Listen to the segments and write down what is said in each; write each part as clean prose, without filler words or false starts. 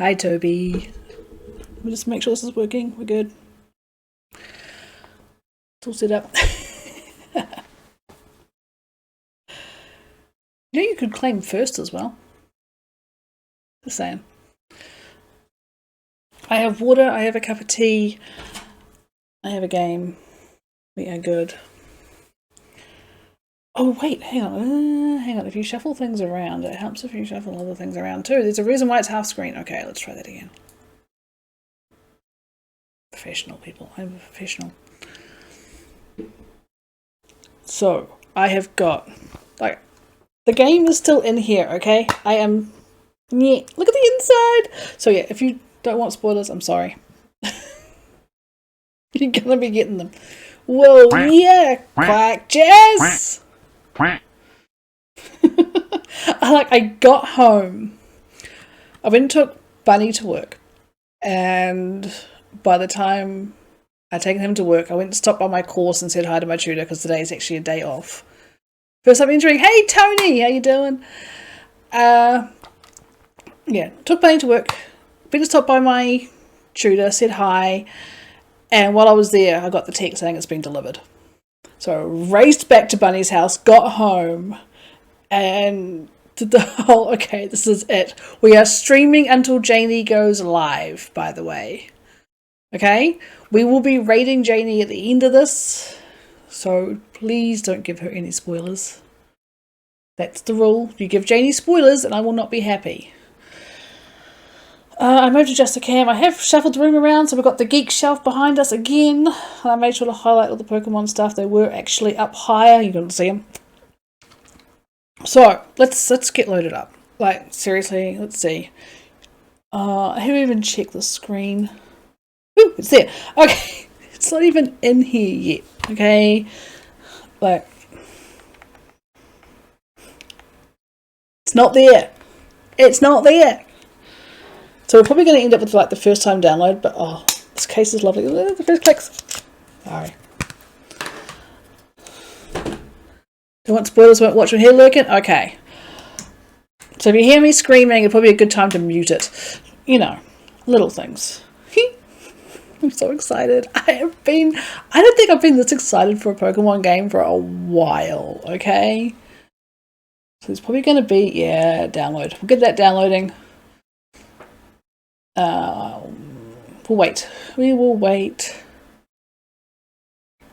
Hi, Toby. Let me just make sure this is working. We're good. It's all set up. Yeah, you could claim first as well. Just saying. I have water, I have a cup of tea, I have a game. We are good. Oh wait, hang on. If you shuffle things around, it helps if you shuffle other things around too. There's a reason why it's half screen. Okay, let's try that again. Professional people. I'm a professional. So, I have got, like, the game is still in here, okay? I am, yeah, look at the inside! So yeah, if you don't want spoilers, I'm sorry. You're gonna be getting them. Whoa, yeah, quack, Jazz! I got home. I went and took Bunny to work. And by the time I'd taken him to work, I went and stopped by my course and said hi to my tutor because today is actually a day off. First I'm entering, hey Tony, how you doing? Yeah, took Bunny to work, went to stop by my tutor, said hi, and while I was there, I got the text saying it's been delivered. So I raced back to Bunny's house, got home, and did the whole, okay, this is it. We are streaming until Janie goes live, by the way. Okay? We will be raiding Janie at the end of this, so please don't give her any spoilers. That's the rule. You give Janie spoilers and I will not be happy. I moved to just a cam. I have shuffled the room around, so we've got the geek shelf behind us again. And I made sure to highlight all the Pokemon stuff. They were actually up higher. You couldn't see them. So let's get loaded up. Like seriously, let's see. I haven't even checked the screen. Ooh, it's there. Okay, it's not even in here yet. Okay, like it's not there. It's not there. So we're probably going to end up with like the first time download, but oh, this case is lovely. The first clicks. Sorry. You want spoilers? Won't watch your hair lurking? Okay. So if you hear me screaming, it's probably a good time to mute it. You know, little things. I'm so excited. I don't think I've been this excited for a Pokemon game for a while, okay? So it's probably going to be, yeah, download. We'll get that downloading. We'll wait. We will wait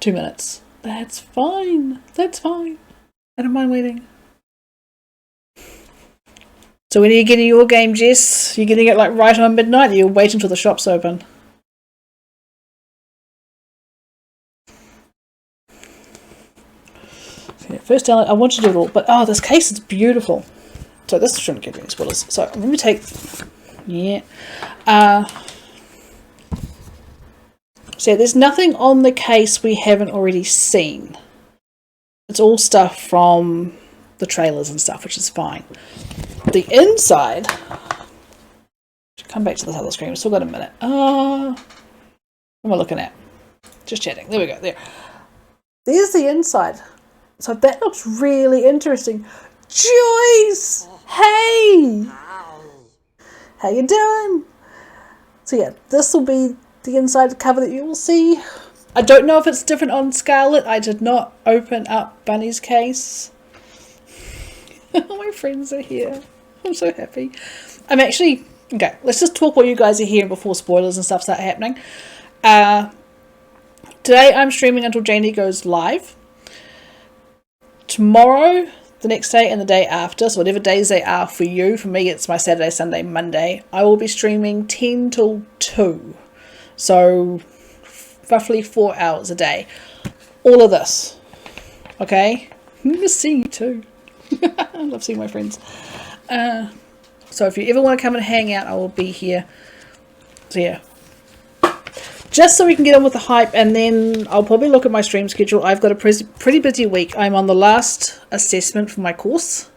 2 minutes. That's fine. That's fine. I don't mind waiting. So when are you getting your game, Jess? You're getting it like right on midnight, or you're waiting till the shop's open? Okay, first download. I want to do it all, but oh, this case is beautiful. So this shouldn't give any spoilers. So let me take, yeah. So there's nothing on the case we haven't already seen. It's all stuff from the trailers and stuff, which is fine. The inside, come back to this other screen. We've still got a minute. What am I looking at? Just chatting. There we go. There. There's the inside. So that looks really interesting. Joyce! Hey! How you doing? So yeah, this will be the inside cover that you will see. I don't know if it's different on Scarlet. I did not open up Bunny's case. My friends are here. I'm so happy. I'm actually... Okay, let's just talk what you guys are hearing before spoilers and stuff start happening. Today I'm streaming until Janie goes live. Tomorrow, the next day, and the day after, so whatever days they are for you, for me it's my Saturday, Sunday, Monday, I will be streaming 10 till 2. So, roughly 4 hours a day. All of this. Okay? I'm going to see you too. I love seeing my friends. So if you ever want to come and hang out, I will be here. So yeah. Just so we can get on with the hype, and then I'll probably look at my stream schedule. I've got a pretty busy week. I'm on the last assessment for my course.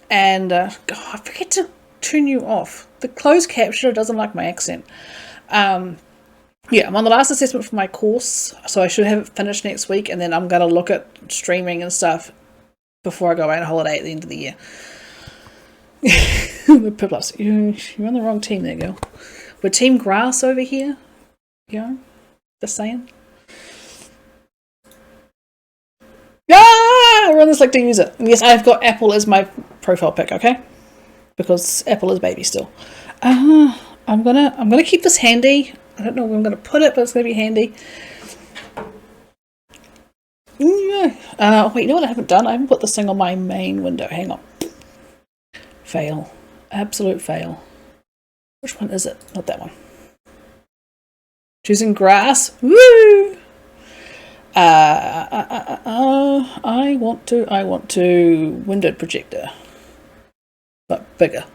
And, I forget to turn you off. The closed captioner doesn't like my accent. Yeah, I'm on the last assessment for my course, so I should have it finished next week, and then I'm going to look at streaming and stuff before I go away on holiday at the end of the year. The Piplups. You're on the wrong team there, girl. We're Team Grass over here. You know? Just saying. Ah! We're on the select to use it. And yes, I've got Apple as my profile pic, okay? Because Apple is baby still. I'm gonna keep this handy. I don't know where I'm gonna put it, but it's gonna be handy. Wait, you know what I haven't done? I haven't put this thing on my main window. Hang on. Fail. Absolute fail. Which one is it? Not that one. Choosing grass. Woo! I want to windowed projector. But bigger.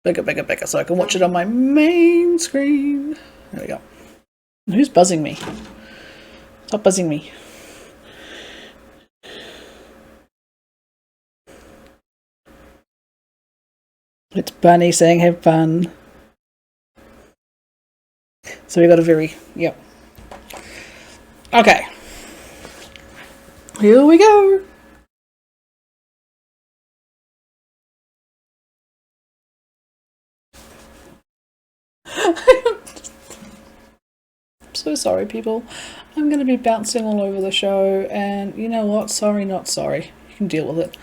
Bigger, so I can watch it on my main screen. There we go. Who's buzzing me? Stop buzzing me. It's Bunny saying have fun. So we got a very, yep. Okay. Here we go. I'm so sorry, people. I'm going to be bouncing all over the show, and you know what? Sorry, not sorry. You can deal with it.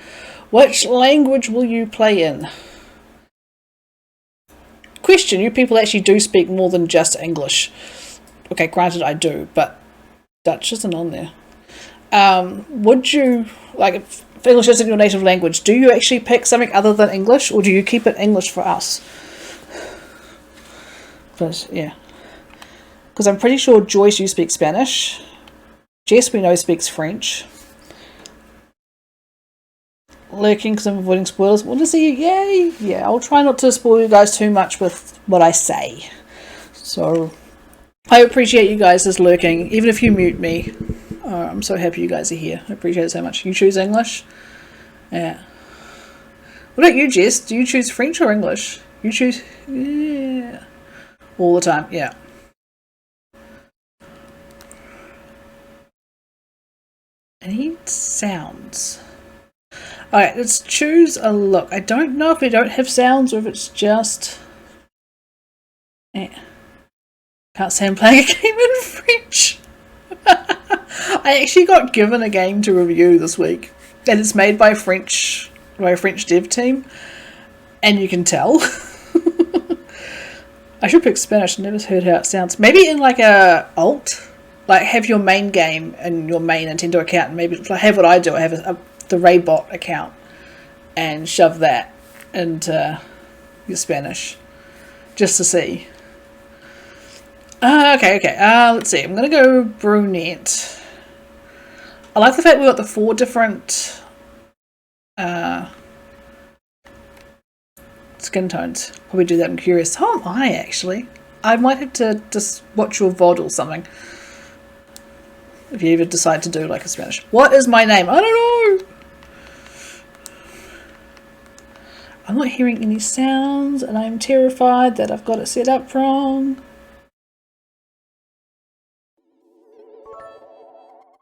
Which language will you play in? Question, you people actually do speak more than just English. Okay, granted I do, but Dutch isn't on there. Would you, like, if English isn't your native language, do you actually pick something other than English, or do you keep it English for us? But, yeah. Because I'm pretty sure, Joyce, you speak Spanish. Jess, we know, speaks French. Lurking because I'm avoiding spoilers. Want to see you? Yay! Yeah, I'll try not to spoil you guys too much with what I say. So, I appreciate you guys as lurking, even if you mute me. I'm so happy you guys are here. I appreciate it so much. You choose English? Yeah. What about you, Jess? Do you choose French or English? You choose... Yeah. All the time, yeah. I need sounds. Alright, let's choose a look. I don't know if we don't have sounds or if it's just... Can't say I'm playing a game in French. I actually got given a game to review this week. And it's made by a French dev team. And you can tell. I should pick Spanish. I never heard how it sounds. Maybe in like a alt. Like have your main game and your main Nintendo account. And maybe have what I do. I have the Raybot account and shove that into your Spanish just to see. Okay. Let's see. I'm gonna go brunette. I like the fact we got the 4 different skin tones. Probably do that. I'm curious. How am I actually? I might have to just watch your VOD or something. If you ever decide to do like a Spanish. What is my name? I don't know. I'm not hearing any sounds and I'm terrified that I've got it set up wrong.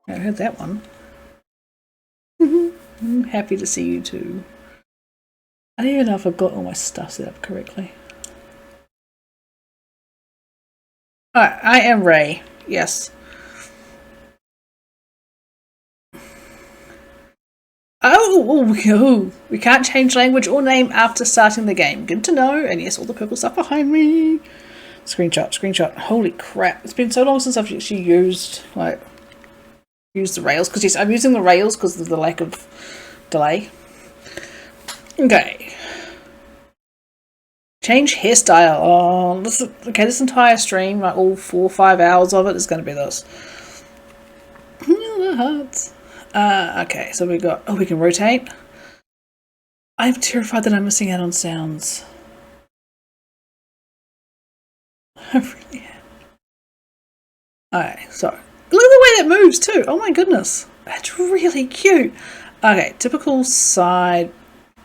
I heard that one. I'm happy to see you too. I don't even know if I've got all my stuff set up correctly. Alright, I am Ray. Yes. Oh, we can't change language or name after starting the game. Good to know. And yes, all the purple stuff behind me. Screenshot. Holy crap. It's been so long since I've actually used the Rails. Because yes, I'm using the Rails because of the lack of delay. Okay. Change hairstyle. Oh, this entire stream, like all 4 or 5 hours of it is going to be this. Hearts. Okay, so we got... Oh, we can rotate. I'm terrified that I'm missing out on sounds. I really am. Alright, so... Look at the way that moves too! Oh my goodness! That's really cute! Okay, typical side...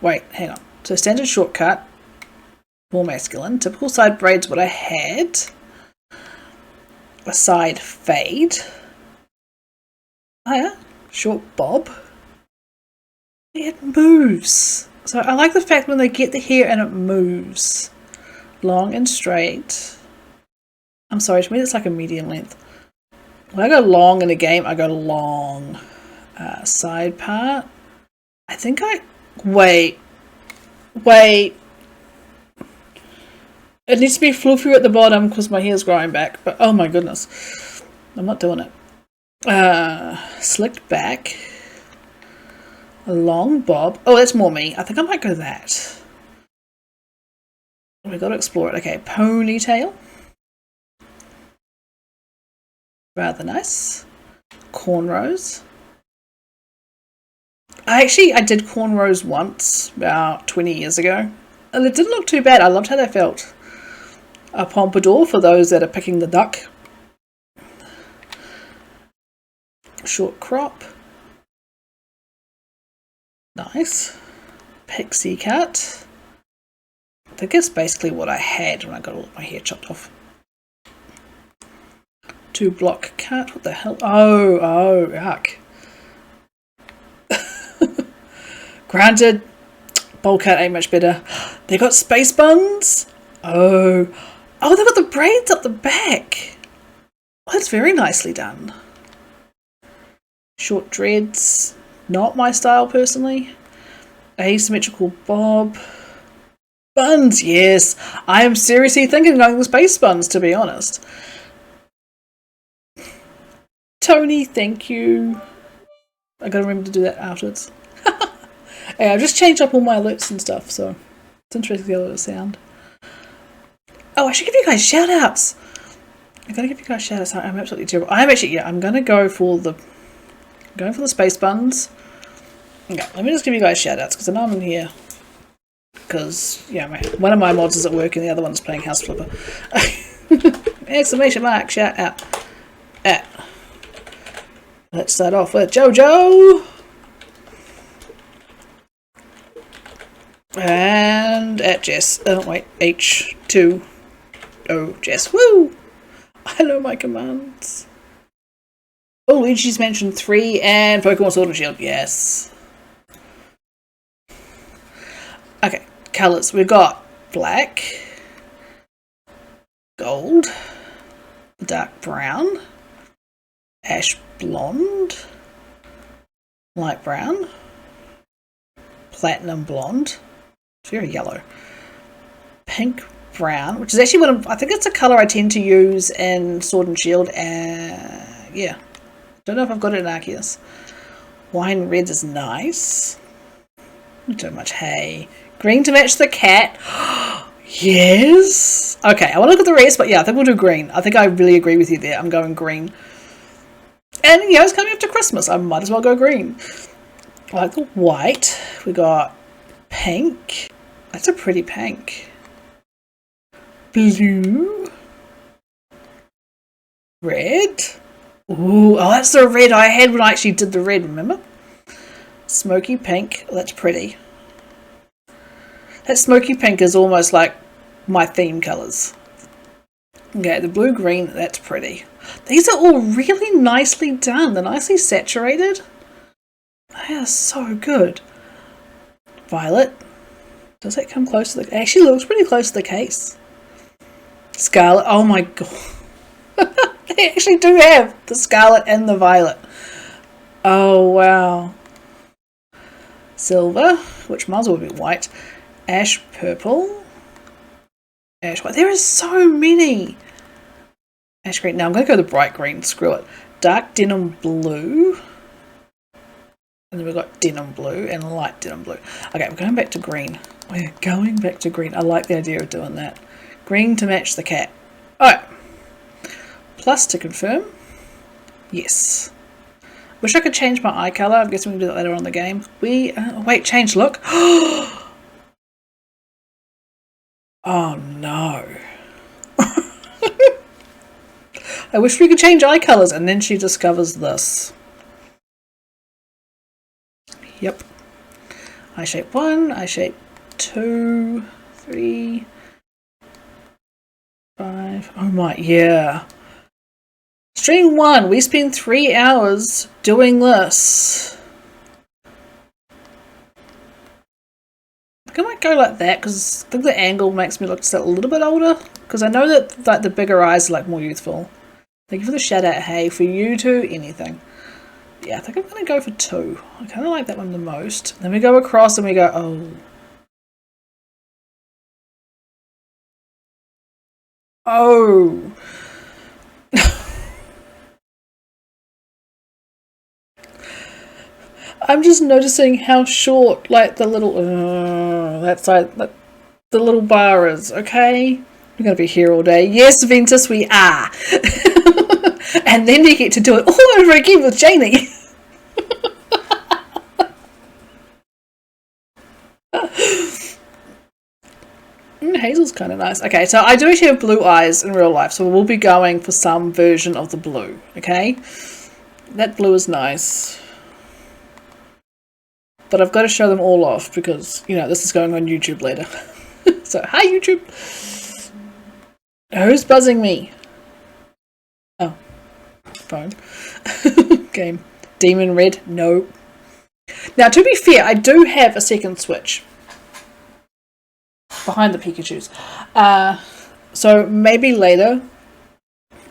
Wait, hang on. So standard shortcut. More masculine. Typical side braid's what I had. A side fade. Oh yeah. Short bob. It moves. So I like the fact when they get the hair and it moves. Long and straight. I'm sorry, to me it's like a medium length. When I go long in a game, I go long. Side part. I think wait. It needs to be fluffier at the bottom because my hair's growing back. But oh my goodness. I'm not doing it. Slicked back. A long bob. Oh, that's more me. I think I might go that. We've got to explore it. Okay, ponytail. Rather nice. Cornrows. I did cornrows once, about 20 years ago. And it didn't look too bad. I loved how they felt. A pompadour for those that are picking the duck. Short crop. Nice. Pixie cut. I think it's basically what I had when I got all my hair chopped off. 2 block cut. What the hell? Oh, yuck. Granted, bowl cut ain't much better. They got space buns. Oh, they got the braids up the back. Oh, that's very nicely done. Short dreads. Not my style personally. Asymmetrical bob. Buns, yes. I am seriously thinking of going with space buns, to be honest. Tony, thank you. I gotta remember to do that afterwards. Yeah, I've just changed up all my alerts and stuff, so it's interesting to hear the sound. Oh, I should give you guys shout outs. I gotta give you guys shout outs. I'm absolutely terrible. I'm gonna go for the space buns. Okay, let me just give you guys shout outs because I know I'm in here. Because, yeah, one of my mods is at work and the other one's playing House Flipper. Exclamation mark, shout out. Let's start off with Jojo. And at Jess. Oh, wait, H2. Oh, Jess. Woo! I know my commands. Oh, Luigi's Mansion 3 and Pokemon Sword and Shield. Yes. Okay, colours. We've got black, gold, dark brown, ash blonde, light brown, platinum blonde. It's very yellow. Pink brown, which is actually I think it's a colour I tend to use in Sword and Shield. Yeah. Don't know if I've got it in Arceus. Wine red is nice. Not too much hay. Green to match the cat. Yes. Okay, I want to look at the rest, but yeah, I think we'll do green. I think I really agree with you there. I'm going green. And it's coming up to Christmas. I might as well go green. I like the white. We got pink. That's a pretty pink. Blue. Red. Ooh, oh, that's the red I had when I actually did the red, remember? Smoky pink. Oh, that's pretty. That smoky pink is almost like my theme colours. Okay, the blue-green, that's pretty. These are all really nicely done. They're nicely saturated. They are so good. Violet. Does that come close to the... It actually looks pretty close to the case. Scarlet. Oh my god. They actually do have the scarlet and the violet. Oh, wow. Silver, which might as well be white. Ash purple. Ash white. There are so many. Ash green. Now I'm going to go the bright green. Screw it. Dark denim blue. And then we've got denim blue and light denim blue. Okay, we're going back to green. We're going back to green. I like the idea of doing that. Green to match the cat. Alright. Plus to confirm. Yes. Wish I could change my eye colour. I'm guessing we can do that later on in the game. Wait, change look. Oh no. I wish we could change eye colours, and then she discovers this. Yep. Eye shape 1, eye shape 2, 3, 5. Oh my, yeah. Stream 1, we spent 3 hours doing this. I might go like that because I think the angle makes me look just a little bit older. Because I know that like the bigger eyes are like more youthful. Thank you for the shout out. Hey, for you two, anything. Yeah, I think I'm going to go for 2. I kind of like that one the most. Then we go across and we go, oh. Oh. I'm just noticing how short, like, the little, that side, like, the little bar is, okay? We're going to be here all day. Yes, Ventus, we are. And then we get to do it all over again with Janie. Hazel's kind of nice. Okay, so I do actually have blue eyes in real life, so we'll be going for some version of the blue, okay? That blue is nice. But I've got to show them all off because, you know, this is going on YouTube later. So, hi YouTube! Who's buzzing me? Oh. Phone. Game. Demon Red? No. Now, to be fair, I do have a second Switch. Behind the Pikachus. So maybe later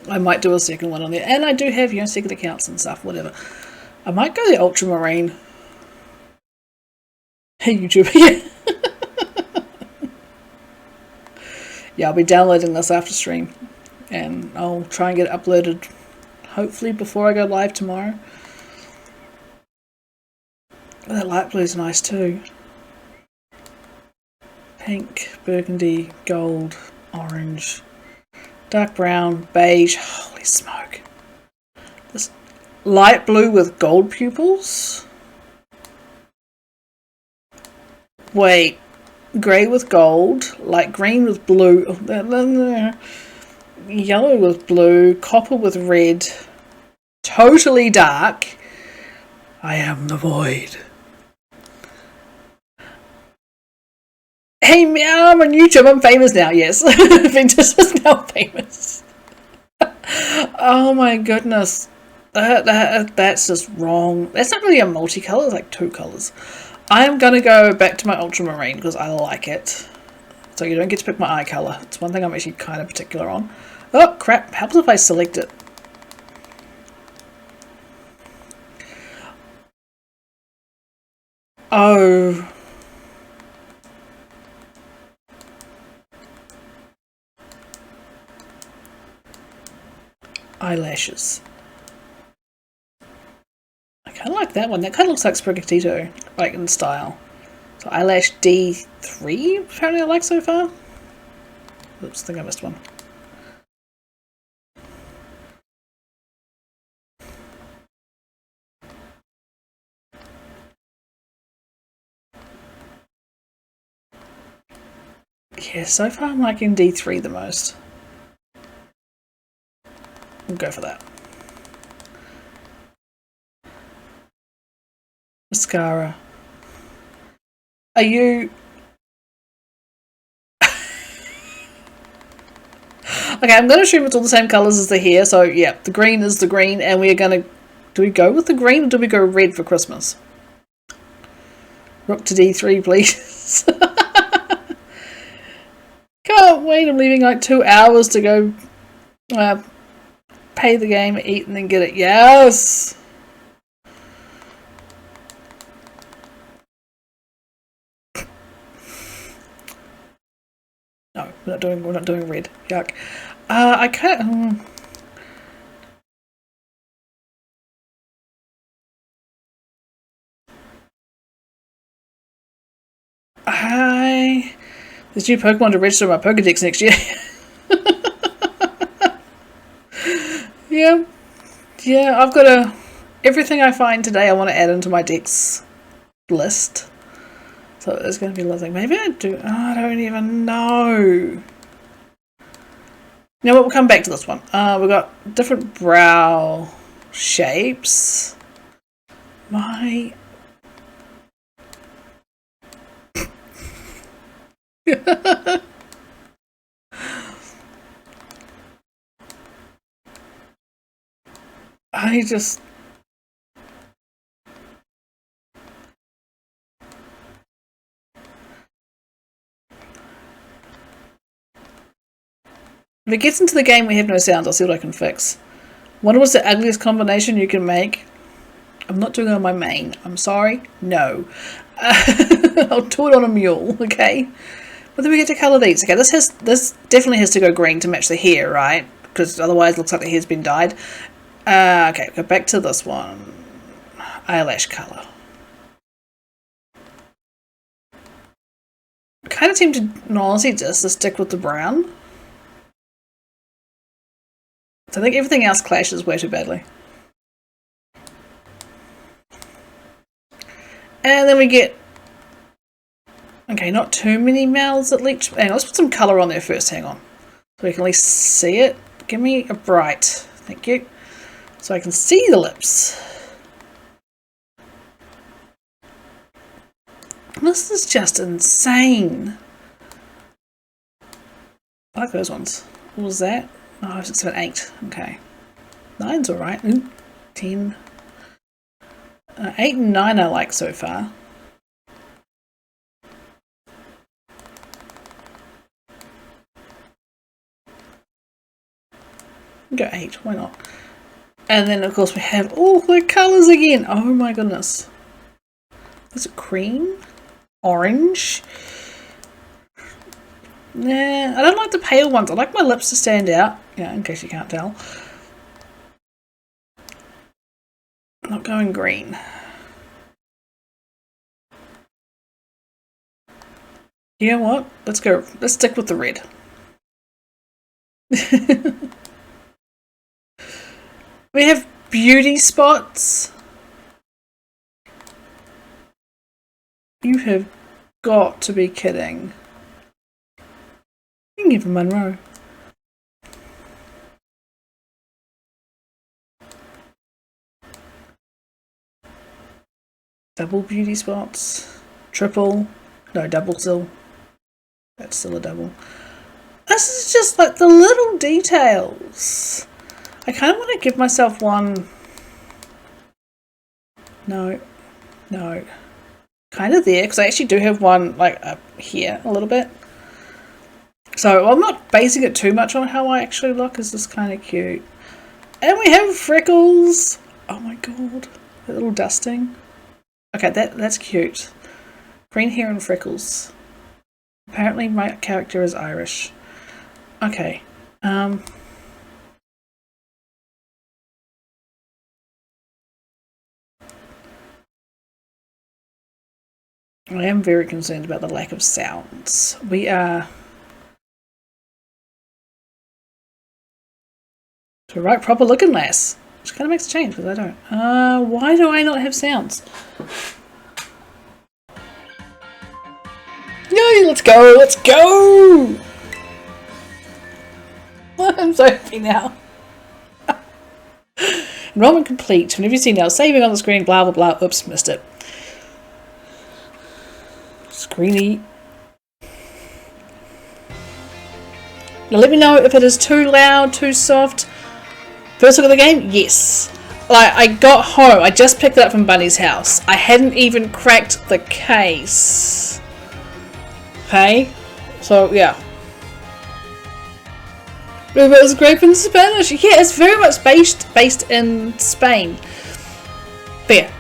I might do a second one on there. And I do have, you know, second accounts and stuff, whatever. I might go the Ultramarine. Hey YouTube, yeah. Yeah, I'll be downloading this after stream. And I'll try and get it uploaded hopefully before I go live tomorrow. Oh, that light blue is nice too. Pink, burgundy, gold, orange, dark brown, beige. Holy smoke. This light blue with gold pupils? Wait. Grey with gold, light green with blue, yellow with blue, copper with red, totally dark. I am the void. Hey meow, I'm on YouTube, I'm famous now, yes. Ventus is now famous. Oh my goodness. That's just wrong. That's not really a multicolour, it's like 2 colours. I am going to go back to my Ultramarine because I like it. So you don't get to pick my eye colour. It's one thing I'm actually kind of particular on. Oh crap, helps if I select it. Oh. Eyelashes. I kind of like that one. That kind of looks like Sprigatito, like in style. So eyelash D3 apparently I like so far. Oops, I think I missed one. Yeah, so far I'm liking D3 the most. We'll go for that. Mascara. Are you... Okay, I'm going to assume it's all the same colours as the hair, so yeah, the green is the green, and we're going to... Do we go with the green, or do we go red for Christmas? Rook to D3, please. Can't wait, I'm leaving like 2 hours to go pay the game, eat, and then get it. Yes! No, we're not doing red. Yuck. I can't. There's new Pokemon to register my Pokedex next year. Yeah, I've got everything I find today I want to add into my Dex list. So there's going to be nothing. Maybe I do. Oh, I don't even know. You know what? We'll come back to this one. We've got different brow shapes. My... I just... If it gets into the game we have no sounds, I'll see what I can fix. What was the ugliest combination you can make? I'm not doing it on my main. I'm sorry. No. I'll do it on a mule, okay? But then we get to colour these. Okay, this definitely has to go green to match the hair, right? Because otherwise it looks like the hair's been dyed. Okay, go back to this one. Eyelash colour. I'm kind of tempted, no, honestly, just to stick with the brown. So I think everything else clashes way too badly. And then we get... Okay, not too many mouths at least. Hang on, let's put some colour on there first, hang on. So we can at least see it. Give me a bright. Thank you. So I can see the lips. This is just insane. I like those ones. What was that? Oh, 6, 7, 8. Okay. 9's alright. 10. 8 and 9 I like so far. Go 8, why not? And then of course we have all the colours again. Oh my goodness. Is it cream? Orange? Nah, I don't like the pale ones. I like my lips to stand out. Yeah, in case you can't tell. I'm not going green. You know what? Let's go. Let's stick with the red. We have beauty spots. You have got to be kidding. You can give him Monroe. Double beauty spots. Triple. No, double still. That's still a double. This is just like the little details. I kind of want to give myself one. No. No. Kind of there, because I actually do have one like up here a little bit. So I'm not basing it too much on how I actually look. It's just kind of cute. And we have freckles. Oh my god. A little dusting. Okay, that's cute. Green hair and freckles. Apparently my character is Irish. Okay. I am very concerned about the lack of sounds. We are to write proper looking lass, which kind of makes a change because I don't. Why do I not have sounds? Yay, let's go, let's go! I'm so happy now. Enrollment complete. Whenever you see now saving on the screen, blah blah blah. Oops, missed it. Screeny. Now let me know if it is too loud, too soft. First look at the game? Yes. Like, I got home, I just picked it up from Bunny's house. I hadn't even cracked the case. Okay? So, yeah. It was great in Spanish. Yeah, it's very much based in Spain. But yeah.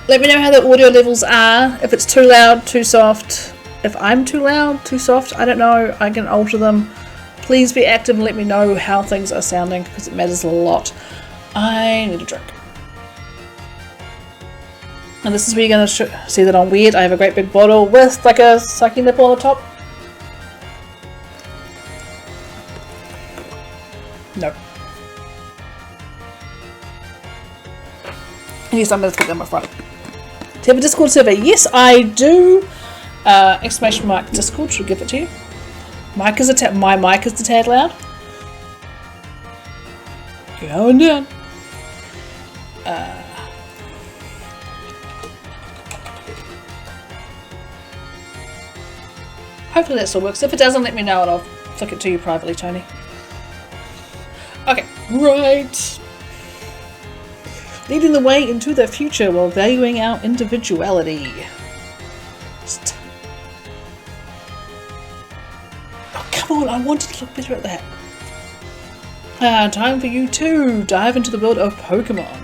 Let me know how the audio levels are. If it's too loud, too soft. If I'm too loud, too soft, I don't know. I can alter them. Please be active and let me know how things are sounding because it matters a lot. I need a drink. And this is where you're going to see that I'm weird. I have a great big bottle with like a sucky nipple on the top. No. Yes, I'm going to put them up front. Do you have a Discord server? Yes, I do. Exclamation mark Discord should give it to you. My mic is a tad loud. Going down. Hopefully that still works. If it doesn't, let me know and I'll flick it to you privately, Tony. Okay, right. Leading the way into the future while valuing our individuality. Oh, come on, I wanted to look better at that. Time for you to dive into the world of Pokemon.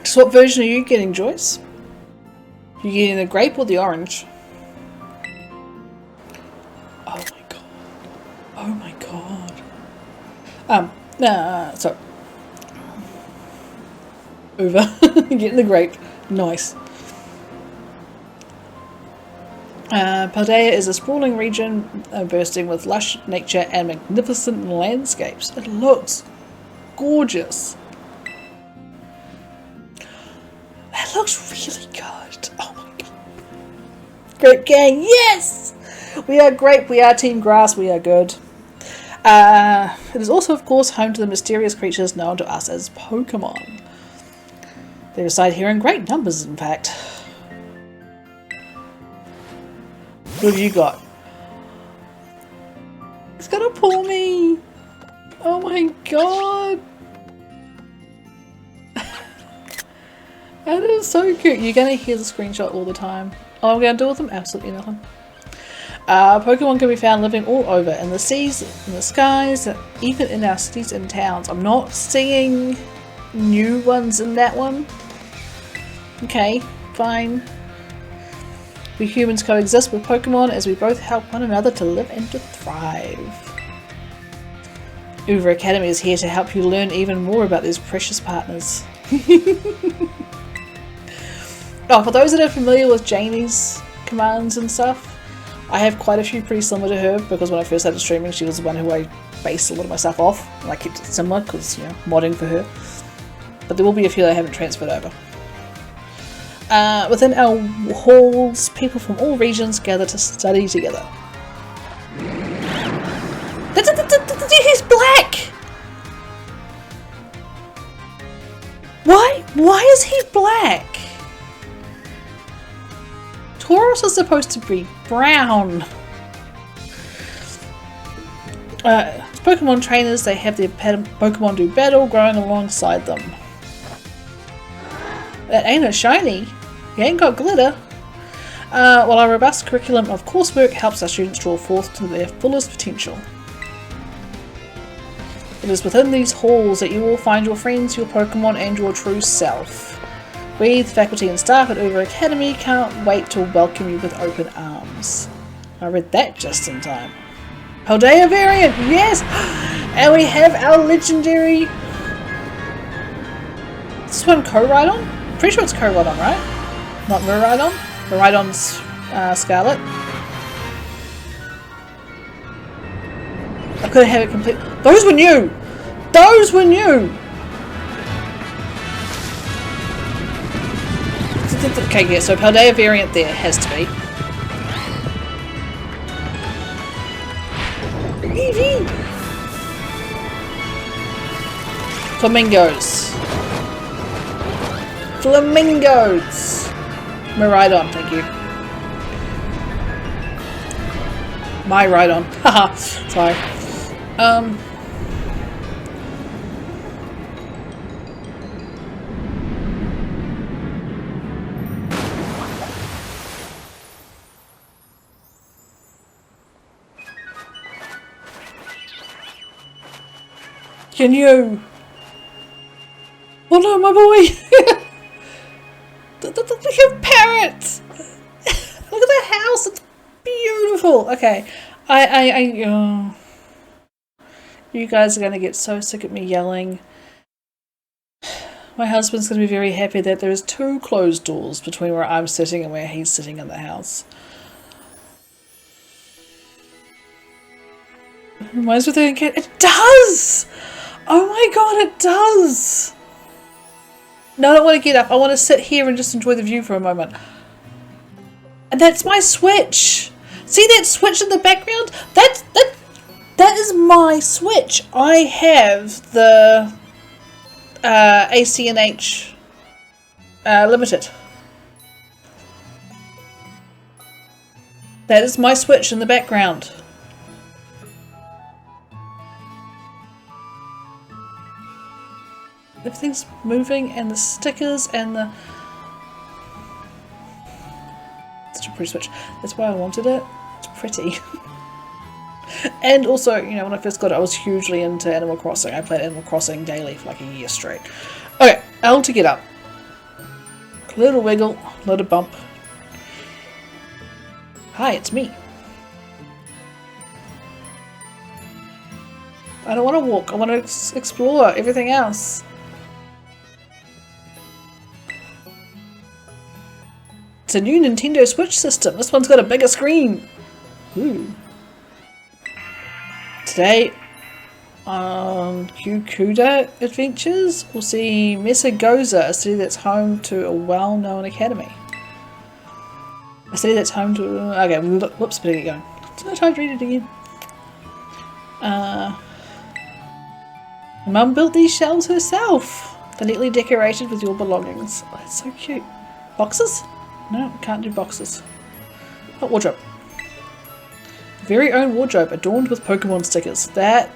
So what version are you getting, Joyce? You getting the grape or the orange? Oh my god. Oh my god. So. Over. Getting the grape. Nice. Paldea is a sprawling region bursting with lush nature and magnificent landscapes. It looks gorgeous. That looks really good. Oh my god. Great gang, yes! We are great, we are Team Grass, we are good. It is also, of course, home to the mysterious creatures known to us as Pokemon. They reside here in great numbers, in fact. What have you got? It's gonna pull me! Oh my god! That is so cute. You're gonna hear the screenshot all the time. Oh, I'm gonna do with them? Absolutely nothing. Pokemon can be found living all over, in the seas, in the skies, even in our cities and towns. I'm not seeing new ones in that one. Okay, fine. We humans coexist with Pokemon as we both help one another to live and to thrive. Uber Academy is here to help you learn even more about these precious partners. Oh, for those that are familiar with Janie's commands and stuff, I have quite a few pretty similar to her because when I first started streaming she was the one who I based a lot of my stuff off and I kept it similar because, you know, modding for her. But there will be a few that I haven't transferred over. Within our halls, people from all regions gather to study together. He's black! Why? Why is he black? Tauros is supposed to be brown. As Pokemon trainers, they have their Pokemon do battle, growing alongside them. That ain't a shiny. You ain't got glitter. While our robust curriculum of coursework helps our students draw forth to their fullest potential. It is within these halls that you will find your friends, your Pokemon, and your true self. We, the faculty and staff at Uber Academy, can't wait to welcome you with open arms. I read that just in time. Paldea variant, yes! And we have our legendary... Is this one Koraidon? Pretty sure it's Koraidon, right? Not Miraidon? Miraidon's Scarlet. I couldn't have it complete. Those were new! Those were new! Okay, yeah, so Paldea variant there has to be. Eevee! Flamingos. Flamingos! Miraidon, thank you. My Rhydon. Haha, sorry. Can you? Oh no, my boy! Look at parrots! Look at the house, it's beautiful! Okay, you guys are gonna get so sick of me yelling. My husband's gonna be very happy that there's 2 closed doors between where I'm sitting and where he's sitting in the house. It reminds me of the cat. It does! Oh my god, it does! No, I don't want to get up. I want to sit here and just enjoy the view for a moment. And that's my Switch! See that Switch in the background? That is my Switch. I have the ACNH Limited. That is my Switch in the background. Everything's moving, and the stickers and the... Such a pretty switch. That's why I wanted it. It's pretty. And also, you know, when I first got it, I was hugely into Animal Crossing. I played Animal Crossing daily for like a year straight. Okay, L to get up. A little wiggle, a little bump. Hi, it's me. I don't want to walk. I want to explore everything else. It's a new Nintendo Switch system. This one's got a bigger screen. Ooh. Today on Kukuda Adventures, we'll see Mesa Goza, a city that's home to a well-known academy. A city that's home to... Okay, whoops, better get going. It's no time to read it again. Mum built these shelves herself. They're neatly decorated with your belongings. Oh, that's so cute. Boxes? No, can't do boxes. Oh, wardrobe. Very own wardrobe adorned with Pokemon stickers. That...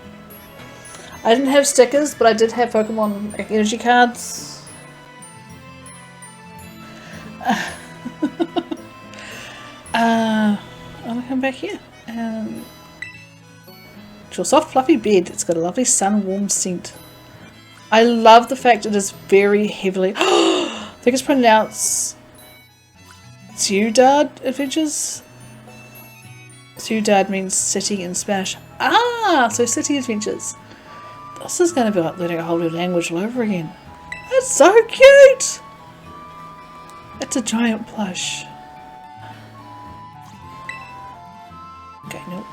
I didn't have stickers, but I did have Pokemon energy cards. I'll come back here. It's your soft fluffy bed. It's got a lovely sun warm scent. I love the fact it is very heavily... I think it's pronounced... Ciudad Adventures? Ciudad means city in Spanish. Ah, so city adventures. This is going to be like learning a whole new language all over again. That's so cute! It's a giant plush. Okay, nope.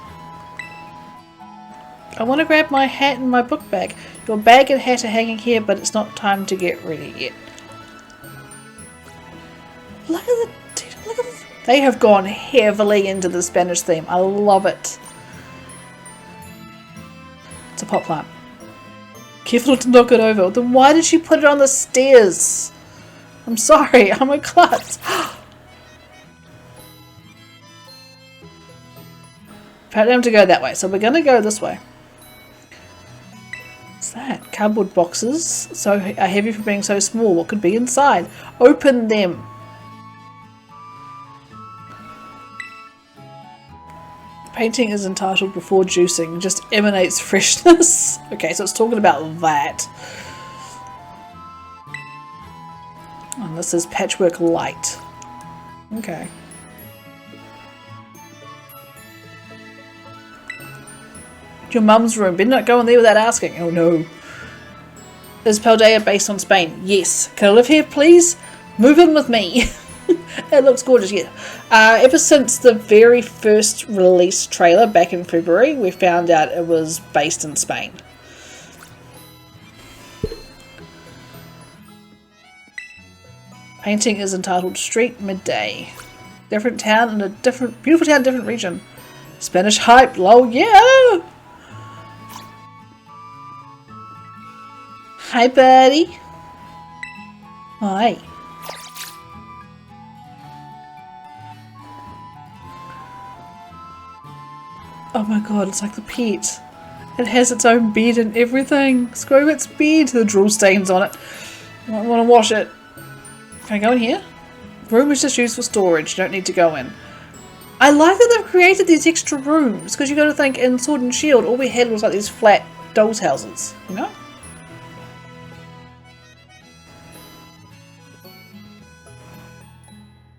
I want to grab my hat and my book bag. Your bag and hat are hanging here, but it's not time to get ready yet. Look at the... Look at the... They have gone heavily into the Spanish theme. I love it. It's a pot plant. Careful not to knock it over. Then why did she put it on the stairs? I'm sorry, I'm a klutz. Apparently I'm to go that way, so we're going to go this way. What's that? Cardboard boxes. So heavy for being so small. What could be inside? Open them. Painting is entitled Before Juicing. Just emanates freshness. Okay, so it's talking about that. And this is Patchwork Light. Okay. Your mum's room. Better not go in there without asking. Oh no. Is Paldea based on Spain? Yes. Can I live here, please? Move in with me. It looks gorgeous, yeah. Ever since the very first release trailer back in February, we found out it was based in Spain. Painting is entitled Street Midday. Different town in a different, beautiful town, different region. Spanish hype, lol, yeah! Hi, buddy. Hi. Oh my god, it's like the pet. It has its own bed and everything. Screw its bed. The drool stains on it. I might want to wash it. Can I go in here? Room is just used for storage. You don't need to go in. I like that they've created these extra rooms. Because you got to think in Sword and Shield, all we had was like these flat dolls' houses. You know?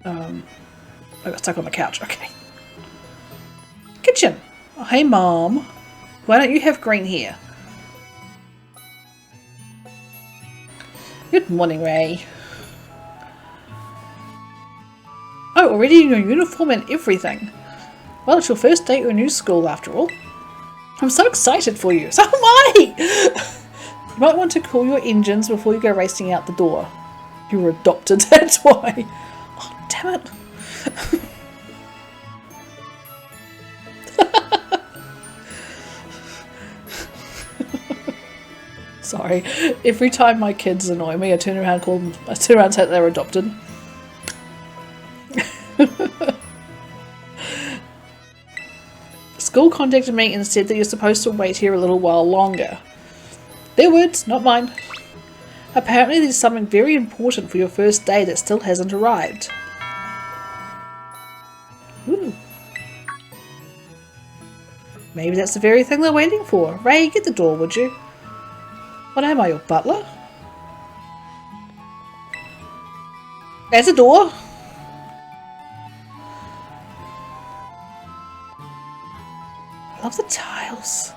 I got stuck on the couch. Okay. Kitchen. Oh, hey, Mom. Why don't you have green hair? Good morning, Ray. Oh, already in your uniform and everything. Well, it's your first day at your new school, after all. I'm so excited for you. So am I! You might want to cool your engines before you go racing out the door. You were adopted, that's why. Oh, damn it. Sorry. Every time my kids annoy me, I turn around and call them. I turn around and say they're adopted. School contacted me and said that you're supposed to wait here a little while longer. Their words, not mine. Apparently there's something very important for your first day that still hasn't arrived. Ooh. Maybe that's the very thing they're waiting for. Ray, get the door, would you? What am I, your butler? There's a door. I love the tiles.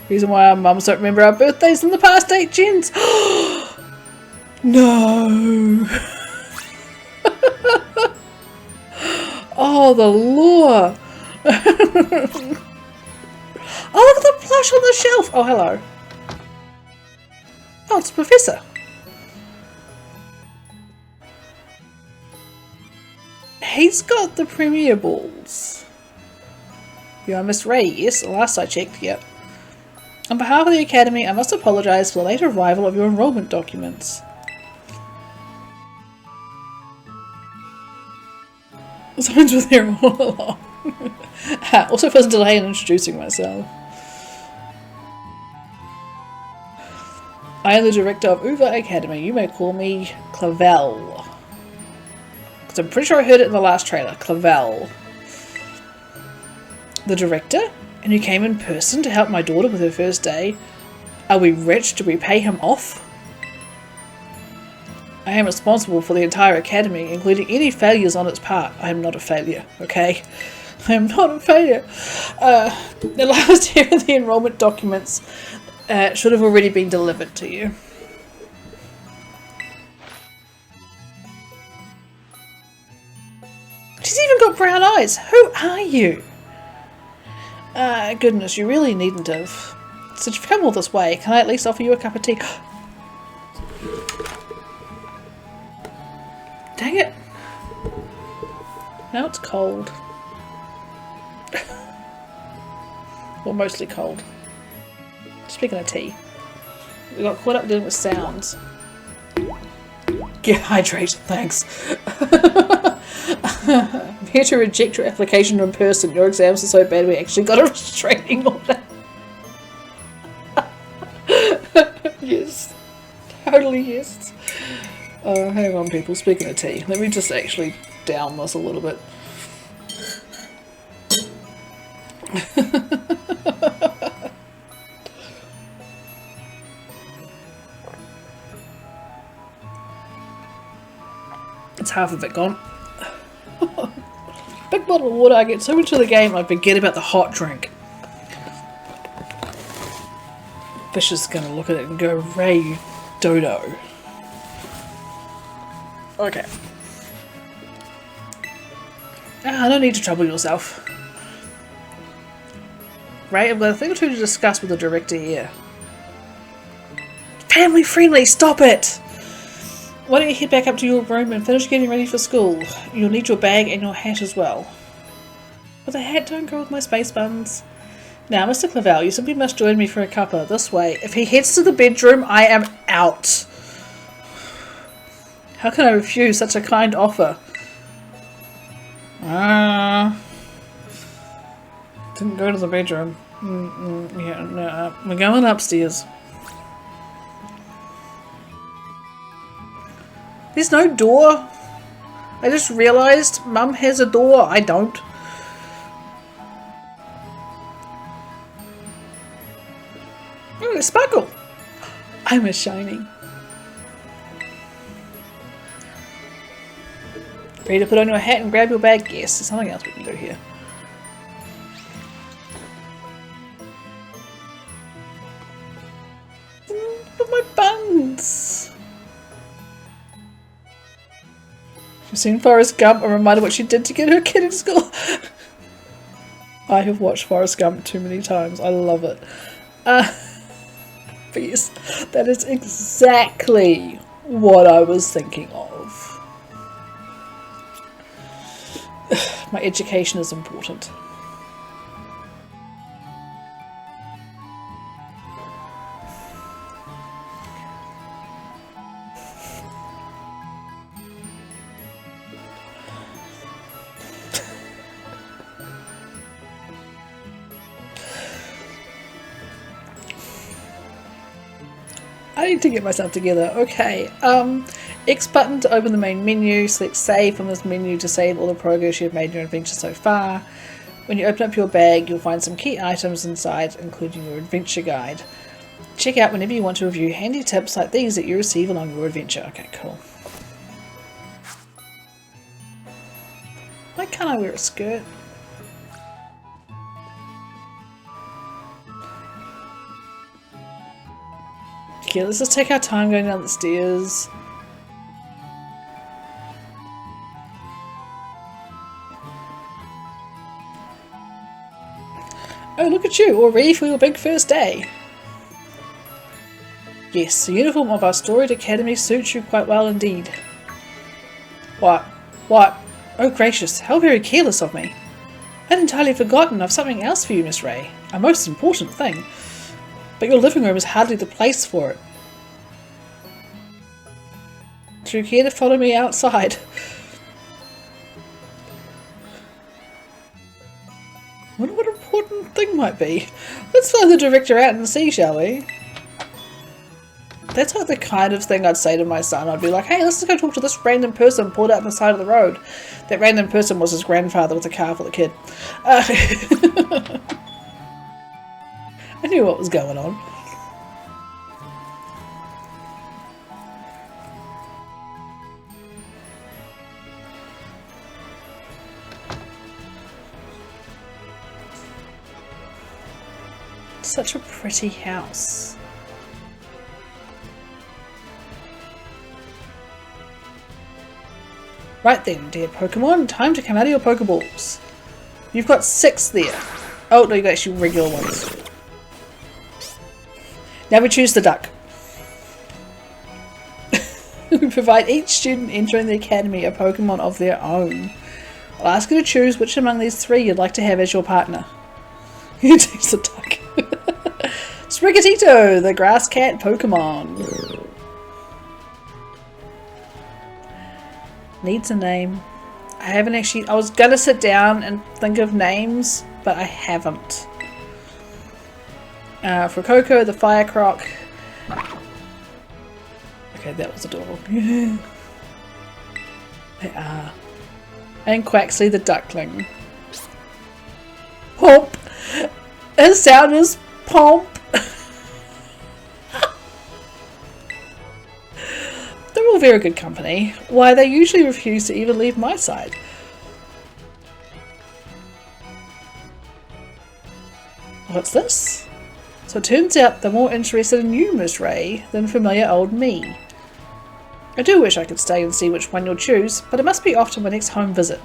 Reason why our mums don't remember our birthdays in the past 8 gens. No. Oh, the lore. Oh, look at the plush on the shelf. Oh, hello. Oh, it's Professor. He's got the Premier Balls. You are Miss Ray, yes, last I checked, yep. On behalf of the Academy, I must apologise for the late arrival of your enrolment documents. Signs were there all along. Also for the delay in introducing myself. I am the director of Uva Academy. You may call me Clavel. Because I'm pretty sure I heard it in the last trailer. Clavel. The director? And you came in person to help my daughter with her first day? Are we rich? Do we pay him off? I am responsible for the entire academy, including any failures on its part. I am not a failure, okay? I am not a failure. The last year of the enrollment documents should have already been delivered to you. She's even got brown eyes. Who are you? Goodness, you really needn't have. Since you've come all this way, can I at least offer you a cup of tea? Dang it. Now it's cold. Well, mostly cold. Speaking of tea, we got caught up dealing with sounds. Get hydrated, thanks. I'm here to reject your application in person. Your exams are so bad we actually got a restraining order. Yes. Totally yes. Hang on people, speaking of tea, let me just actually down this a little bit. It's half of it gone. Big bottle of water, I get so into the game I forget about the hot drink. Fish is gonna look at it and go, Ray, you dodo. Okay. I don't need to trouble yourself. Ray, I've got a thing or two to discuss with the director here. Family friendly, stop it! Why don't you head back up to your room and finish getting ready for school? You'll need your bag and your hat as well. But the hat don't go with my space buns. Now, Mr. Clavel, you simply must join me for a cuppa. This way. If he heads to the bedroom, I am out. How can I refuse such a kind offer? Didn't go to the bedroom. Yeah, no, we're going upstairs. There's no door. I just realised Mum has a door. I don't. Oh, a sparkle. I'm a shining. Ready to put on your hat and grab your bag? Yes, there's something else we can do here. Look at my buns. You've seen Forrest Gump. I'm reminded what she did to get her kid in school. I have watched Forrest Gump too many times. I love it. But yes, that is exactly what I was thinking of. My education is important. I need to get myself together. Okay. X button to open the main menu. Select save from this menu to save all the progress you've made in your adventure so far. When you open up your bag, you'll find some key items inside, including your adventure guide. Check out whenever you want to review handy tips like these that you receive along your adventure. Okay, cool. Why can't I wear a skirt? Okay, let's just take our time going down the stairs. Oh, look at you, all ready for your big first day. Yes, the uniform of our storied academy suits you quite well indeed. What? What? Oh gracious, how very careless of me. I'd entirely forgotten of something else for you, Miss Ray. A most important thing. But your living room is hardly the place for it. Do you care to follow me outside? I wonder what important thing might be. Let's follow the director out and see, shall we? That's like the kind of thing I'd say to my son. I'd be like, hey, let's just go talk to this random person pulled out on the side of the road. That random person was his grandfather with a car for the kid. I knew what was going on. Such a pretty house. Right then, dear Pokemon, time to come out of your Pokeballs. You've got 6 there. Oh, no, you've got actually regular ones. Now we choose the duck. We provide each student entering the academy a Pokemon of their own. I'll ask you to choose which among these 3 you'd like to have as your partner. You choose the duck. Sprigatito, the grass cat Pokemon. Needs a name. I haven't actually... I was gonna sit down and think of names, but I haven't. For Coco, the Firecroc. Okay, that was adorable. They are. And Quaxley, the duckling. Pomp! His sound is Pomp! They're all very good company. Why, they usually refuse to even leave my side. What's this? So it turns out they're more interested in you, Miss Ray, than familiar old me. I do wish I could stay and see which one you'll choose, but it must be off to my next home visit.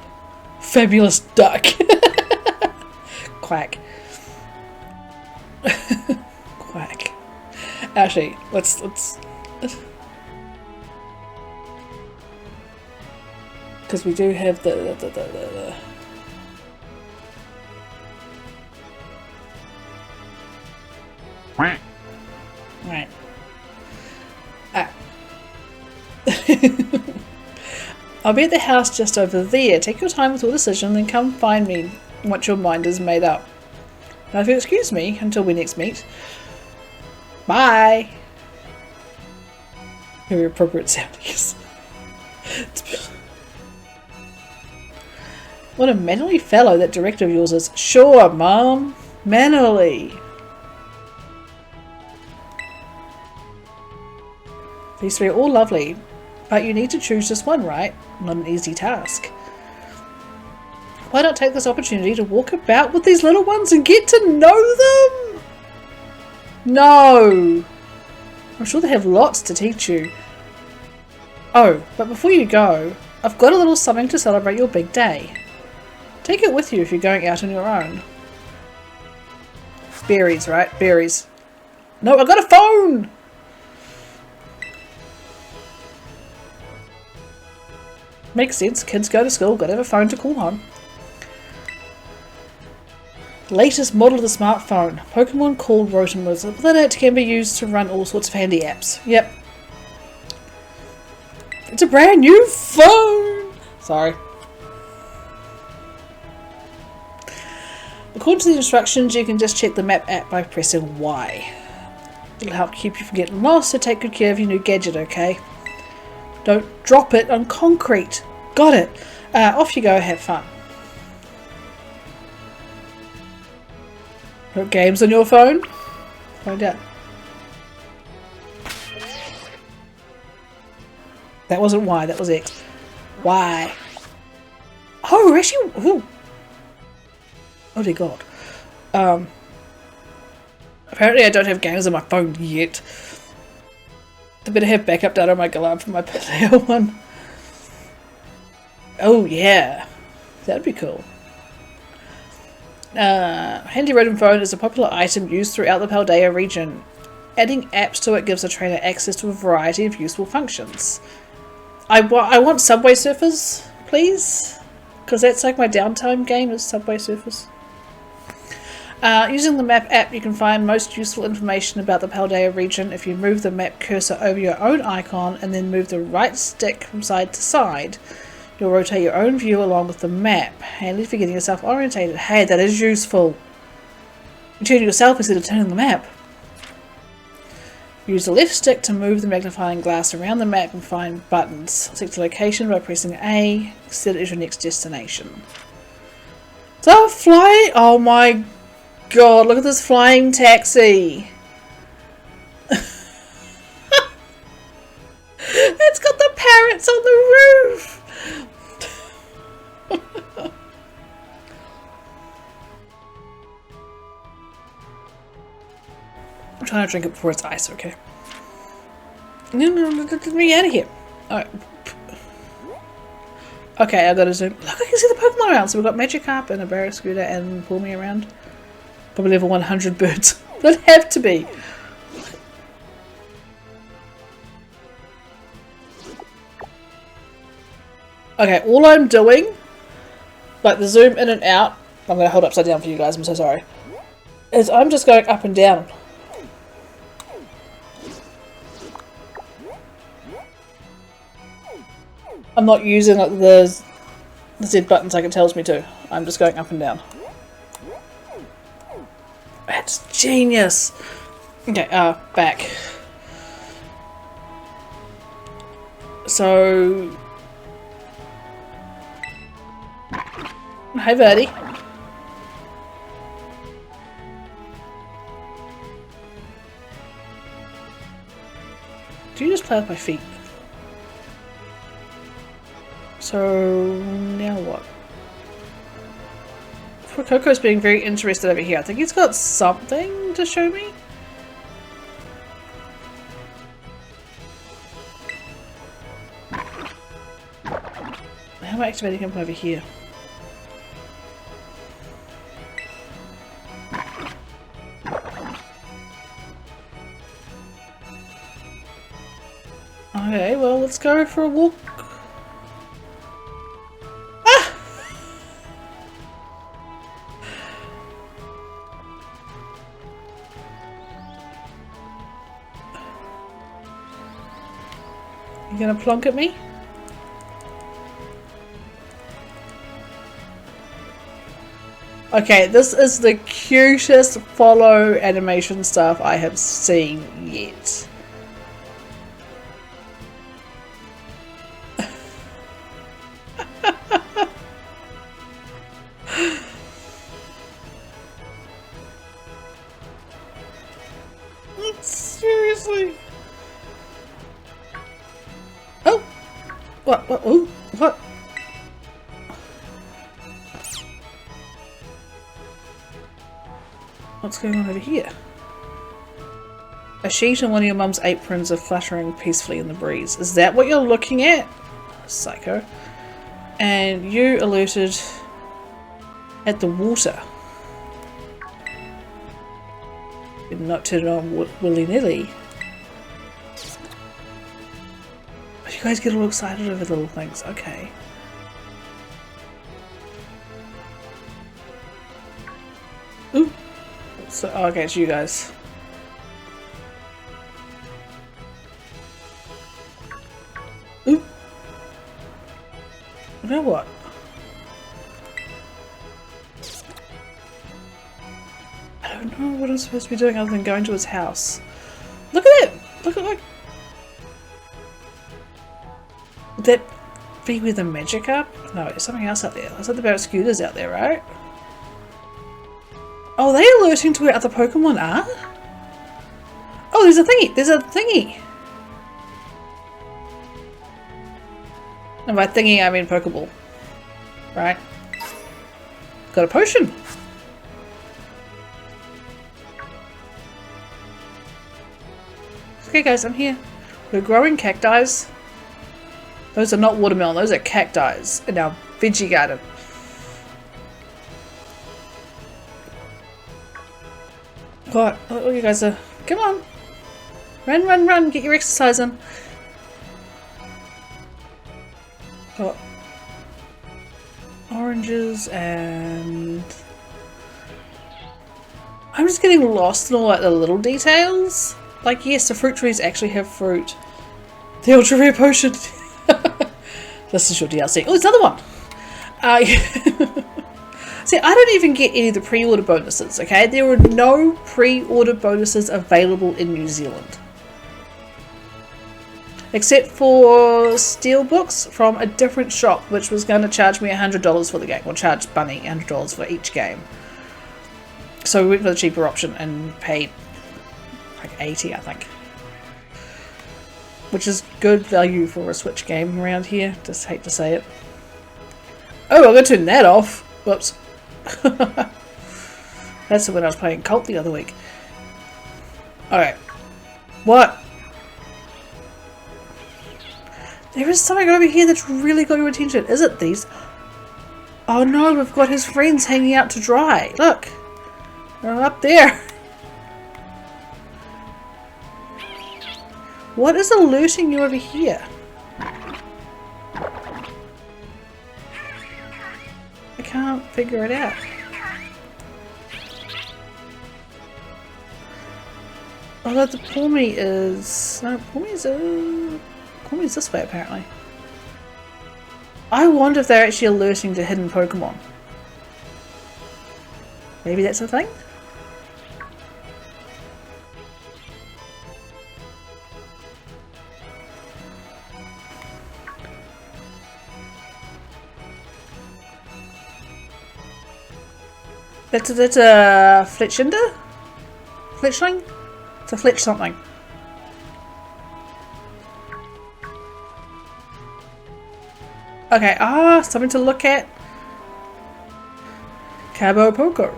Fabulous duck! Quack. Quack. Actually, let's because we do have the right. I'll be at the house just over there. Take your time with your decision, then come find me once your mind is made up. Now if you'll excuse me until we next meet. Bye! Very appropriate sound, yes. What a mannerly fellow that director of yours is. Sure, Mom. Mannerly. These 3 are all lovely, but you need to choose just one, right? Not an easy task. Why not take this opportunity to walk about with these little ones and get to know them? No! I'm sure they have lots to teach you. Oh, but before you go, I've got a little something to celebrate your big day. Take it with you if you're going out on your own. Berries, right? Berries. No, I got a phone! Makes sense. Kids go to school, gotta have a phone to call on. Latest model of the smartphone. Pokemon called Rotom within it can be used to run all sorts of handy apps. Yep. It's a brand new phone! Sorry. According to the instructions, you can just check the map app by pressing Y. It'll help keep you from getting lost, so take good care of your new gadget, okay? Don't drop it on concrete. Got it. Off you go, have fun. Got games on your phone? Find out. That wasn't Y, that was X. Y. Oh, actually, ooh. Oh dear God. Apparently I don't have games on my phone yet. I better have backup data on my Galar for my Paldea one. Oh yeah. That'd be cool. Handy Rodent Phone is a popular item used throughout the Paldea region. Adding apps to it gives the trainer access to a variety of useful functions. I want Subway Surfers, please. Because that's like my downtime game is Subway Surfers. Using the map app, you can find most useful information about the Paldea region if you move the map cursor over your own icon and then move the right stick from side to side. You'll rotate your own view along with the map, handy for getting yourself orientated. Hey, that is useful. You turn yourself instead of turning the map. Use the left stick to move the magnifying glass around the map and find buttons. Select a location by pressing A, set it as your next destination. So fly! Oh my God, look at this flying taxi! It's got the parrots on the roof! I'm trying to drink it before it's ice, okay? No, get me out of here. Alright. Okay, I gotta zoom. Look, I can see the Pokemon around. So we've got Magikarp and a Barraskewda and Pull Me Around. Probably level 100 birds. They'd have to be. Okay, all I'm doing, like the zoom in and out, I'm going to hold upside down for you guys, I'm so sorry, is I'm just going up and down. I'm not using like the Z buttons like it tells me to. I'm just going up and down. That's genius! Okay, back. So... Hi, Birdie. Do you just play with my feet? So now what? Coco's being very interested over here. I think he's got something to show me. How am I activating him from over here? Okay, well, let's go for a walk. Ah! You gonna plonk at me? Okay, this is the cutest follow animation stuff I have seen yet. Seriously? Oh! What? Ooh, what? What's going on over here? A sheet and one of your mum's aprons are fluttering peacefully in the breeze. Is that what you're looking at? Psycho. And you alerted at the water. Did not turn it on willy-nilly. But you guys get all excited over little things. Okay. Ooh. So, oh, okay, it's you guys. Ooh. Now what? I don't know what I'm supposed to be doing other than going to his house. Look at it! Look at, like... Would that be where the magic are? No, there's something else out there. There's something about scooters out there, right? Oh, are they alerting to where other Pokemon are? Oh, there's a thingy! There's a thingy! And by thingy, I mean Pokeball. Right? Got a potion! Okay guys, I'm here. We're growing cacti. Those are not watermelon, those are cacti in our veggie garden. What? Oh, you guys are... Come on! Run, run, run! Get your exercise in. Got oranges and... I'm just getting lost in all like the little details. Like, yes, the fruit trees actually have fruit. The ultra rare potion. This is your DLC. Oh, there's another one. See, I don't even get any of the pre-order bonuses, okay? There were no pre-order bonuses available in New Zealand. Except for steelbooks from a different shop, which was going to charge me $100 for the game. Or charge Bunny $100 for each game. So we went for the cheaper option and paid like 80, I think. Which is good value for a Switch game around here. Just hate to say it. Oh, I'm going to turn that off. Whoops. That's when I was playing Cult the other week. Alright. What? There is something over here that's really got your attention. Is it these? Oh no, we've got his friends hanging out to dry. Look. They're up there. What is alerting you over here? I can't figure it out. Although the Pawmi is... No, Pawmi's this way apparently. I wonder if they're actually alerting to hidden Pokemon. Maybe that's a thing? That's a Fletchinder? Fletchling? It's a Fletch something. Okay, something to look at. Cabo Poco.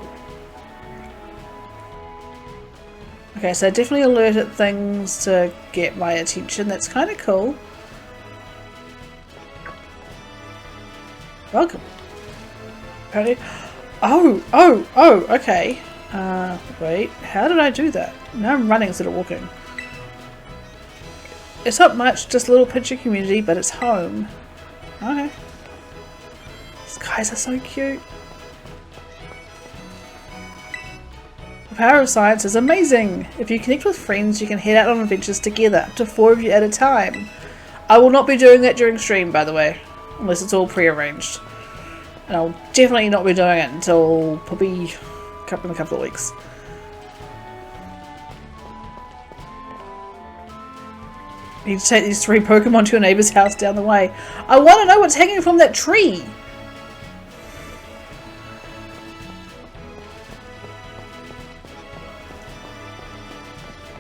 Okay, so definitely alerted things to get my attention. That's kind of cool. Welcome. Apparently. Oh, okay. Wait, how did I do that? Now I'm running instead of walking. It's not much, just a little picture community, but it's home. Okay. These guys are so cute. The power of science is amazing! If you connect with friends, you can head out on adventures together, up to 4 of you at a time. I will not be doing that during stream, by the way, unless it's all pre-arranged. And I'll definitely not be doing it until probably in a couple of weeks. Need to take these 3 Pokemon to your neighbour's house down the way. I want to know what's hanging from that tree!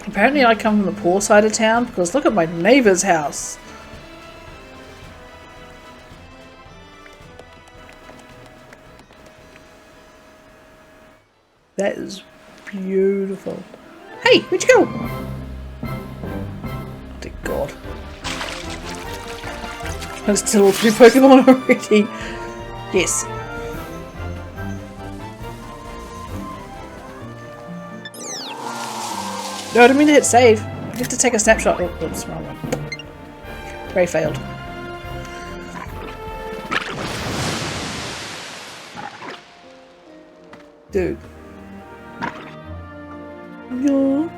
Apparently I come from the poor side of town because look at my neighbour's house. That is beautiful. Hey, where'd you go? Oh dear God. There's still 3 Pokemon already. Yes. No, I didn't mean to hit save. I have to take a snapshot. Oh, oops, wrong one. Ray failed. Dude. No.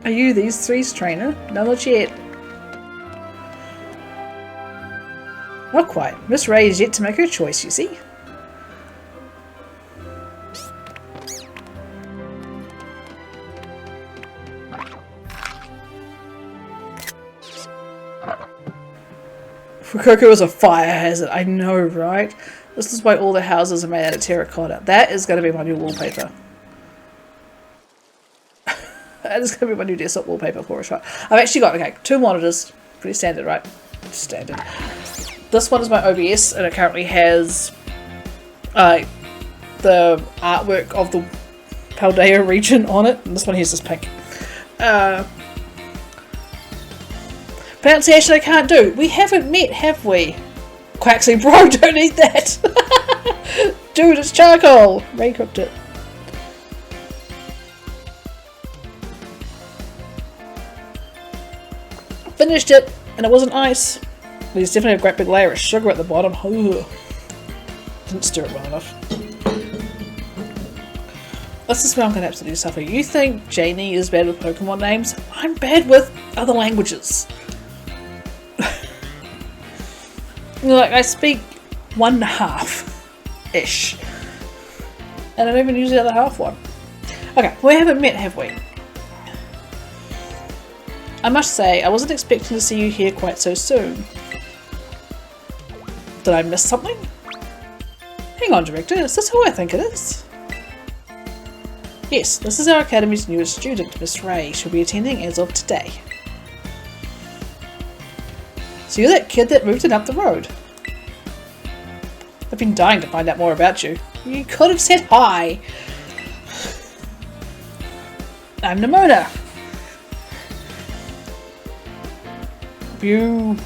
Are you these three's trainer? No, not yet. Not quite. Miss Ray is yet to make her choice, you see. Fukuoka is a fire hazard. I know, right? This is why all the houses are made out of terracotta. That is going to be my new wallpaper. That is going to be my new desktop wallpaper for a shot. I've actually got, okay, 2 monitors. Pretty standard, right? Standard. This one is my OBS, and it currently has the artwork of the Paldea region on it. And this one has this pink. Pronunciation I can't do. We haven't met, have we? Quaxley, bro, don't eat that! Dude, it's charcoal! Ray cooked it. Finished it, and it wasn't ice. There's definitely a great big layer of sugar at the bottom. Ooh. Didn't stir it well enough. This is where I'm going to absolutely suffer. You think Janie is bad with Pokemon names? I'm bad with other languages. Like, I speak 1.5-ish. And I don't even use the other half one. Okay, we haven't met, have we? I must say, I wasn't expecting to see you here quite so soon. Did I miss something? Hang on, Director, is this who I think it is? Yes, this is our Academy's newest student, Miss Ray. She'll be attending as of today. So you're that kid that moved in up the road. I've been dying to find out more about you. You could have said hi. I'm Nimona. Buenas?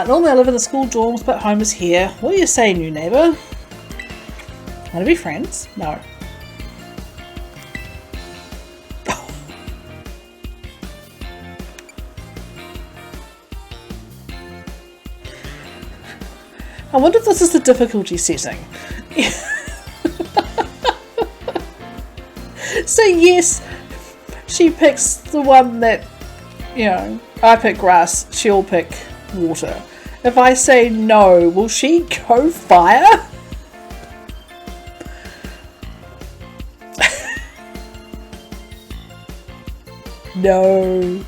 Normally I live in the school dorms, but home is here. What do you say, new neighbour? Want to be friends? No. I wonder if this is the difficulty setting. So yes, she picks the one that, you know, I pick grass, she'll pick water. If I say no, will she go fire? No.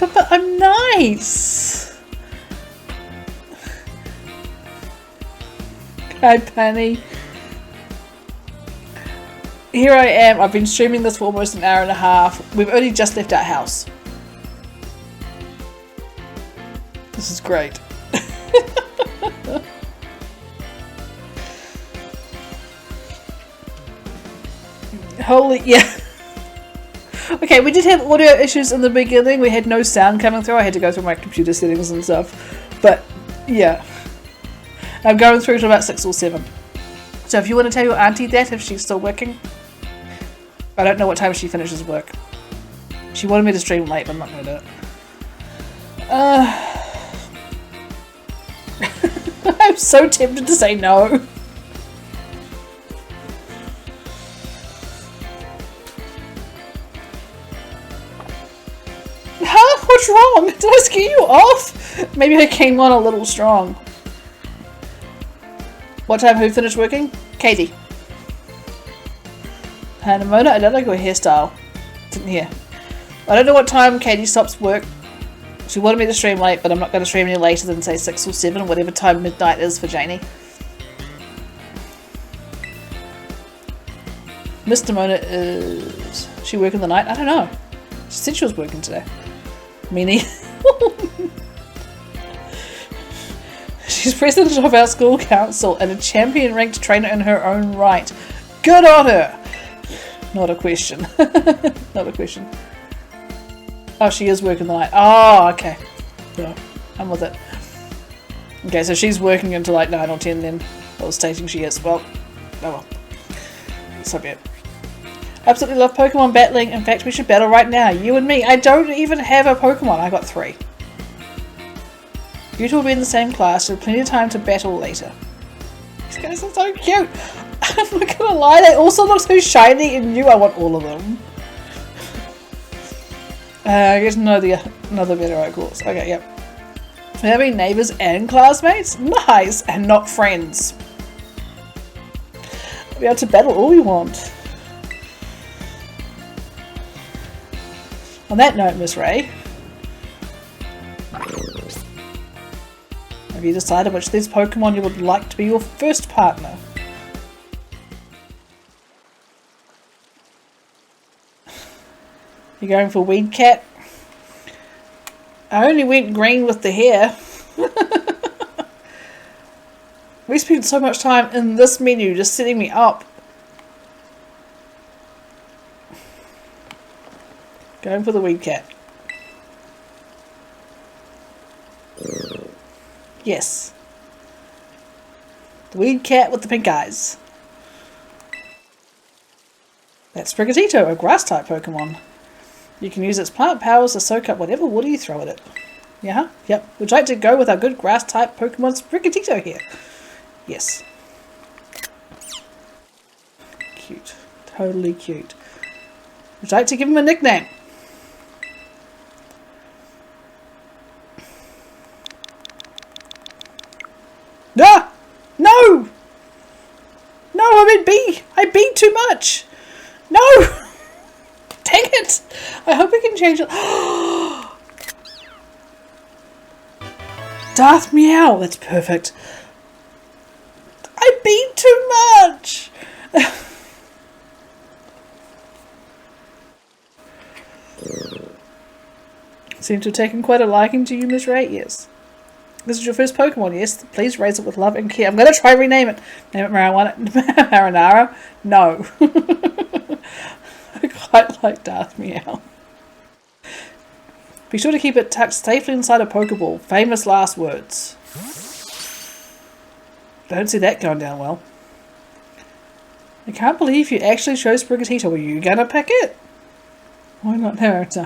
But I'm nice. Hi, Penny. Here I am. I've been streaming this for almost an hour and a half. We've only just left our house. This is great. Holy, yeah. Okay, we did have audio issues in the beginning. We had no sound coming through. I had to go through my computer settings and stuff. But, yeah. I'm going through to about 6 or 7. So if you want to tell your auntie that, if she's still working. I don't know what time she finishes work. She wanted me to stream late, but I'm not going to do it. I'm so tempted to say no. Huh? What's wrong? Did I scare you off? Maybe I came on a little strong. What time who finished working? Katie. Nimona, I don't like your hairstyle. Didn't hear. I don't know what time Katie stops work. She wanted me to stream late, but I'm not going to stream any later than say 6 or 7, whatever time midnight is for Janie. Miss Nimona is she working the night? I don't know. She said she was working today. Meanie. She's president of our school council and a champion ranked trainer in her own right. Good on her! Not a question. Not a question. Oh, she is working the night. Oh, okay. Yeah, I'm with it. Okay, so she's working until like 9 or 10 then. I was stating she is. Well, oh well. So be it. Absolutely love Pokemon battling. In fact, we should battle right now. You and me. I don't even have a Pokemon. I got 3. You two will be in the same class, so plenty of time to battle later. These guys are so cute. I'm not gonna lie, they also look so shiny and new. I want all of them. I guess another Meteorite course. Okay, yep. We're having neighbours and classmates? Nice! And not friends. We have to battle all we want. On that note, Miss Ray, have you decided which of these Pokemon you would like to be your first partner? You're going for Weed Cat? I only went green with the hair. We spent so much time in this menu just setting me up. Going for the Weed Cat. Yes. The Weed Cat with the pink eyes. That's Sprigatito, a grass-type Pokemon. You can use its plant powers to soak up whatever water you throw at it. Yeah? Yep. Would you like to go with our good grass-type Pokemon Sprigatito here? Yes. Cute. Totally cute. Would you like to give him a nickname? Ah! No! No, I meant B! I beat too much! No! Dang it! I hope we can change it. Darth Meow! That's perfect. I beat too much! Seem to have taken quite a liking to you, Miss Ray. Yes. This is your first Pokemon, yes? Please raise it with love and care. I'm going to try rename it. Name it Marinara? No. I quite like Darth Meow. Be sure to keep it tucked safely inside a Pokeball. Famous last words. Don't see that going down well. I can't believe you actually chose Sprigatito. Were you going to pick it? Why not? No. It's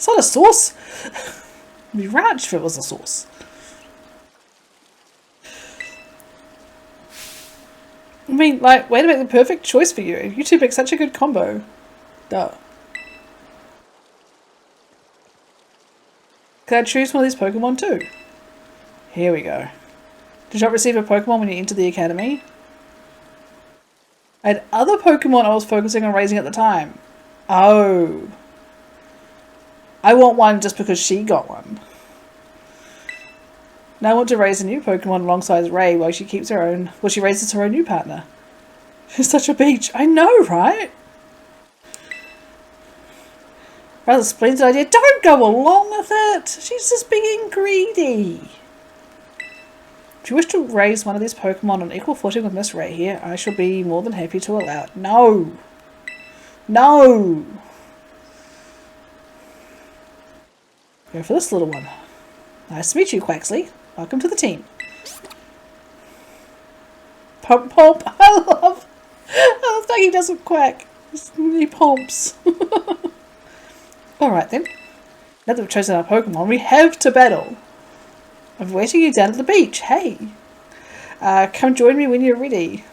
not a sauce. It'd be ranch if it was a sauce. I mean, like, way to make the perfect choice for you. You two make such a good combo. Duh. Can I choose one of these Pokemon too? Here we go. Did you not receive a Pokemon when you entered the academy? I had other Pokemon I was focusing on raising at the time. Oh. I want one just because she got one. Now I want to raise a new Pokemon alongside Ray while she keeps her own. Well, she raises her own new partner. She's such a beach. I know, right? Rather splendid idea. Don't go along with it. She's just being greedy. If you wish to raise one of these Pokemon on equal footing with Miss Ray here, I shall be more than happy to allow it. No. No. Go for this little one. Nice to meet you, Quaxley. Welcome to the team. Pump Pomp. I love that he doesn't quack. He pomps. Alright then. Now that we've chosen our Pokemon, we have to battle. I'm waiting you down at the beach. Hey. Come join me when you're ready.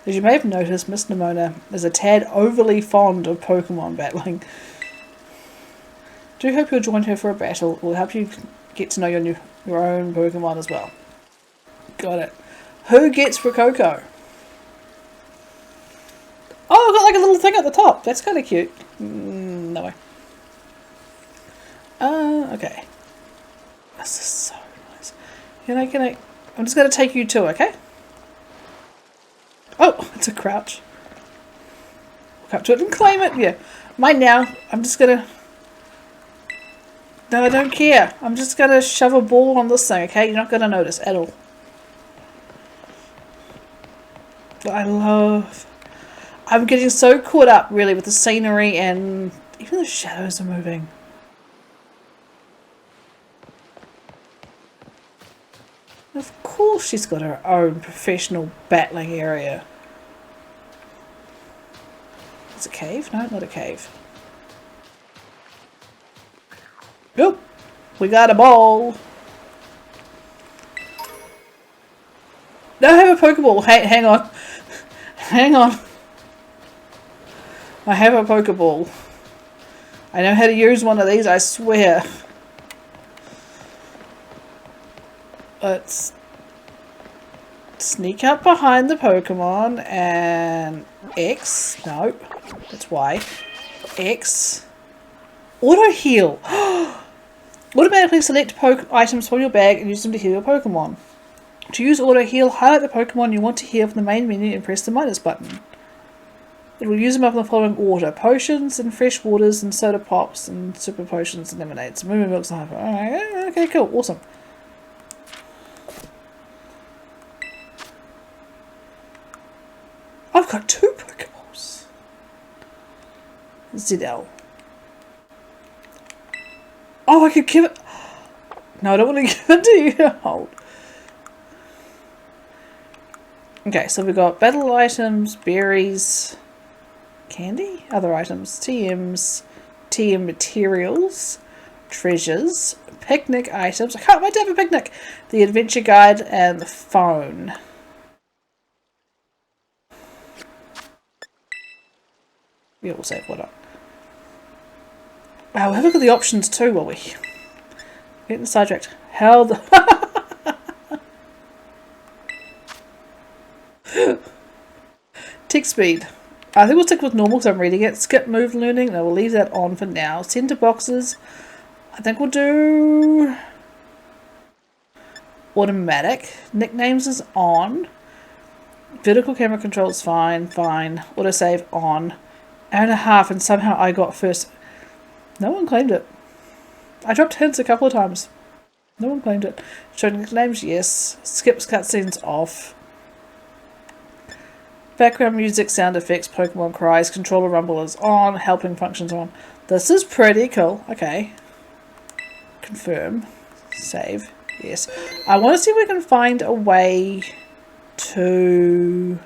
As you may have noticed, Miss Nemona is a tad overly fond of Pokemon battling. Do hope you'll join her for a battle. It will help you get to know your own Pokemon as well. Got it. Who gets Rococo? Oh, I've got like a little thing at the top. That's kind of cute. No way. Okay. This is so nice. I'm just going to take you too, okay? Oh, it's a crouch. Walk up to it and claim it. Yeah. Mine now. I'm just going to... No, I don't care. I'm just going to shove a ball on this thing, okay? You're not going to notice at all. But I'm getting so caught up, really, with the scenery and even the shadows are moving. Of course she's got her own professional battling area. It's a cave? No, not a cave. Nope. We got a ball. No, I have a Pokeball. Hang on. Hang on. I have a Pokeball. I know how to use one of these, I swear. Let's sneak up behind the Pokemon and X. No, that's Y. X. Auto heal. Automatically select items from your bag and use them to heal your Pokemon. To use auto heal, highlight the Pokemon you want to heal from the main menu and press the minus button. It will use them up in the following order: potions and fresh waters and soda pops and super potions and lemonades. Moo Milks and hyper. Alright, okay, cool, awesome. I've got 2 Pokeballs. ZL. Oh, I could give it. No, I don't want to give it to you. Hold. Okay, so we've got battle items, berries, candy, other items, TMs, TM materials, treasures, picnic items. I can't wait to have a picnic. The adventure guide and the phone. Yeah, we'll save what up. Wow, have a look at the options too while we getting sidetracked. How the tick speed. I think we'll stick with normal because I'm reading it. Skip move learning. No, we'll leave that on for now. Center boxes. I think we'll do automatic. Nicknames is on. Vertical camera control is fine. Fine. Autosave on. Hour and a half, and somehow I got first. No one claimed it. I dropped hints a couple of times. No one claimed it. Showing nicknames, yes. Skips cutscenes off. Background music, sound effects, Pokemon cries, controller rumble is on, helping functions on. This is pretty cool. Okay. Confirm. Save. Yes. I want to see if we can find a way to...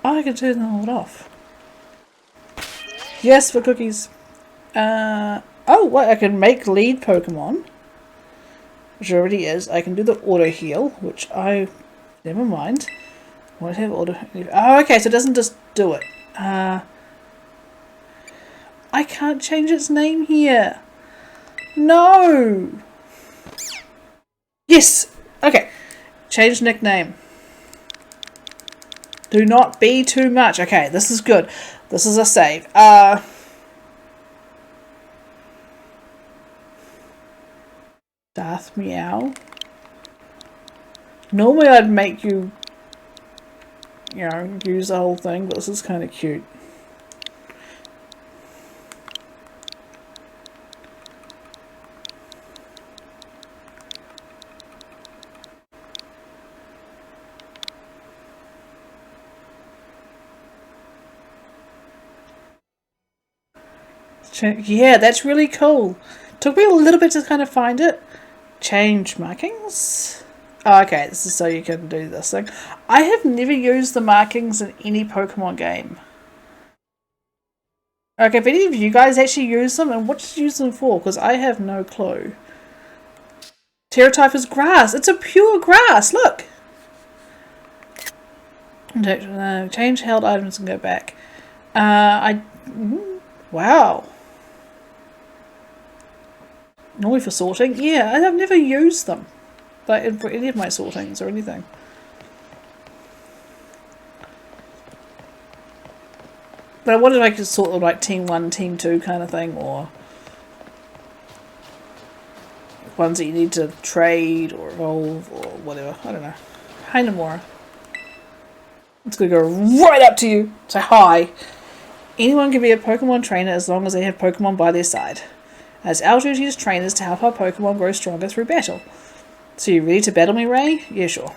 Oh, I can turn all it off. Yes, for cookies. Oh, what? I can make lead Pokemon. Which already is. I can do the auto heal, which I... Never mind. I want to have auto... Oh, okay, so it doesn't just do it. I can't change its name here. No! Yes! Okay. Change nickname. Do not be too much. Okay, this is good. This is a save. Darth Meow. Normally I'd make you, use the whole thing, but this is kind of cute. Yeah, that's really cool. Took me a little bit to kind of find it. Change markings. Oh, okay, this is so you can do this thing. I have never used the markings in any Pokemon game. Okay, if any of you guys actually use them, and what do you use them for? Because I have no clue. Terra type is grass. It's a pure grass. Look. Change held items and go back. Wow. Normally for sorting. Yeah, I've never used them. Like for any of my sortings or anything. But I wondered if I could sort of like team 1, team 2 kind of thing, or ones that you need to trade or evolve or whatever. I don't know. Hainamora. It's gonna go right up to you. Say hi. Anyone can be a Pokemon trainer as long as they have Pokemon by their side. As our duty as trainers to help our Pokemon grow stronger through battle. So you ready to battle me, Ray? Yeah, sure.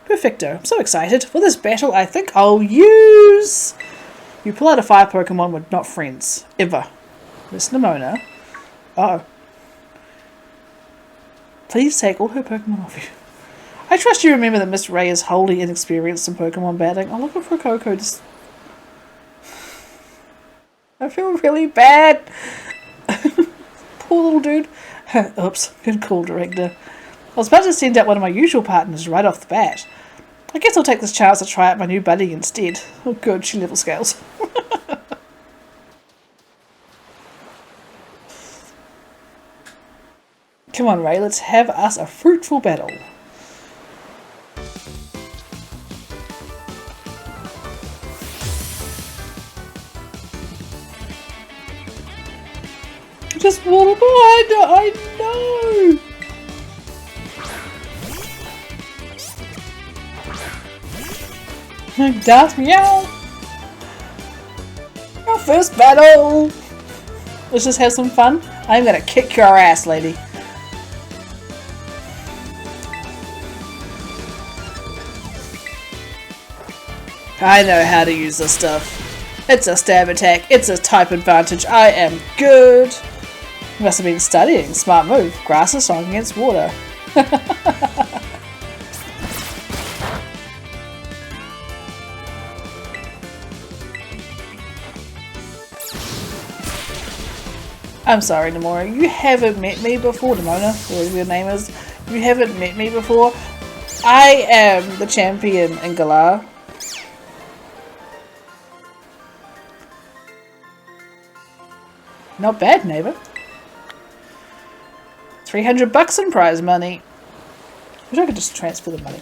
Perfecto. I'm so excited. For this battle, I think I'll use... You pull out a fire Pokemon, we're not friends. Ever. Miss Nimona. Uh-oh. Please take all her Pokemon off you. I trust you remember that Miss Ray is wholly inexperienced in Pokemon battling. I'm looking for Coco. Just... I feel really bad. Poor little dude. Oops. Good call, director. I was about to send out one of my usual partners right off the bat. I guess I'll take this chance to try out my new buddy instead. Oh good, she level scales. Come on, Ray, let's have us a fruitful battle. Just water behind her, I know! Darth meow! Our first battle! Let's just have some fun. I'm gonna kick your ass, lady. I know how to use this stuff. It's a stab attack, it's a type advantage, I am good! Must have been studying. Smart move. Grass is strong against water. I'm sorry, Nomura. You haven't met me before, Nimona, whatever your name is. You haven't met me before. I am the champion in Galar. Not bad, neighbour. 300 bucks in prize money. I wish I could just transfer the money.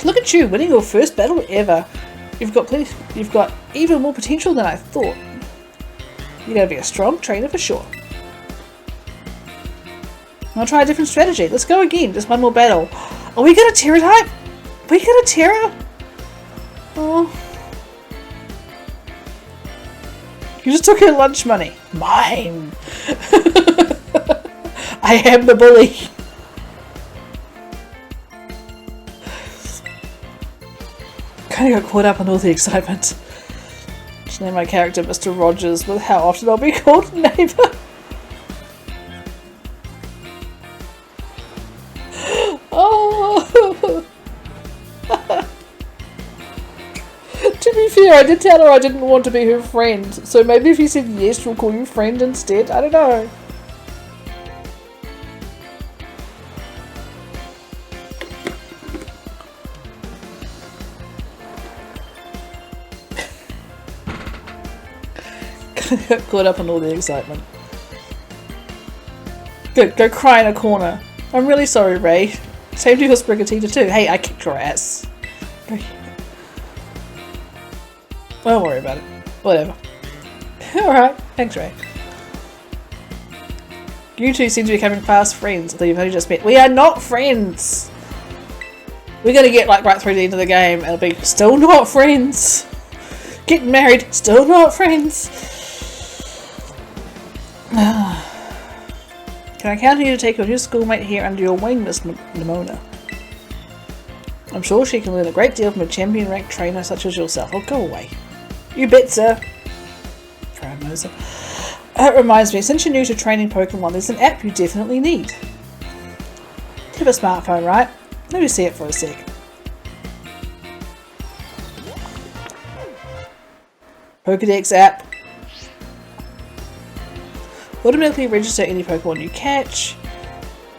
Look at you, winning your first battle ever. You've got even more potential than I thought. You're going to be a strong trainer for sure. I'll try a different strategy. Let's go again. Just one more battle. Are we going to Terra type? Are we going to Terra? Oh. You just took her lunch money. Mine. I am the bully. Kind of got caught up in all the excitement. Just name my character Mr. Rogers with how often I'll be called neighbour. Oh. To be fair, I did tell her I didn't want to be her friend, so maybe if you said yes, she'll call you friend instead. I don't know. Got caught up in all the excitement. Good, go cry in a corner. I'm really sorry, Ray. Same to your Sprigatita too. Hey, I kicked your ass. Don't worry about it. Whatever. Alright, thanks, Ray. You two seem to be becoming fast friends, although you've only just met. We are not friends! We're gonna get like right through the end of the game and it'll be still not friends! Getting married, still not friends! Can I count on you to take your new schoolmate here under your wing, Miss Nimona? I'm sure she can learn a great deal from a champion ranked trainer such as yourself. Oh, go away. You bet, sir. Proud Moser. It reminds me, since you're new to training Pokemon, there's an app you definitely need. You have a smartphone, right? Let me see it for a sec. Pokedex app. Automatically register any Pokemon you catch.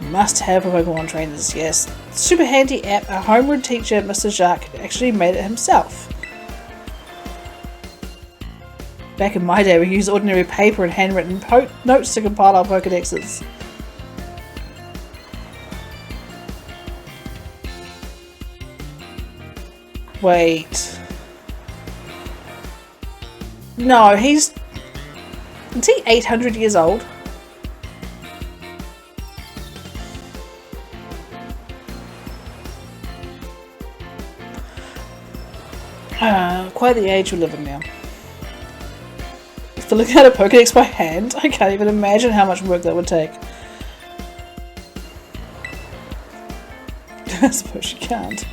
Must have a Pokemon trainers, yes. Super handy app. Our homeroom teacher, Mr. Jacques, actually made it himself. Back in my day, we used ordinary paper and handwritten notes to compile our Pokedexes. Wait. No, is he 800 years old? Quite the age we live in now. Filling out a Pokedex by hand? I can't even imagine how much work that would take. I suppose you can't.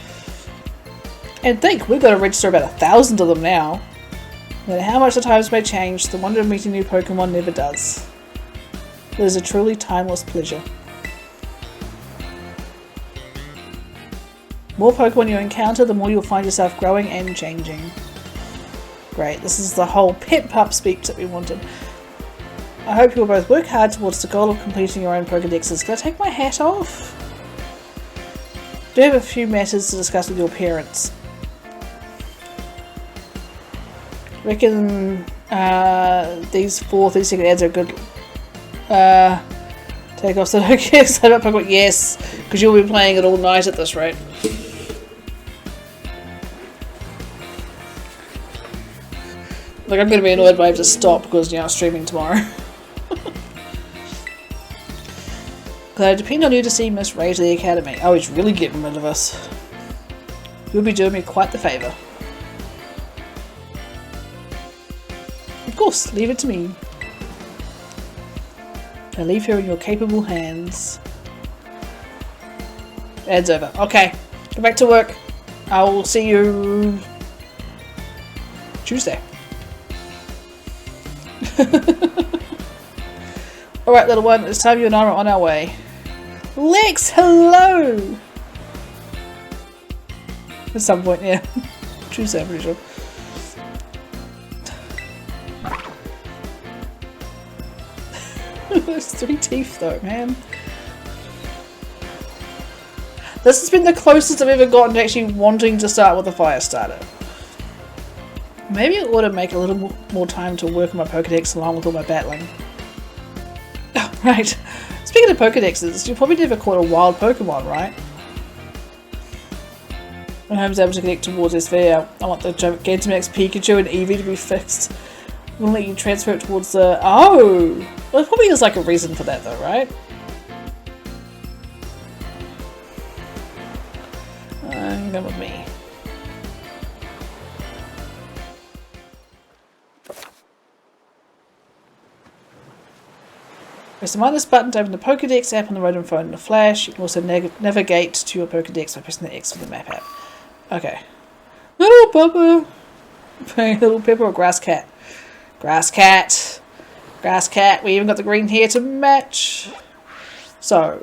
And think, we've got to register about 1,000 of them now. No matter how much the times may change, the wonder of meeting new Pokemon never does. It is a truly timeless pleasure. The more Pokemon you encounter, the more you'll find yourself growing and changing. Great, this is the whole pet pup speech that we wanted. I hope you will both work hard towards the goal of completing your own Pokedexes. Can I take my hat off? Do have a few matters to discuss with your parents. Reckon these 4 30-second ads are good. Take off so I don't get excited about Pokemon. Yes, because you'll be playing it all night at this rate. Like, I'm going to be annoyed if I have to stop because, you know, I'm streaming tomorrow. But I depend on you to see Miss Ray to the Academy. Oh, he's really getting rid of us. You'll be doing me quite the favour. Of course, leave it to me. I leave her in your capable hands. Ad's over. Okay, go back to work. I will see you Tuesday. Alright, little one, it's time you and I are on our way. Lex, hello! At some point, yeah. Tuesday, I'm pretty sure. Those 3 teeth though, man. This has been the closest I've ever gotten to actually wanting to start with a fire starter. Maybe it ought to make a little more time to work on my Pokedex along with all my battling. Oh, right. Speaking of Pokedexes, you probably never caught a wild Pokemon, right? When Home's able to connect towards SV, I want the Gigantamax Pikachu and Eevee to be fixed. We'll let you transfer it towards the... Oh! Well, there probably is like a reason for that though, right? You come with me. Press the minus button to open the Pokedex app on the Rotom phone in a flash. You can also navigate to your Pokedex by pressing the X for the map app. Okay. Little Pepper! Little Pepper or Grass Cat? Grass Cat! Grass Cat! We even got the green hair to match! So.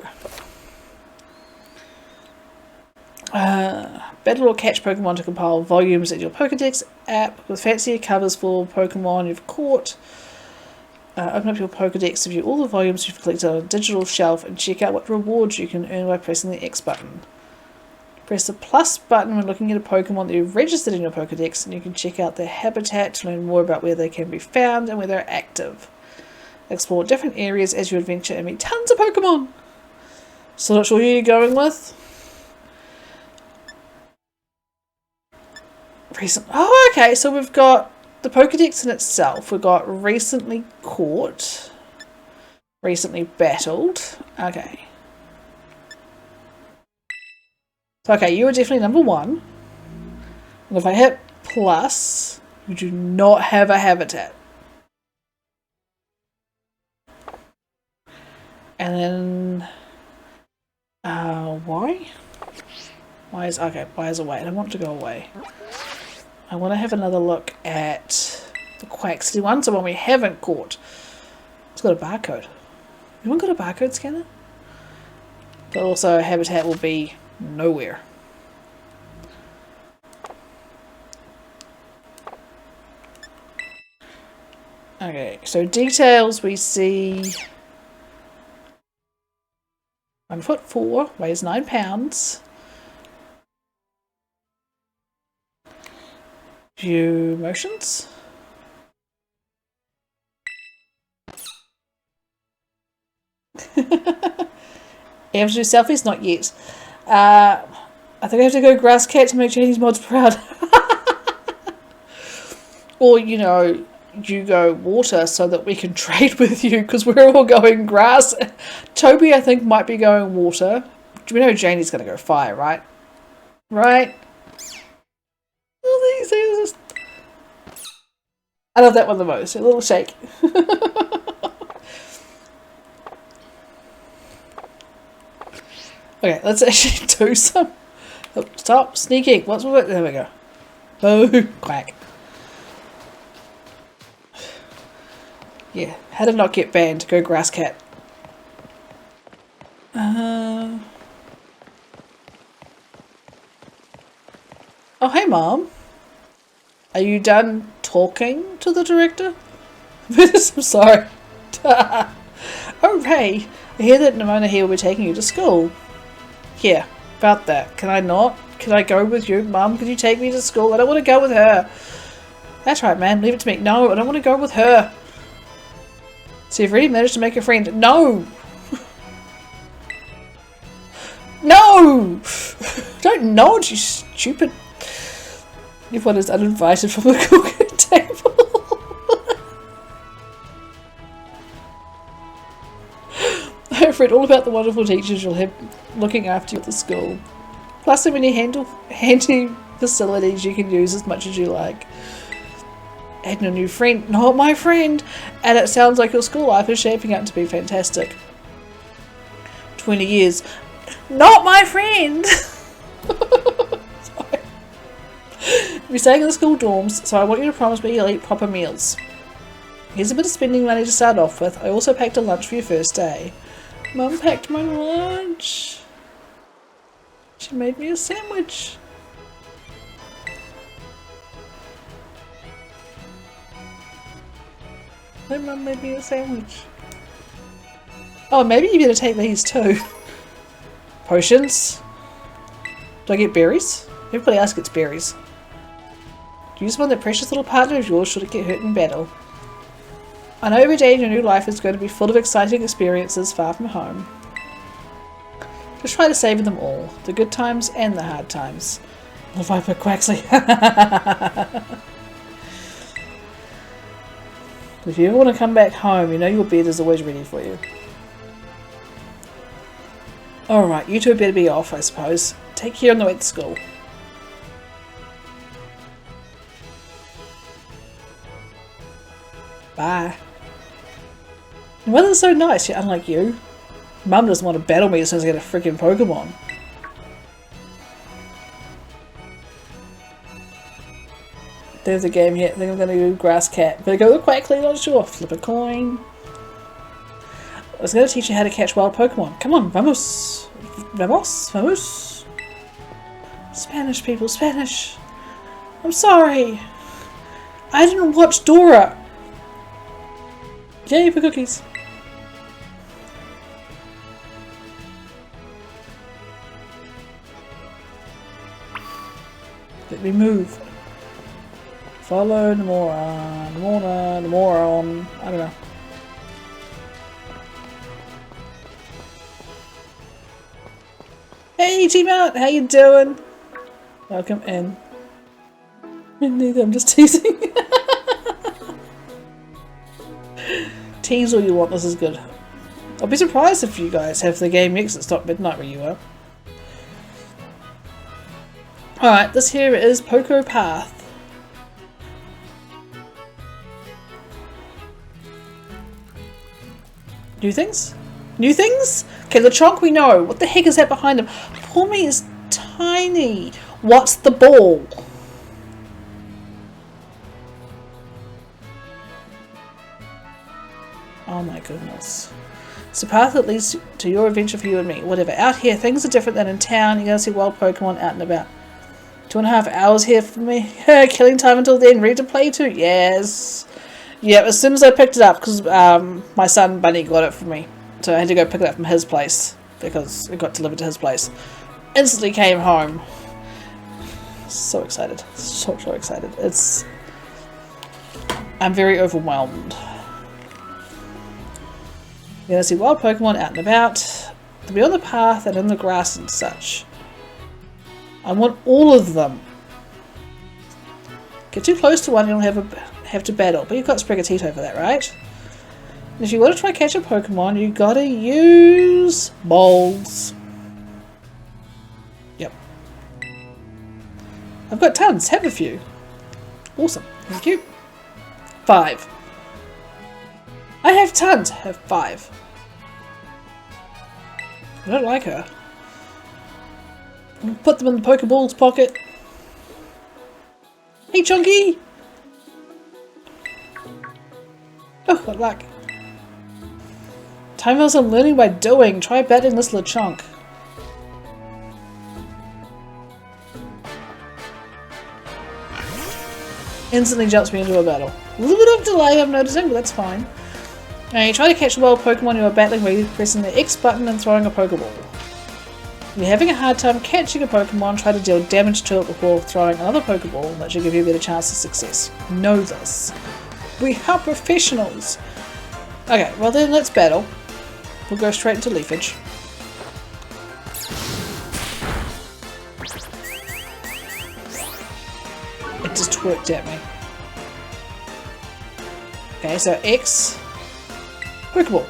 Battle or catch Pokemon to compile volumes in your Pokedex app with fancier covers for Pokemon you've caught. Open up your Pokedex to view all the volumes you've collected on a digital shelf and check out what rewards you can earn by pressing the X button. Press the plus button when looking at a Pokemon that you've registered in your Pokedex and you can check out their habitat to learn more about where they can be found and where they're active. Explore different areas as you adventure and meet tons of Pokemon! Still not sure who you're going with? Oh, okay, so we've got the Pokedex in itself. We've got recently caught, recently battled. Okay. So, okay, you are definitely number 1. And if I hit plus, you do not have a habitat. And then, why? Why is away? I don't want to go away. I want to have another look at the Quack City one, so one we haven't caught. It's got a barcode. Anyone got a barcode scanner? But also habitat will be nowhere. Okay, so details we see 1'4", weighs 9 pounds. View motions. You have to do selfies? Not yet. I think I have to go Grass Cat to make Janie's mods proud. Or, you know, you go water so that we can trade with you because we're all going grass. Toby, I think, might be going water. We know Janie's going to go fire, right? Right? All these things. I love that one the most. A little shake. Okay, let's actually do some. Oh, stop sneaking. What's with it? There we go. Boo. Quack. Yeah, how to not get banned. Go Grass Cat. Oh, hey, Mom. Are you done talking to the director? I'm sorry. Oh, Ray, I hear that Nimona here will be taking you to school. Yeah, about that. Can I not? Can I go with you? Mum, could you take me to school? I don't want to go with her. That's right, man. Leave it to me. No, I don't want to go with her. So you've already managed to make a friend. No! No! Don't nod, you stupid. Everyone is uninvited from the cooking table. I've read all about the wonderful teachers you'll have looking after you at the school. Plus so many handy facilities you can use as much as you like. Adding a new friend. Not my friend! And it sounds like your school life is shaping up to be fantastic. 20 years. Not my friend! Sorry. We're staying in the school dorms, so I want you to promise me you'll eat proper meals. Here's a bit of spending money to start off with. I also packed a lunch for your first day. Mum packed my lunch. She made me a sandwich. My mum made me a sandwich. Oh, maybe you better take these too. Potions. Do I get berries? Everybody else gets berries. Use one that precious little partner of yours should it get hurt in battle. I know every day in your new life is going to be full of exciting experiences far from home. Just try to savor them all. The good times and the hard times. The Viper Quaxley. If you ever want to come back home, you know your bed is always ready for you. Alright, you two better be off, I suppose. Take care on the way to school. Bye. Mother's so nice, yet unlike you. Mum doesn't want to battle me as soon as I get a freaking Pokemon. There's the game here. I think I'm going to do Grass Cat. Better go with Quaxly, not sure. Flip a coin. I was going to teach you how to catch wild Pokemon. Come on, vamos. Vamos, vamos. Spanish, people, Spanish. I'm sorry. I didn't watch Dora. Yay for cookies. Let me move. Follow the moron. I don't know. Hey T-Mount, how you doing? Welcome in. Neither, I'm just teasing. Tease all you want, this is good. I'll be surprised if you guys have the game mix at Stop Midnight where you are. Alright, this here is Poco Path. New things? New things? Okay, Lechonk we know. What the heck is that behind him? Poor me is tiny. What's the ball? Oh my goodness. It's a path that leads to your adventure for you and me. Whatever. Out here, things are different than in town. You're going to see wild Pokemon out and about. 2.5 hours here for me. Killing time until then. Ready to play too? Yes. Yeah, as soon as I picked it up, because my son Bunny got it for me. So I had to go pick it up from his place, because it got delivered to his place. Instantly came home. So excited. So excited. I'm very overwhelmed. You're going to see wild Pokemon out and about. They'll be on the path and in the grass and such. I want all of them. Get too close to one, you'll have to battle. But you've got Sprigatito for that, right? And if you want to try catch a Pokemon, you gotta use bowls. Yep. I've got tons. Have a few. Awesome. Thank you. 5. I have tons. Have 5. I don't like her. Put them in the Pokeball's pocket. Hey, Chunky! Oh, what luck. Time else I'm learning by doing. Try battling this Lechonk. Instantly jumps me into a battle. A little bit of delay I'm noticing, but that's fine. Now you try to catch a wild Pokemon you are battling by either pressing the X button and throwing a Pokeball. If you're having a hard time catching a Pokemon, try to deal damage to it before throwing another Pokeball. That should give you a better chance of success. Know this. We are professionals. Okay, well then let's battle. We'll go straight into Leafage. It just twerked at me. Okay, so X, Pokeball.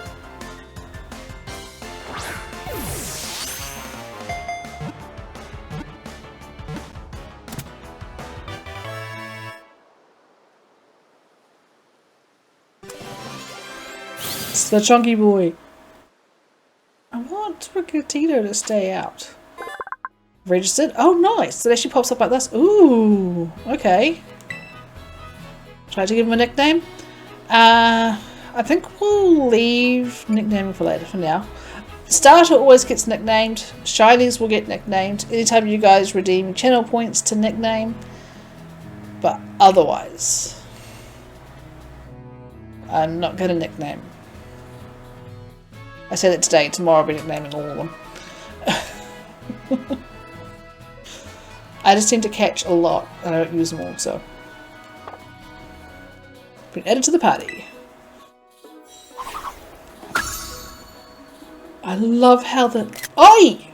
It's the chunky boy. I want Rigatito to stay out. Registered. Oh, nice. It actually pops up like this. Ooh, okay. Try to give him a nickname. I think we'll leave nicknaming for later for now. Starter always gets nicknamed. Shinies will get nicknamed. Anytime you guys redeem channel points to nickname. But otherwise, I'm not going to nickname. I said it today. Tomorrow I'll be nicknaming all of them. I just tend to catch a lot and I don't use them all, so. Been added to the party. I love how the... Oi!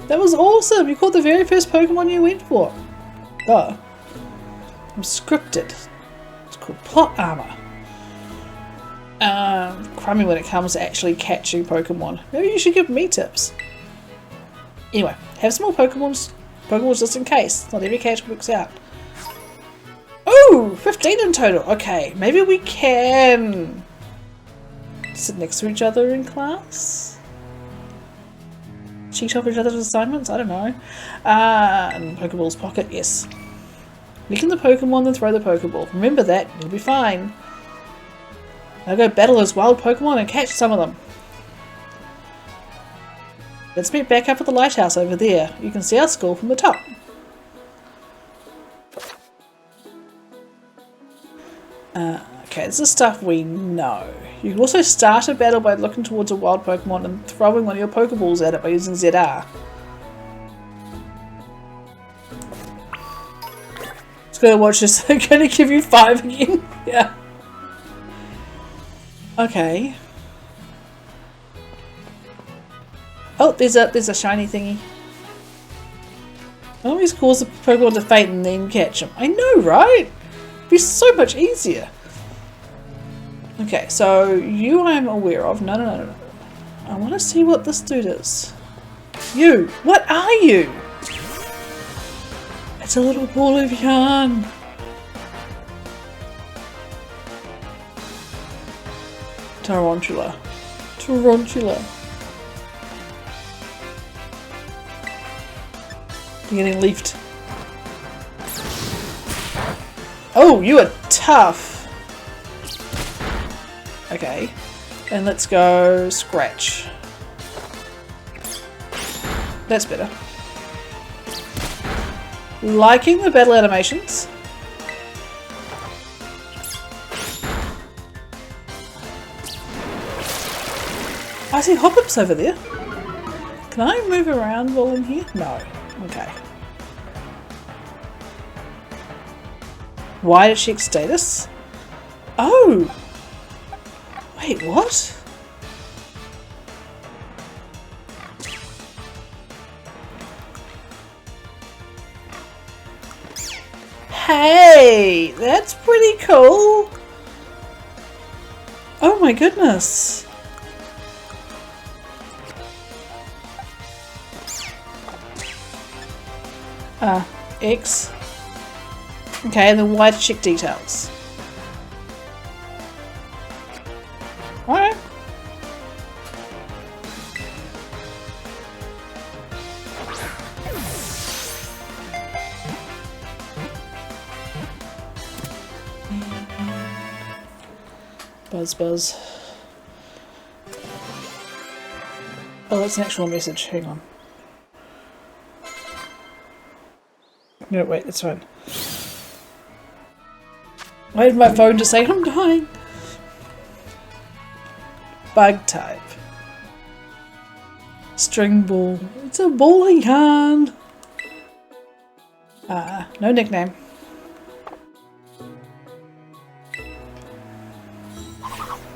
That was awesome! You caught the very first Pokemon you went for. Oh. I'm scripted. It's called plot armor. Crummy when it comes to actually catching Pokemon. Maybe you should give me tips. Anyway, have some more Pokemons just in case. Not every catch works out. Oh, 15 in total. Okay, maybe we can sit next to each other in class. Cheat off each other's assignments? I don't know. And Pokeball's pocket, yes. Weaken the Pokemon, then throw the Pokeball. Remember that, you'll be fine. Now go battle those wild Pokemon and catch some of them. Let's meet back up at the lighthouse over there. You can see our school from the top. Okay, this is stuff we know. You can also start a battle by looking towards a wild Pokemon and throwing one of your Pokeballs at it by using ZR. It's gonna watch this. I'm gonna give you 5 again. Yeah. Okay. Oh, there's a shiny thingy. I always cause the Pokemon to faint and then catch them. I know, right? It'd be so much easier. Okay, so you I'm aware of. No. I want to see what this dude is. You! What are you? It's a little ball of yarn. Tarantula. Tarantula. You're getting leafed. Oh, you are tough. Okay. And let's go Scratch. That's better. Liking the battle animations. I see Hoppips over there. Can I move around while I'm here? No. Okay. Why did she check status? Oh! Wait, what? Hey! That's pretty cool! Oh my goodness! X. Okay, and then why to check details? Alright. Buzz. Oh, that's an actual message. Hang on. No, wait, that's fine. I had my phone to say I'm dying. Bug type. String ball. It's a bowling card. No nickname.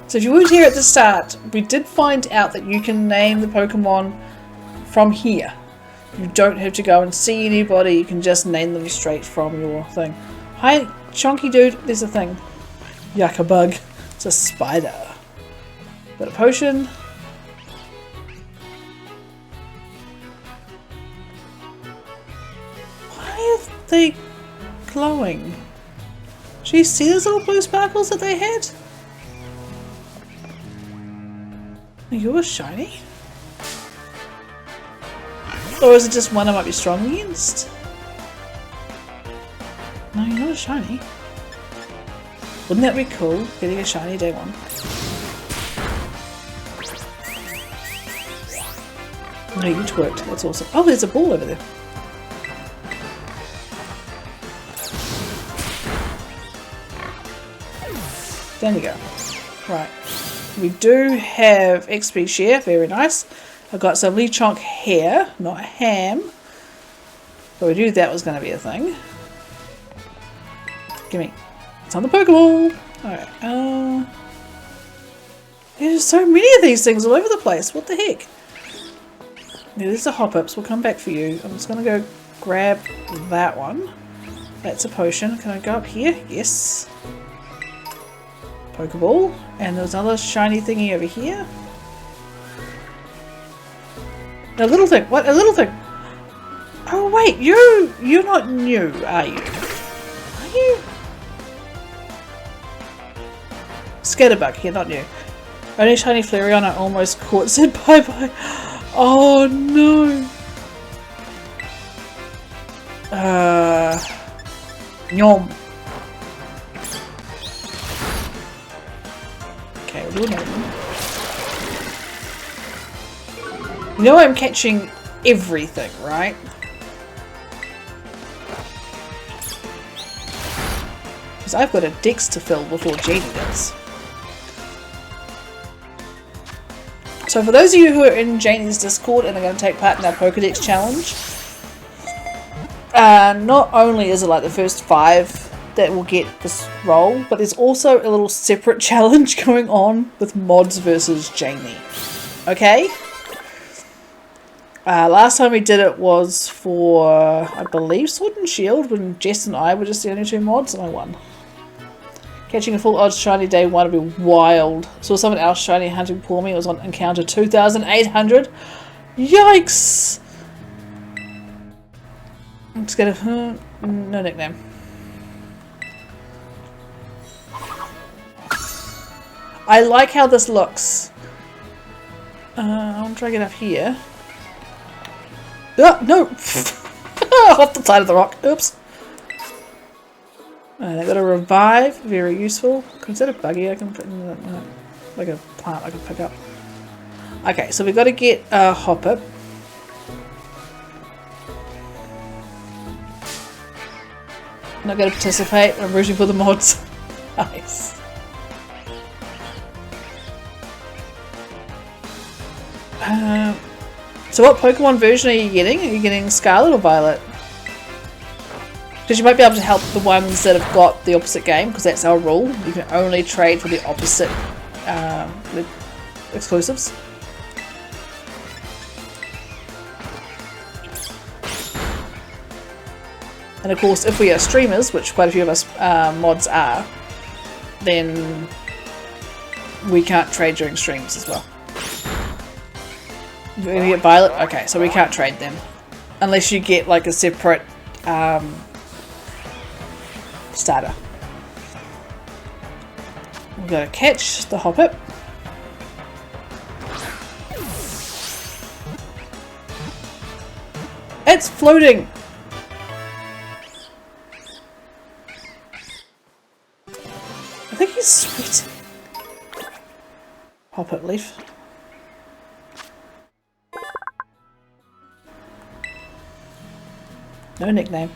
So if you weren't here at the start, we did find out that you can name the Pokemon from here. You don't have to go and see anybody, you can just name them straight from your thing. Hi, chunky dude, there's a thing. Yucca bug. It's a spider. Got a potion. Why are they glowing? Do you see those little blue sparkles that they had? Are you a shiny? Or is it just one I might be strong against? No, you're not a shiny. Wouldn't that be cool, getting a shiny day one? No, you twerked. That's awesome. Oh, there's a ball over there. There you go. Right. We do have XP share. Very nice. I've got some Lechonk hair, not ham. But we knew that was going to be a thing. Gimme. It's on the Pokeball. Alright. There's so many of these things all over the place. What the heck? Yeah, there's the Hop-Ups. We'll come back for you. I'm just going to go grab that one. That's a potion. Can I go up here? Yes. Pokeball. And there's another shiny thingy over here. A little thing. What? A little thing. Oh wait, you're not new, are you? Are you? Scatterbug. You're not new. Only shiny Flareon I almost caught. Said bye bye. Oh no. Nyom. Okay, we'll do another one. You know I'm catching everything, right? Because I've got a dex to fill before Jeannie does. So for those of you who are in Janie's Discord and are going to take part in our Pokedex challenge, not only is it like the first 5 that will get this role, but there's also a little separate challenge going on with mods versus Janie. Okay? Last time we did it was for, I believe, Sword and Shield, when Jess and I were just the only 2 mods, and I won. Catching a full odds shiny day 1 would be wild. Saw someone else shiny hunting for me. It was on encounter 2,800. Yikes! I'm just gonna... no nickname. I like how this looks. I'll try to get up here. Oh, no! Off the side of the rock. Oops. They've got a revive. Very useful. Is that a buggy I can put in that? No. Like a plant I can pick up. Okay, so we've got to get a Hop-Up. I'm not going to participate. I'm rooting for the mods. Nice. So what Pokemon version are you getting? Are you getting Scarlet or Violet? Because you might be able to help the ones that have got the opposite game, because that's our rule. You can only trade for the opposite exclusives. And of course, if we are streamers, which quite a few of us mods are, then we can't trade during streams as well. You're gonna get Violet? Okay, so we can't trade them. Unless you get like a separate starter. We've got to catch the Hop-Up. It's floating! I think he's sweet. Hop-Up leaf. No nickname.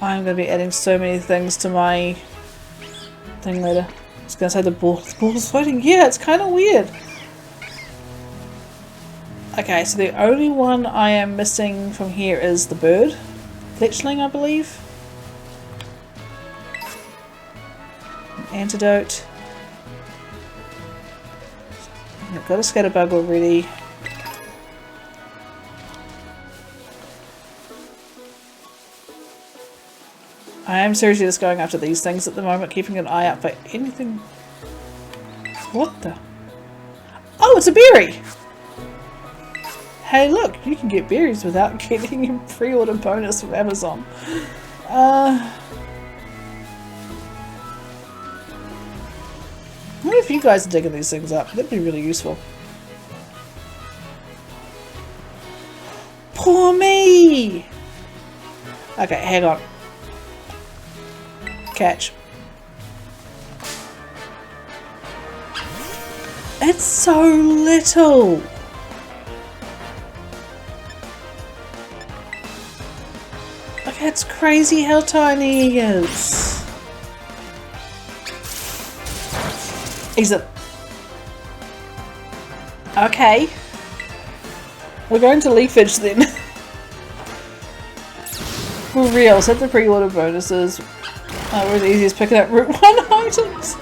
I'm going to be adding so many things to my thing later. I was going to say the ball is floating. Yeah, it's kind of weird. Okay, so the only one I am missing from here is the bird. Fletchling, I believe. An antidote. I've got a scatterbug already. I am seriously just going after these things at the moment, keeping an eye out for anything. What the? Oh, it's a berry! Hey look, you can get berries without getting a pre-order bonus from Amazon. I wonder if you guys are digging these things up. That'd be really useful. Poor me! Okay, hang on. Catch. It's so little! Like, it's crazy how tiny he is. Is it? Okay. We're going to Leafage then. For real, set the pre-order bonuses. We're the easiest picking up Route 1 items.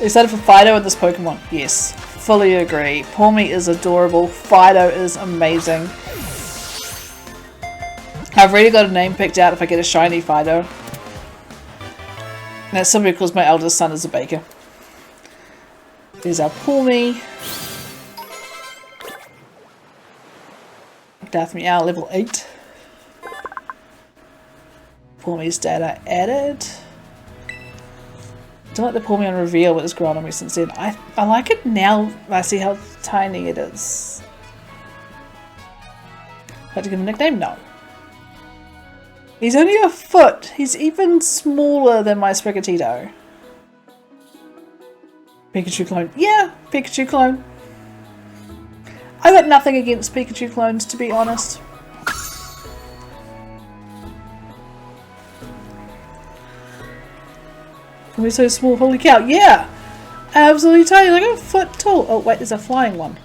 Excited for Fido and this Pokemon? Yes, fully agree. Pawmi is adorable. Fido is amazing. I've already got a name picked out if I get a shiny Fido. And that's simply because my eldest son is a baker. There's our Pawmi. Daphne level 8. Pawmi's data added. I don't like the Pawmi on reveal, but it's grown on me since then. I like it now. I see how tiny it is. Had to give him a nickname? No. He's only a foot. He's even smaller than my Sprigatito. Pikachu clone. Yeah, Pikachu clone. I got nothing against Pikachu clones, to be honest. We're so small, holy cow. Yeah! Absolutely tiny, like a foot tall. Oh wait, there's a flying one.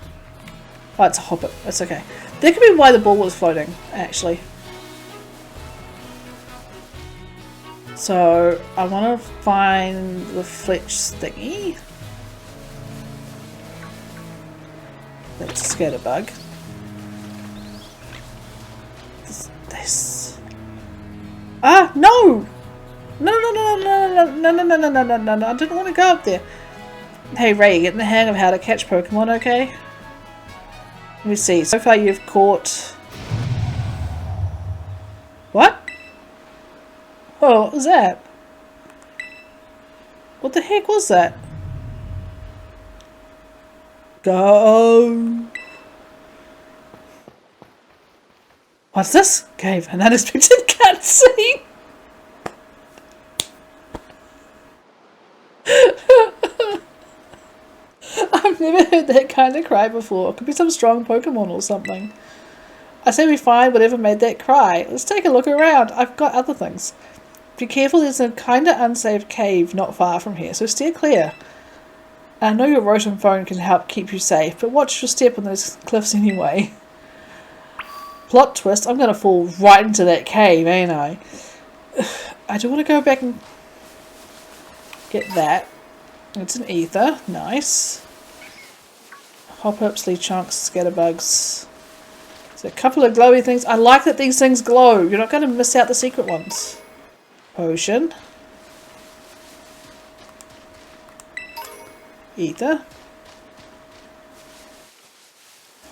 Oh, it's a Hoppip. That's okay. That could be why the ball was floating, actually. So, I want to find the Fletch thingy. That's a Scatterbug. This. Ah, no! No, no, no, no, no, no, no, no, no, no, no, no, no, I didn't want to go up there. Hey Ray, you're getting the hang of how to catch Pokemon, okay? Let me see. So far you've caught... What? Oh, what was that? What the heck was that? Go! What's this? Cave, an unexpected cutscene! I've never heard that kind of cry before. It could be some strong Pokemon or something. I say we find whatever made that cry. Let's take a look around. I've got other things. Be careful, there's a kinda unsafe cave not far from here, so steer clear. I know your Rotom phone can help keep you safe, but watch your step on those cliffs anyway. Plot twist, I'm gonna fall right into that cave, ain't I? I do want to go back and get that. It's an ether. Nice. Hoppips, Lechonks, Scatterbugs. There's a couple of glowy things. I like that these things glow. You're not going to miss out the secret ones. Potion. Ether.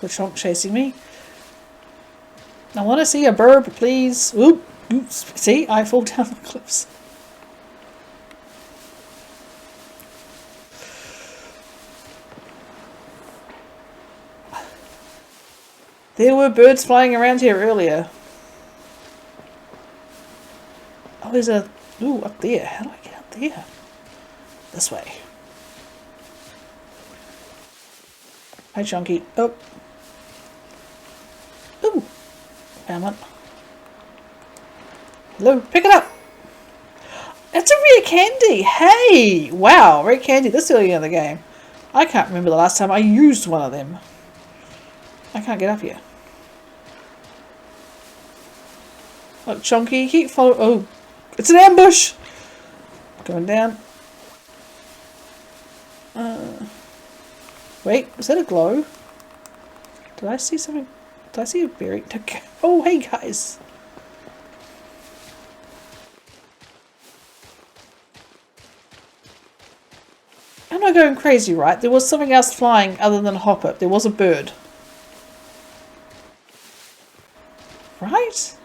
Lechonk chasing me. I want to see a burb, please. Oop. Oops. See? I fall down the cliffs. There were birds flying around here earlier. Oh, there's a... Ooh, up there. How do I get up there? This way. Hi, Chunky. Oh. Ooh. Found one. Hello, pick it up! It's a rare candy! Hey! Wow, rare candy this early in the game. I can't remember the last time I used one of them. I can't get up here. Look, Chonky, keep following. Oh, it's an ambush! Going down. Wait, was that a glow? Did I see something? Did I see a berry? Oh, hey guys! I'm not going crazy, right? There was something else flying other than Hoppip. There was a bird. Right?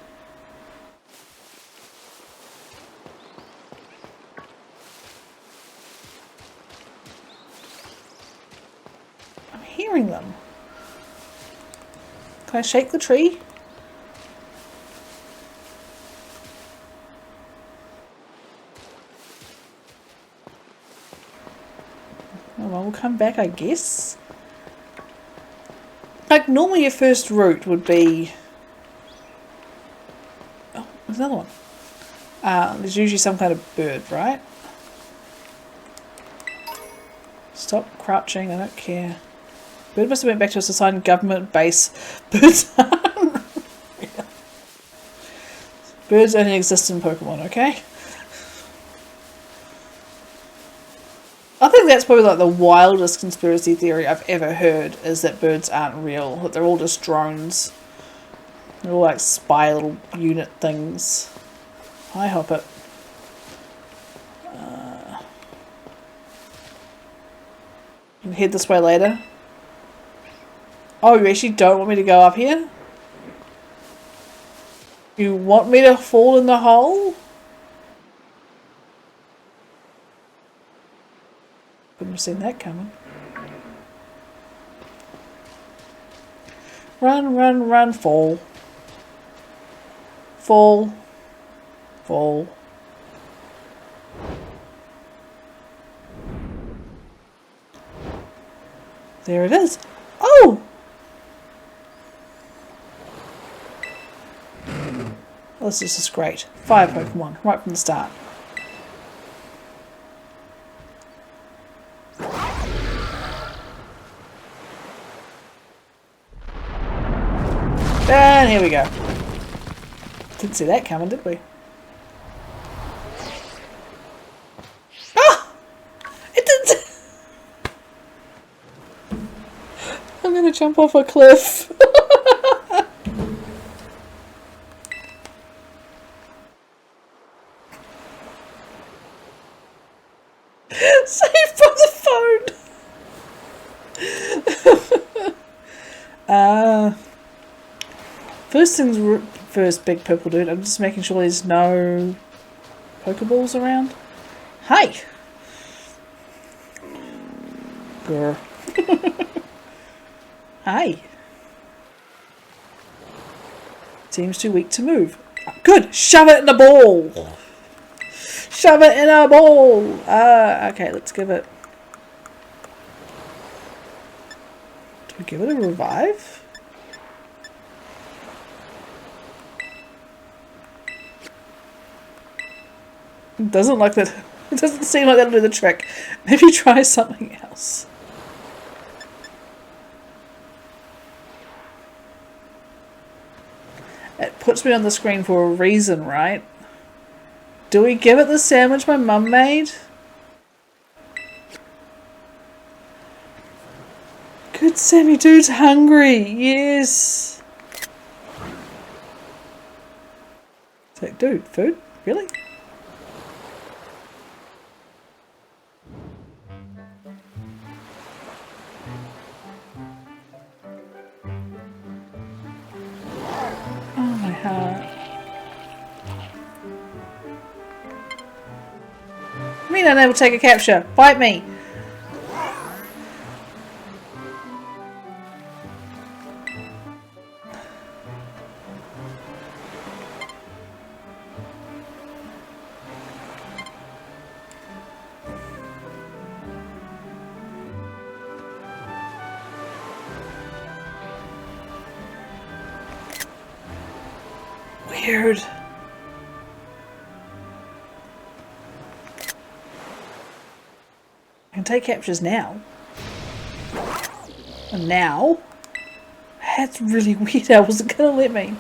I'm hearing them. Can I shake the tree? Oh well, we'll come back, I guess. Like, normally your first route would be... Oh, there's another one. There's usually some kind of bird, right? Stop crouching, I don't care. Bird must have went back to its assigned government base. Birds only exist in Pokemon, okay? I think that's probably like the wildest conspiracy theory I've ever heard, is that birds aren't real, that they're all just drones. They're all like spy little unit things. Hi, Hoppip. You can head this way later. Oh, you actually don't want me to go up here? You want me to fall in the hole? Couldn't have seen that coming. Run, run, run, fall. Fall. Fall. There it is. Oh! Oh, this is just great. Fire Pokemon, right from the start. And here we go. Didn't see that coming, did we? Ah! It didn't! I'm gonna jump off a cliff. Saved by the phone! First things first, big purple dude. I'm just making sure there's no Pokeballs around. Hi! Grr. Hi. Seems too weak to move. Good! Shove it in a ball! Shove it in a ball! Okay, let's give it... Do we give it a revive? It doesn't like that. It doesn't seem like that'll do the trick. Maybe try something else. It puts me on the screen for a reason, right? Do we give it the sandwich my mum made? Good Sammy dude's hungry. Yes. It's like, dude, food? Really? I mean, unable to take a capture. Bite me. Weird. take captures now. And now? That's really weird. I wasn't going to let me.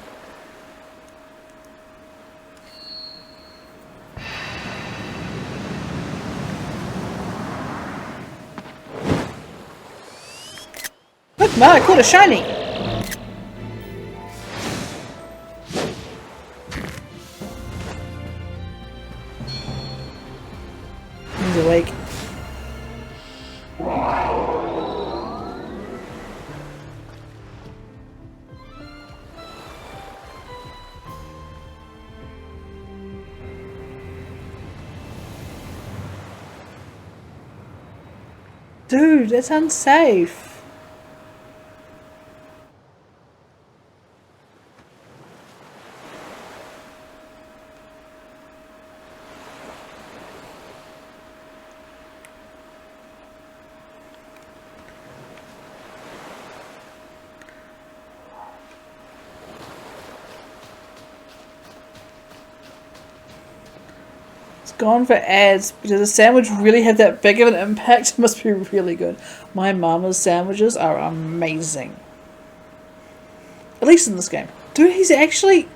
Look, Ma, I caught a shiny. He's awake. Dude, that's unsafe. Gone for ads. Does the sandwich really have that big of an impact? It must be really good. My mama's sandwiches are amazing. At least in this game. Dude, he's actually...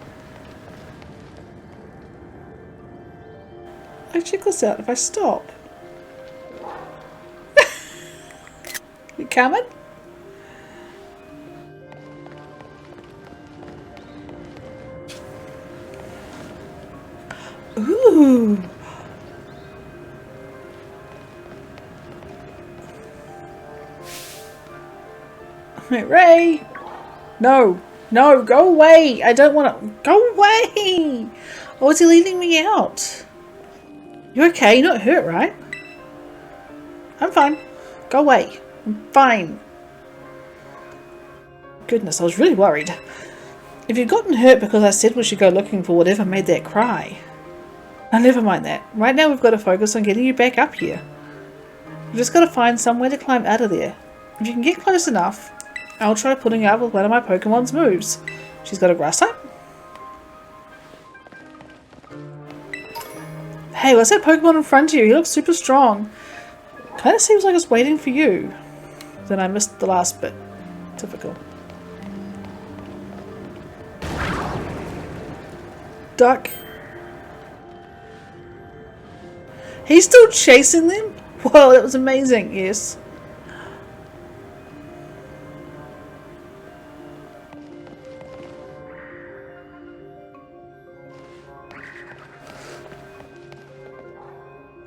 Oh, check this out. If I stop... You coming? Ooh. Ray! No! No! Go away! I don't want to... Go away! Oh, is he leaving me out? You okay? You're not hurt, right? I'm fine. Go away. I'm fine. Goodness, I was really worried. If you'd gotten hurt because I said we should go looking for whatever made that cry. Now, never mind that. Right now we've got to focus on getting you back up here. We've just got to find somewhere to climb out of there. If you can get close enough... I'll try putting her up with one of my Pokemon's moves. She's got a grass type. Hey, what's that Pokemon in front of you? He looks super strong. Kind of seems like it's waiting for you. Then I missed the last bit. Typical. Duck. He's still chasing them? Whoa, that was amazing. Yes.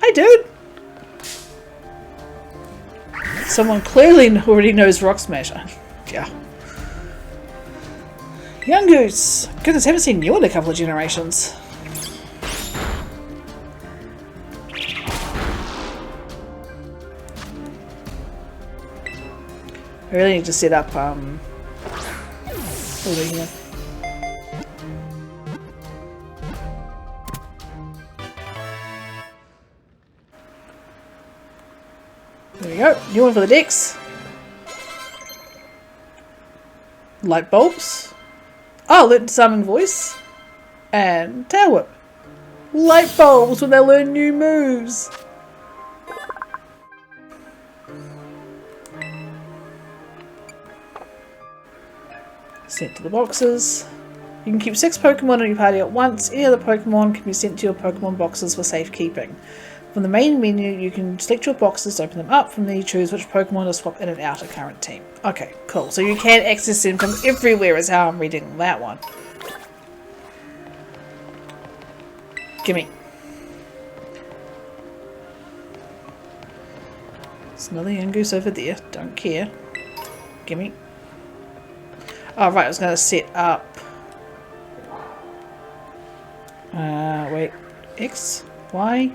Hey, dude! Someone clearly already knows Rock Smash. Yeah. Yungoos! Goodness, I haven't seen you in a couple of generations. I really need to set up, over here. There we go. New one for the decks. Light bulbs. Oh, learn to summon voice. And tail whip. Light bulbs when they learn new moves. Sent to the boxes. You can keep 6 Pokemon in your party at once. Any other Pokemon can be sent to your Pokemon boxes for safekeeping. From the main menu, you can select your boxes to open them up. From there, you choose which Pokemon to swap in and out of current team. Okay, cool. So you can access them from everywhere is how I'm reading that one. Gimme. There's another Yungoos over there. Don't care. Gimme. Oh, right. I was going to set up... wait. X? Y?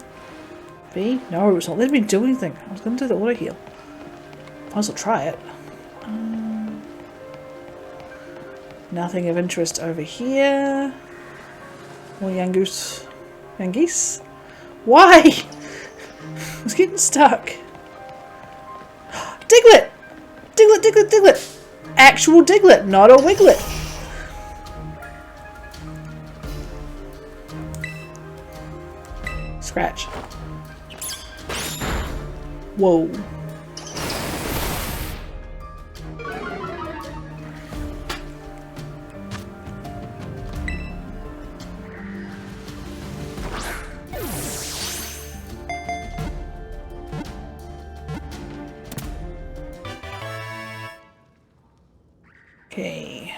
B? No, it's not letting me do anything. I was going to do the auto heal. Might as well try it. Nothing of interest over here. More Yungoos. Yungeese? Why? I was getting stuck. Diglett! Diglett, Diglett, Diglett! Actual Diglett, not a Wiglet. Scratch. Whoa. Okay.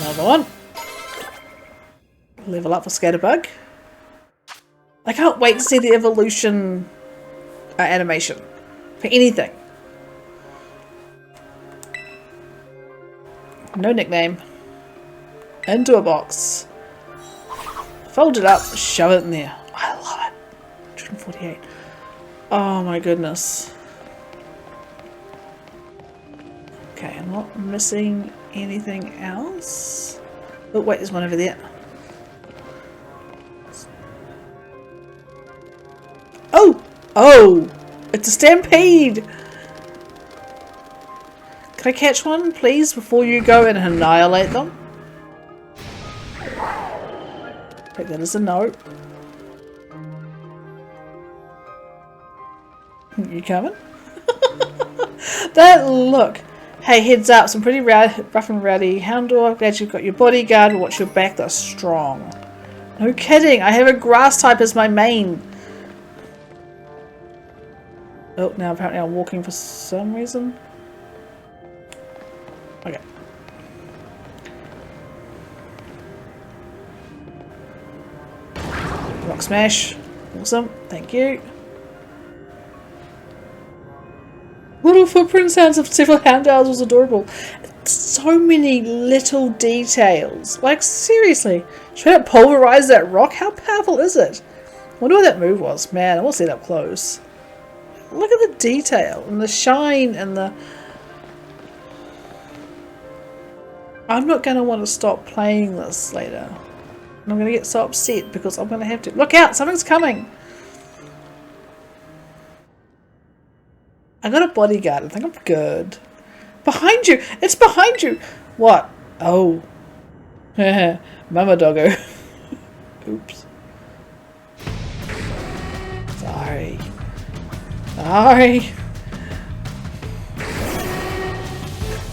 Another one. Level up for Scatterbug. I can't wait to see the evolution animation for anything. No nickname. Into a box. Fold it up, shove it in there. I love it. 148. Oh my goodness. Okay, I'm not missing anything else. Oh wait, there's one over there. Oh! Oh! It's a stampede! Can I catch one, please, before you go and annihilate them? Wait, that is a no. You coming? That look! Hey, heads up, some pretty rough and rowdy Houndour. Glad you've got your bodyguard. Watch your back, they're strong. No kidding, I have a grass type as my main. Oh, now apparently I'm walking for some reason. Okay. Rock smash. Awesome. Thank you. Little footprint sounds of several Houndours was adorable. So many little details. Like, seriously. Straight up pulverize that rock? How powerful is it? I wonder what that move was. Man, I want to see it up close. Look at the detail and the shine and the... I'm not going to want to stop playing this later. And I'm going to get so upset because I'm going to have to... Look out! Something's coming! I got a bodyguard. I think I'm good. Behind you! It's behind you! What? Oh. Mama doggo. Oops. Sorry. Sorry.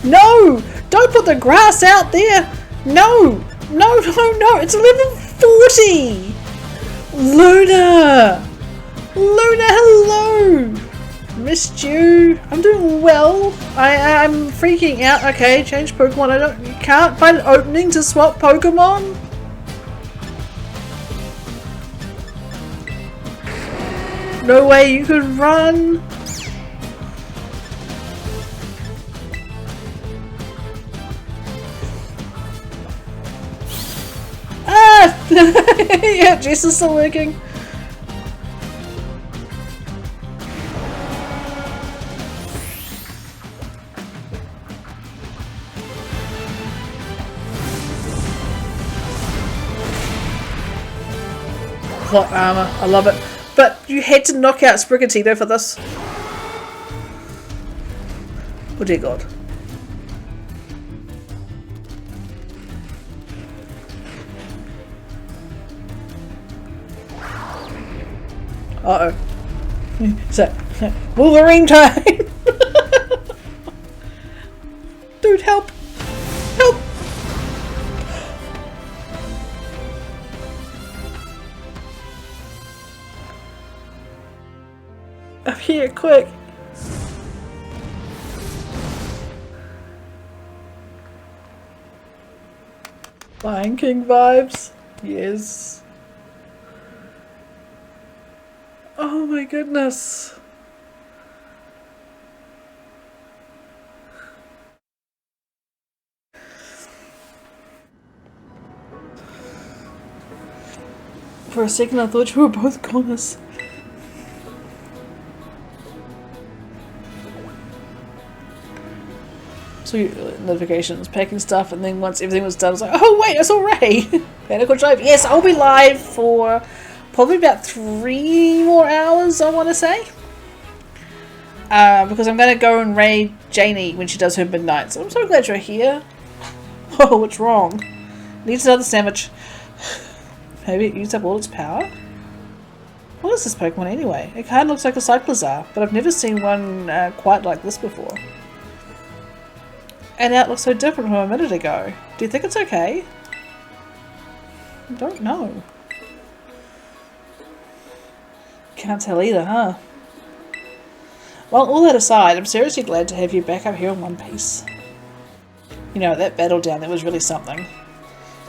No! Don't put the grass out there! No! No, no, no! It's level 40! Luna! Luna, hello! Missed you. I'm doing well. I'm freaking out. Okay, change Pokemon. You can't find an opening to swap Pokemon? No way you could run. Ah! Yeah, Jess is still working. Plot armor, I love it. But you had to knock out Sprigatito for this. Oh dear God. Uh oh. So, Wolverine time! Dude, help! Help! Up here, quick! Lion King vibes. Yes. Oh my goodness. For a second I thought you were both goners. So notifications, packing stuff, and then once everything was done I was like, oh wait, I saw Ray! Panical Drive. Yes, I'll be live for probably about 3 more hours, I want to say. Because I'm going to go and raid Janie when she does her midnight. So I'm so glad you're here. Oh, what's wrong? Needs another sandwich. Maybe it used up all its power? What is this Pokemon anyway? It kind of looks like a Cyclizar, but I've never seen one quite like this before. And now it looks so different from a minute ago. Do you think it's okay? I don't know. Can't tell either, huh? Well, all that aside, I'm seriously glad to have you back up here in one piece. You know, that battle down there was really something.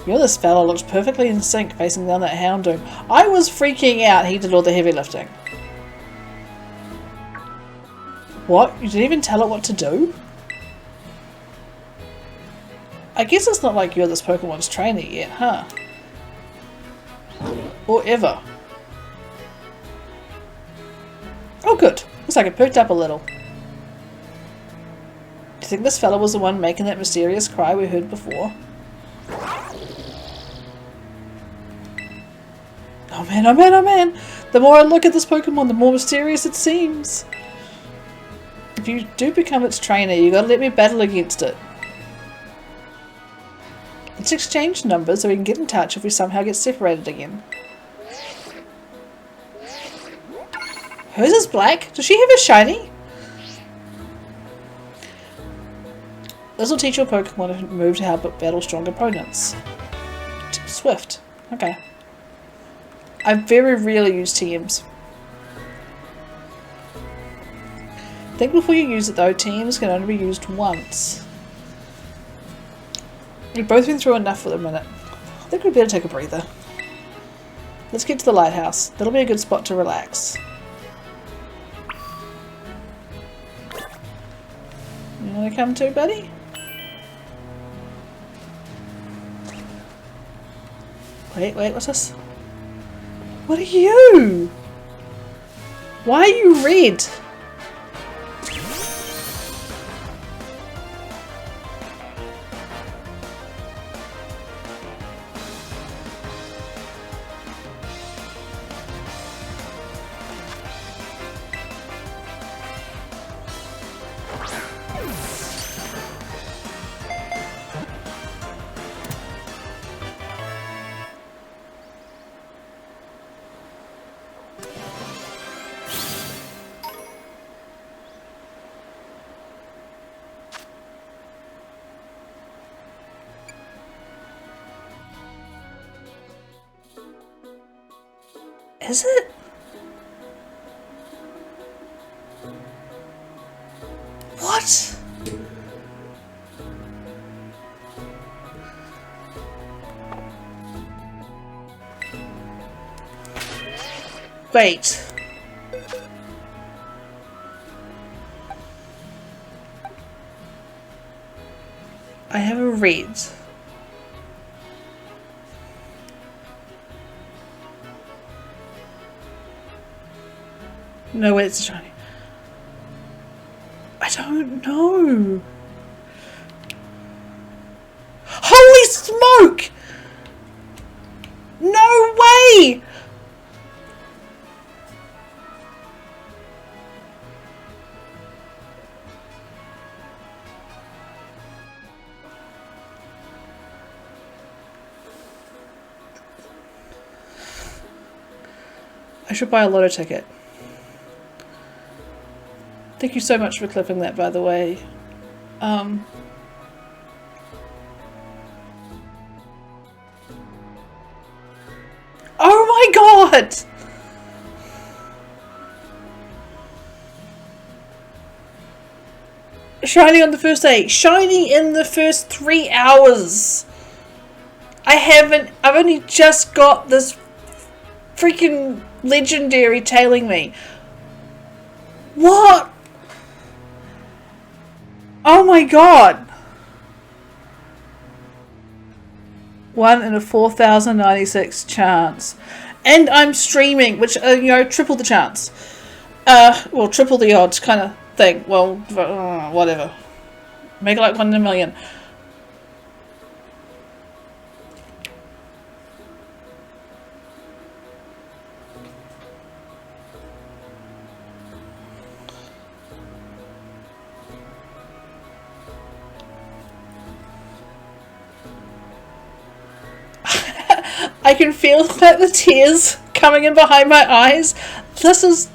You know, this fella looks perfectly in sync facing down that Houndoom. I was freaking out. He did all the heavy lifting. What? You didn't even tell it what to do? I guess it's not like you're this Pokemon's trainer yet, huh? Or ever. Oh good. Looks like it perked up a little. Do you think this fella was the one making that mysterious cry we heard before? Oh man, oh man, oh man! The more I look at this Pokemon, the more mysterious it seems. If you do become its trainer, you gotta let me battle against it. Let's exchange numbers so we can get in touch if we somehow get separated again. Hers is black? Does she have a shiny? This will teach your Pokemon a move to help it battle strong opponents. Swift. Okay. I very rarely use TMs. Think before you use it though, TMs can only be used once. We've both been through enough for the minute. I think we'd better take a breather. Let's get to the lighthouse. That'll be a good spot to relax. You wanna come too, buddy? Wait, what's this? What are you? Why are you red? Is it? What? Wait. I have a red. No, it's shiny. I don't know. Holy smoke! No way! I should buy a lotto ticket. Thank you so much for clipping that, by the way. Oh my god! Shiny on the first day. Shiny in the first 3 hours. I've only just got this freaking legendary tailing me. What? Oh my god. 1 in a 4,096 chance. And I'm streaming, which, you know, triple the chance. Well, triple the odds kind of thing. Well, whatever. Make it like 1 in a million. I can feel like the tears coming in behind my eyes. This is...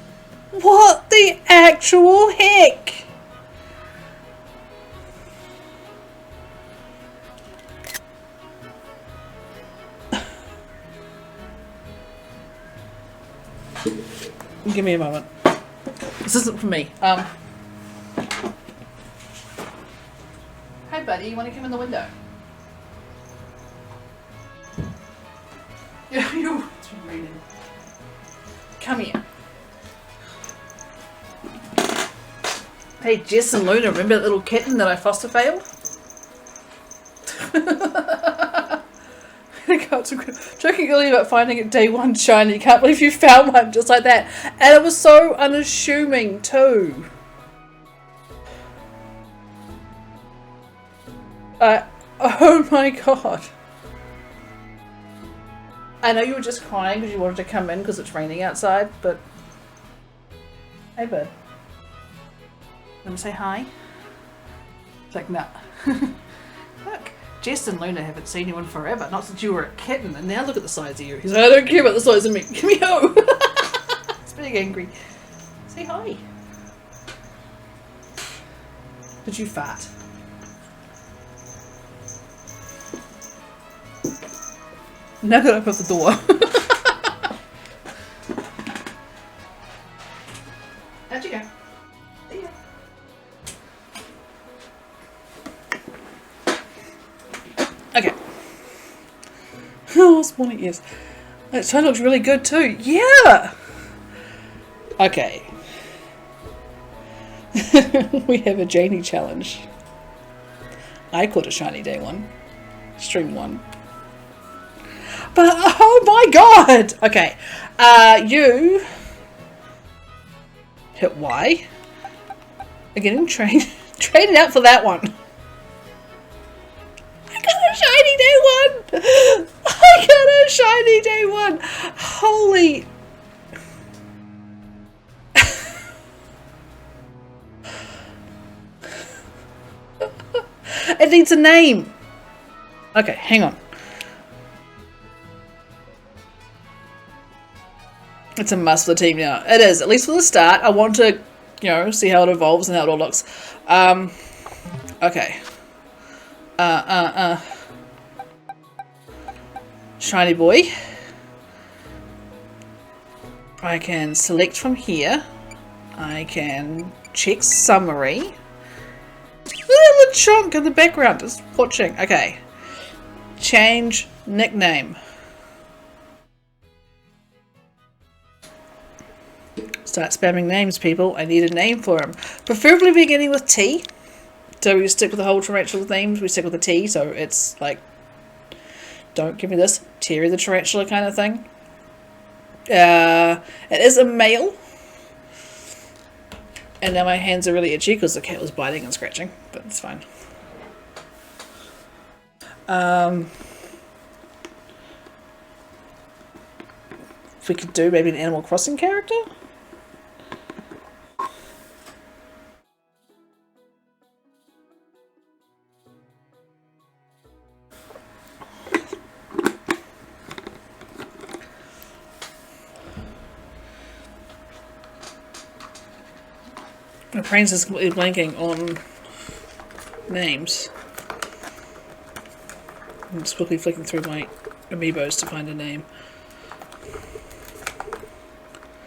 what the actual heck? Give me a moment. This isn't for me. Hey buddy, you want to come in the window? You're reading. Come here. Hey Jess and Luna, remember that little kitten that I foster failed? Joking earlier about finding it day one shiny. Can't believe you found one just like that. And it was so unassuming too. Oh my god. I know you were just crying because you wanted to come in because it's raining outside, but... Hey bud. Want to say hi? It's like, nah. Look. Jess and Luna haven't seen you in forever, not since you were a kitten, and now look at the size of you. He's like, I don't care about the size of me. Give me home. It's being angry. Say hi. Did you fart? Now gotta open up the door. How'd you go? There you go. Okay. Oh, spawning ears. That sign looks really good too. Yeah! Okay. We have a Janie challenge. I called it Shiny Day 1. Stream 1. But, oh my god! Okay. You... hit Y. Again, traded out for that one. I got a shiny day 1! I got a shiny day 1! Holy... It needs a name! Okay, hang on. It's a must for the team now. It is, at least for the start. I want to, you know, see how it evolves and how it all looks. Okay. Shiny boy. I can select from here. I can check summary. Little chunk in the background is watching. Okay. Change nickname. Start spamming names, people. I need a name for him. Preferably beginning with T. So we stick with the whole tarantula themes. We stick with the T, so it's like, don't give me this Terry the tarantula kind of thing. It is a male. And now my hands are really itchy because the cat was biting and scratching, but it's fine. If we could do maybe an Animal Crossing character? My brain's just completely blanking on names. I'm just quickly flicking through my amiibos to find a name.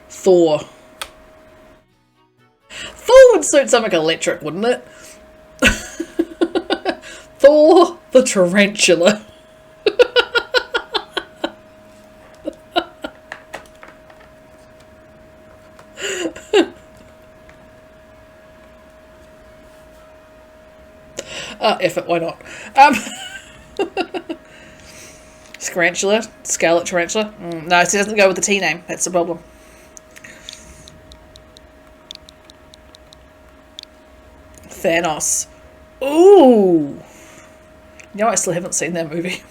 Thor. Thor would suit something electric, wouldn't it? Thor the tarantula. If it, why not? Scarantula? Scarlet tarantula? No, it doesn't go with the T name. That's the problem. Thanos. Ooh! You know, I still haven't seen that movie.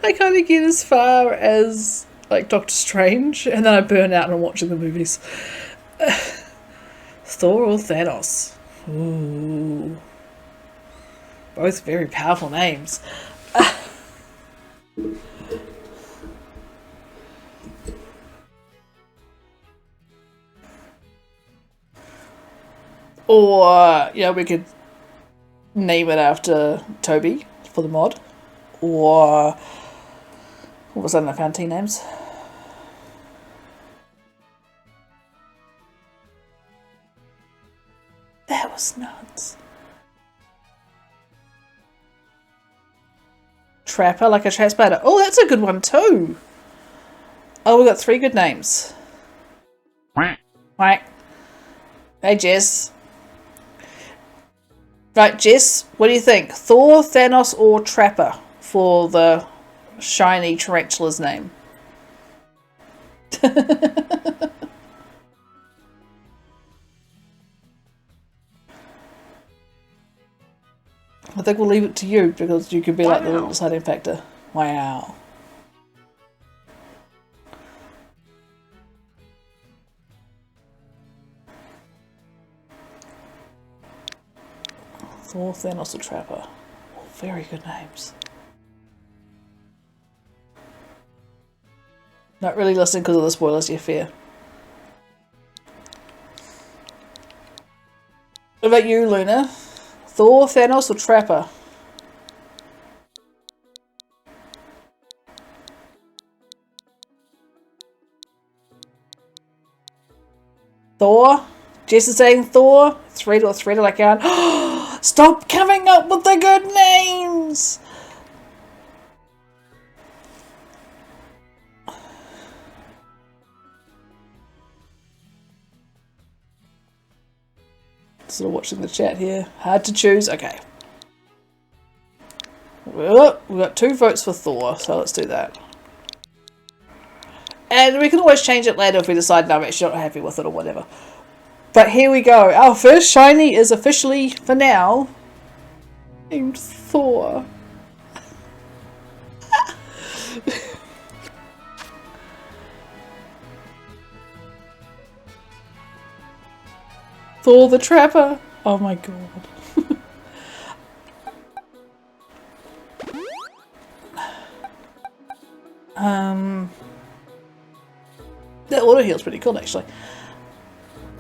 I kind of get as far as, like, Doctor Strange, and then I burn out on watching the movies. Thor or Thanos? Ooh. Both very powerful names. Or, you know, we could name it after Toby for the mod. Or, what was that? I found team names. That was nuts. Trapper, like a trap spider. Oh, that's a good one too. Oh, we got 3 good names. Right. Hey, Jess. Right, Jess, what do you think? Thor, Thanos, or Trapper for the shiny tarantula's name? I think we'll leave it to you because you could be like the little deciding factor. Wow. Thor, Thanos, or Trapper. Oh, very good names. Not really listening because of the spoilers, you fear. What about you, Luna? Thor, Thanos, or Trapper? Thor? Jess is saying Thor. Thread like out. Stop coming up with the good names! Sort of watching the chat here. Hard to choose. Okay. Well, we've got 2 votes for Thor, so let's do that. And we can always change it later if we decide no, we're actually not happy with it or whatever. But here we go. Our first shiny is officially, for now, named Thor. Thor the Trapper. Oh my god. That auto heal's pretty cool actually.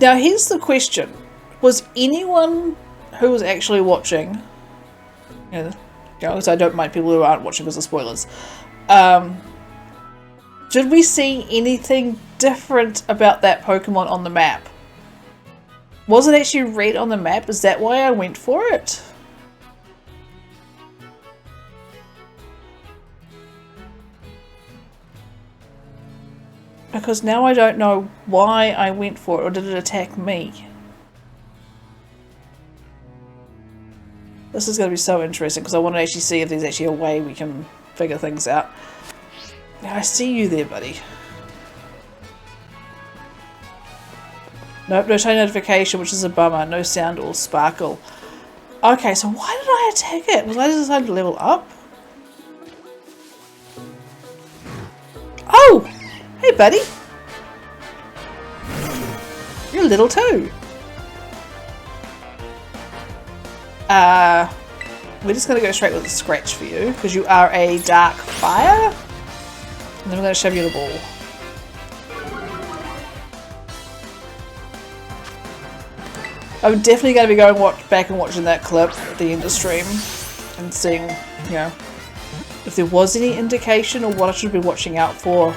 Now here's the question. Was anyone who was actually watching, you know, because I don't mind people who aren't watching because of spoilers, did we see anything different about that Pokemon on the map? Was it actually red on the map? Is that why I went for it? Because now I don't know why I went for it, or did it attack me? This is going to be so interesting because I want to actually see if there's actually a way we can figure things out. Now I see you there, buddy. Nope, no shiny notification, which is a bummer. No sound or sparkle. Okay, so why did I attack it? Was I just decided to level up? Oh! Hey, buddy. You're little too. We're just going to go straight with a scratch for you because you are a dark fire. And then we're going to shove you the ball. I'm definitely going to be going back and watching that clip at the end of stream and seeing, you know, if there was any indication or what I should be watching out for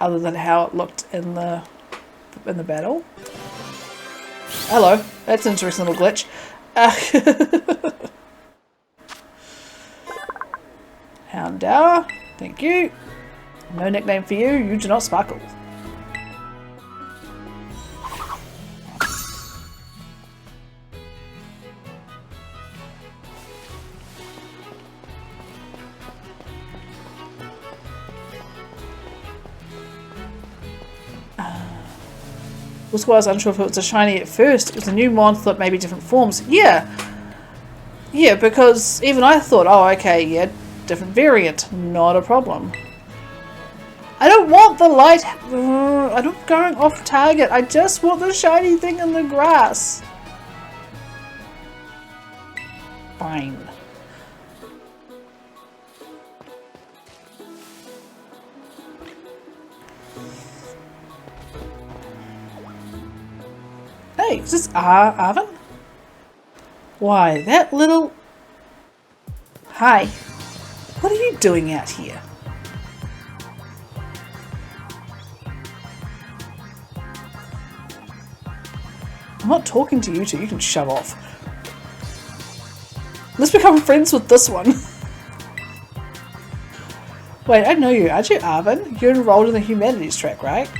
other than how it looked in the battle. Hello, that's an interesting little glitch. Houndour, thank you. No nickname for you, you do not sparkle. Was why I was unsure if it was a shiny at first. It was a new mon, thought maybe different forms. Yeah. Yeah, because even I thought, oh, okay, yeah, different variant. Not a problem. I don't want the light. I'm not going off target. I just want the shiny thing in the grass. Fine. Hey, is this Arvin? Why, that little... Hi. What are you doing out here? I'm not talking to you two, you can shove off. Let's become friends with this one. Wait, I know you. Aren't you Arvin? You're enrolled in the humanities track, right?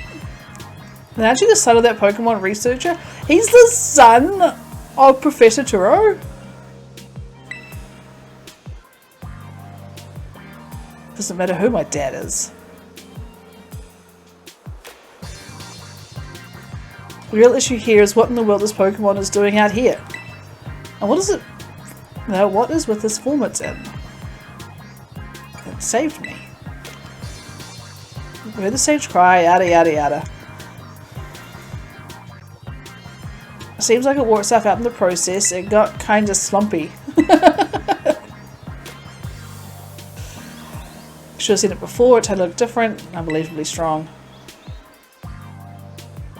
And aren't you the son of that Pokemon researcher? He's the son of Professor Turo? Doesn't matter who my dad is. The real issue here is what in the world this Pokemon is doing out here. And what is it? Now, what is with this form it's in? It saved me. We heard the sage cry, yada yada yada. Seems like it wore itself out in the process. It got kinda slumpy. Should have seen it before, it totally looked different, unbelievably strong.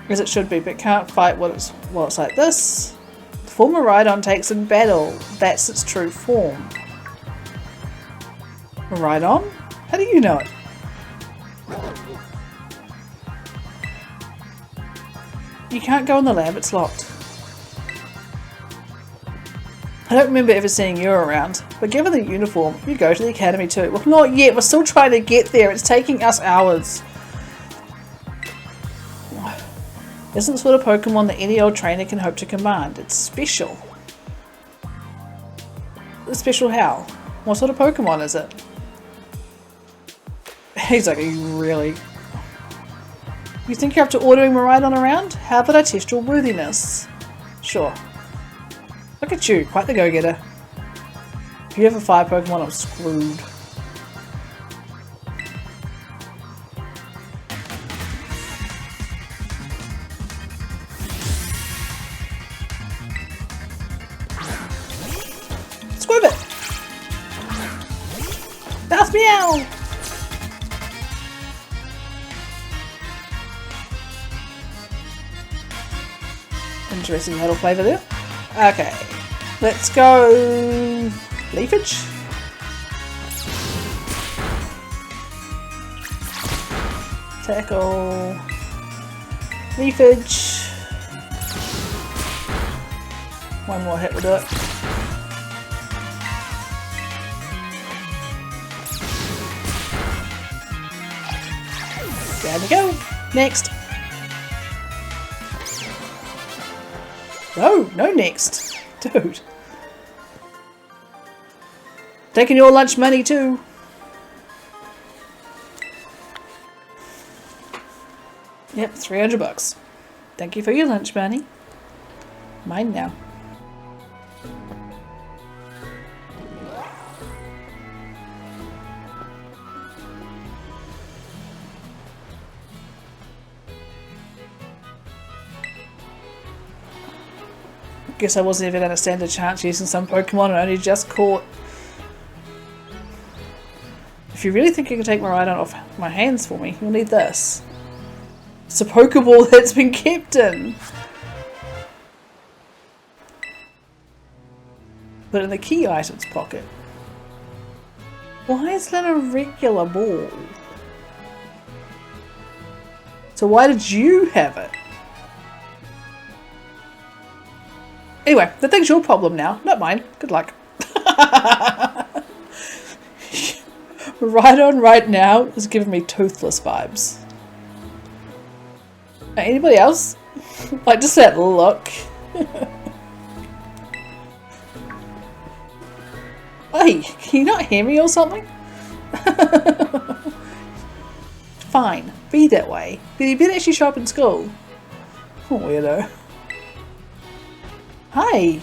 As it should be, but can't fight while it's like this. The form a Rhydon takes in battle, that's its true form. A Rhydon? How do you know it? You can't go in the lab, it's locked. I don't remember ever seeing you around, but given the uniform, you go to the academy too. Well, not yet, we're still trying to get there, it's taking us hours. Isn't the sort of Pokemon that any old trainer can hope to command. It's special. It's special how? What sort of Pokemon is it? He's like, are you really? You think you're up to ordering Miraidon around? How about I test your worthiness? Sure. Look at you, quite the go-getter. If you have a fire Pokemon, I'm screwed. Squib it! That's meow! Interesting metal flavour there. Okay, let's go Leafage. Tackle. Leafage. One more hit will do it. There we go. Next. No, no next. Dude. Taking your lunch money too. Yep, 300 bucks. Thank you for your lunch money. Mine now. Guess I wasn't even going to stand a chance using some Pokemon and only just caught. If you really think you can take my Rhydon off my hands for me, you'll need this. It's a Pokeball that's been kept in. Put it in the key items pocket. Why is that a regular ball? So why did you have it? Anyway, the thing's your problem now, not mine. Good luck. Rhydon right now is giving me toothless vibes. Anybody else? Like just that look. Hey, can you not hear me or something? Fine, be that way. But you better actually show up in school. Oh, weirdo. Hi!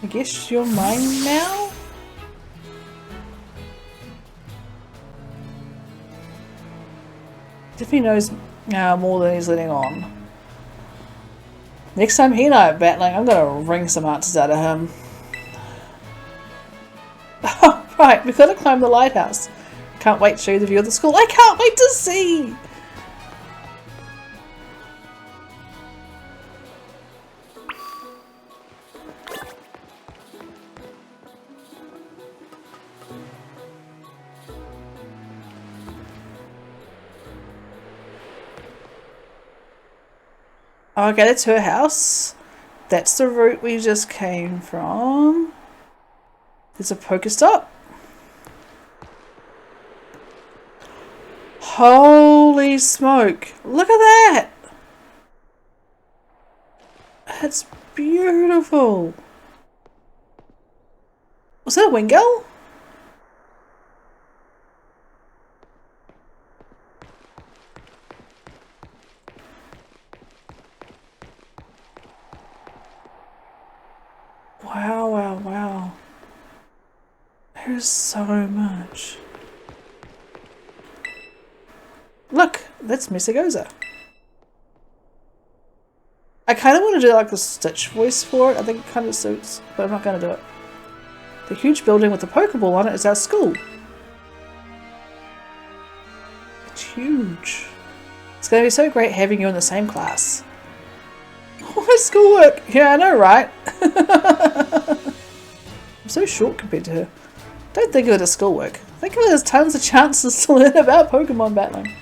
I guess you're mine now? Definitely knows more than he's letting on. Next time he and I are battling, I'm gonna wring some answers out of him. Oh, right, we've got to climb the lighthouse. Can't wait to show you the view of the school. I can't wait to see! Okay, that's her house. That's the route we just came from. There's a Pokestop. Holy smoke. Look at that. That's beautiful. Was that a Wingull? Wow, wow, wow. There's so much. Look, that's Messagoza. I kind of want to do like the Stitch voice for it. I think it kind of suits, but I'm not going to do it. The huge building with the Pokeball on it is our school. It's huge. It's going to be so great having you in the same class. Oh, my schoolwork! Yeah, I know, right? I'm so short compared to her. Don't think of it as schoolwork. Think of it as tons of chances to learn about Pokemon battling.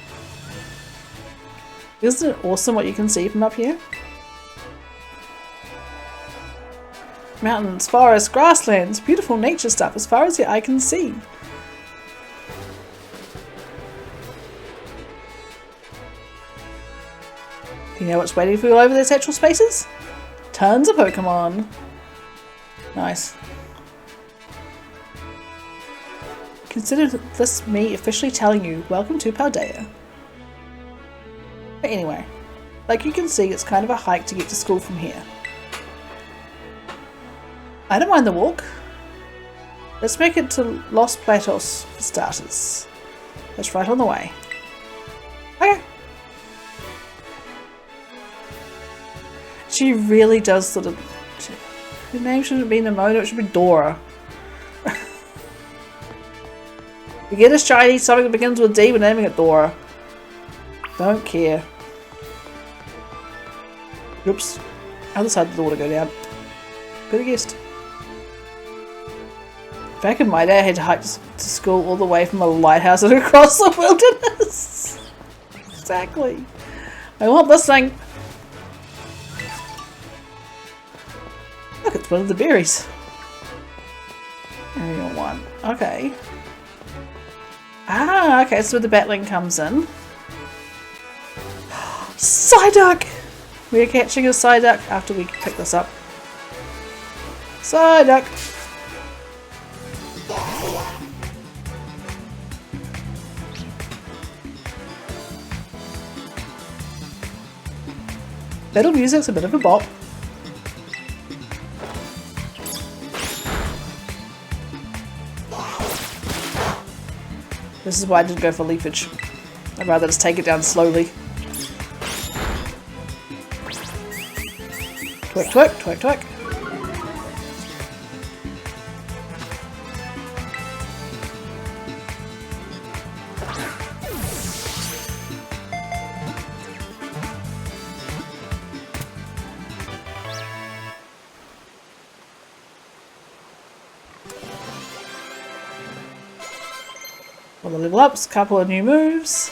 Isn't it awesome what you can see from up here? Mountains, forests, grasslands, beautiful nature stuff as far as your eye can see. You know what's waiting for you over those natural spaces? Tons of Pokemon. Nice. Consider this me officially telling you, welcome to Paldea. But anyway, like you can see, it's kind of a hike to get to school from here. I don't mind the walk. Let's make it to Los Platos for starters. That's right on the way. Okay. She really does sort of... Her name shouldn't be Nemona, it should be Dora. You get a shiny, something that begins with D, we're naming it Dora. Don't care. Oops. Other side of the water go down. Could have guessed. Back in my day, I had to hike to school all the way from a lighthouse and across the wilderness. Exactly. I want this thing. Look, it's one of the berries. Area 1. Okay. Ah, okay, so where the battling comes in. Psyduck! We are catching a Psyduck after we pick this up. Psyduck! Battle music's a bit of a bop. This is why I didn't go for leafage. I'd rather just take it down slowly. Twerk, twerk, twerk, twerk. All the level ups, couple of new moves.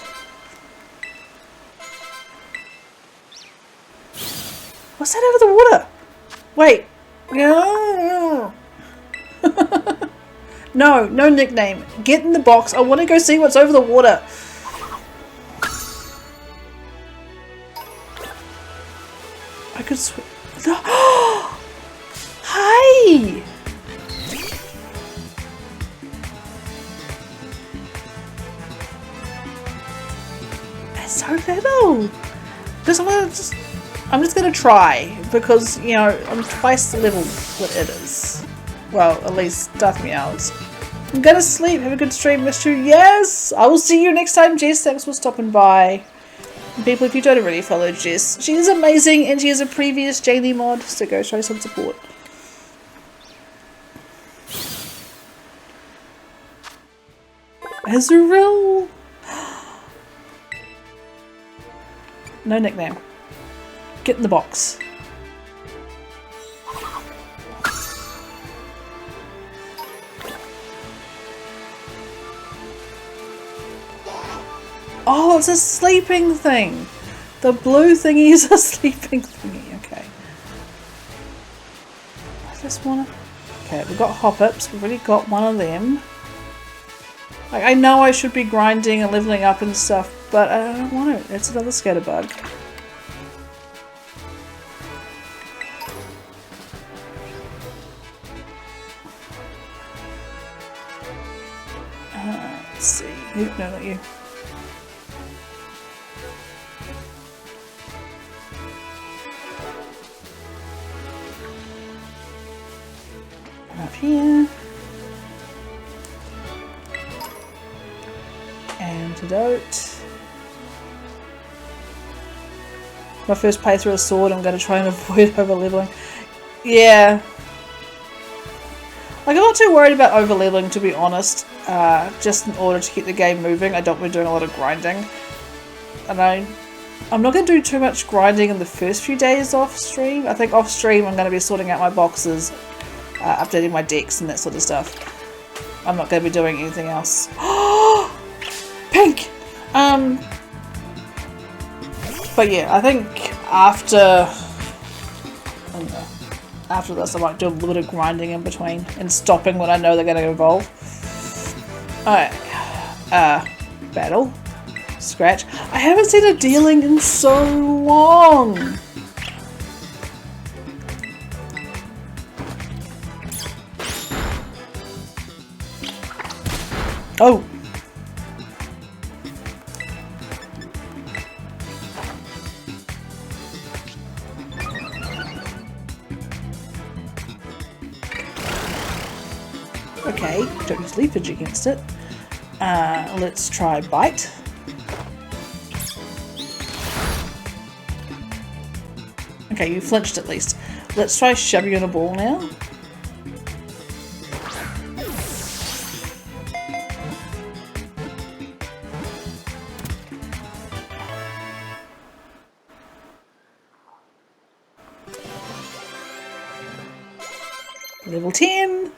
What's that over the water? Wait. No. No, no nickname. Get in the box. I want to go see what's over the water. I could swim. Hi! It's so little. I'm just gonna try because, you know, I'm twice the level what it is. Well, at least Darth Meows. I'm gonna sleep. Have a good stream, missed you. Yes! I will see you next time, Jess. Thanks for stopping by. And people, if you don't already follow Jess, she is amazing and she is a previous Jaylee mod, so go show some support. Azurill! No nickname. Get in the box. Oh, it's a sleeping thing. The blue thingy is a sleeping thingy, okay. I just wanna... Okay, we've got Hoppips, we've already got one of them. Like, I know I should be grinding and leveling up and stuff, but I don't want to. It's another Scatterbug. Let's see. Oop, no, not you. Up here. Antidote. My first playthrough of Sword, I'm going to try and avoid over leveling. Yeah. Like, I'm not too worried about over leveling, to be honest. Just in order to keep the game moving. I don't be doing a lot of grinding. And I'm not going to do too much grinding in the first few days off stream. I think off stream I'm going to be sorting out my boxes, updating my decks and that sort of stuff. I'm not going to be doing anything else. Pink! But yeah, I think after this I might do a little bit of grinding in between and stopping when I know they're going to evolve. Alright, battle, scratch. I haven't seen a dealing in so long! Oh! Okay, don't use leafage against it. Let's try bite. Okay, you flinched at least. Let's try shove you in a ball now. Level 10.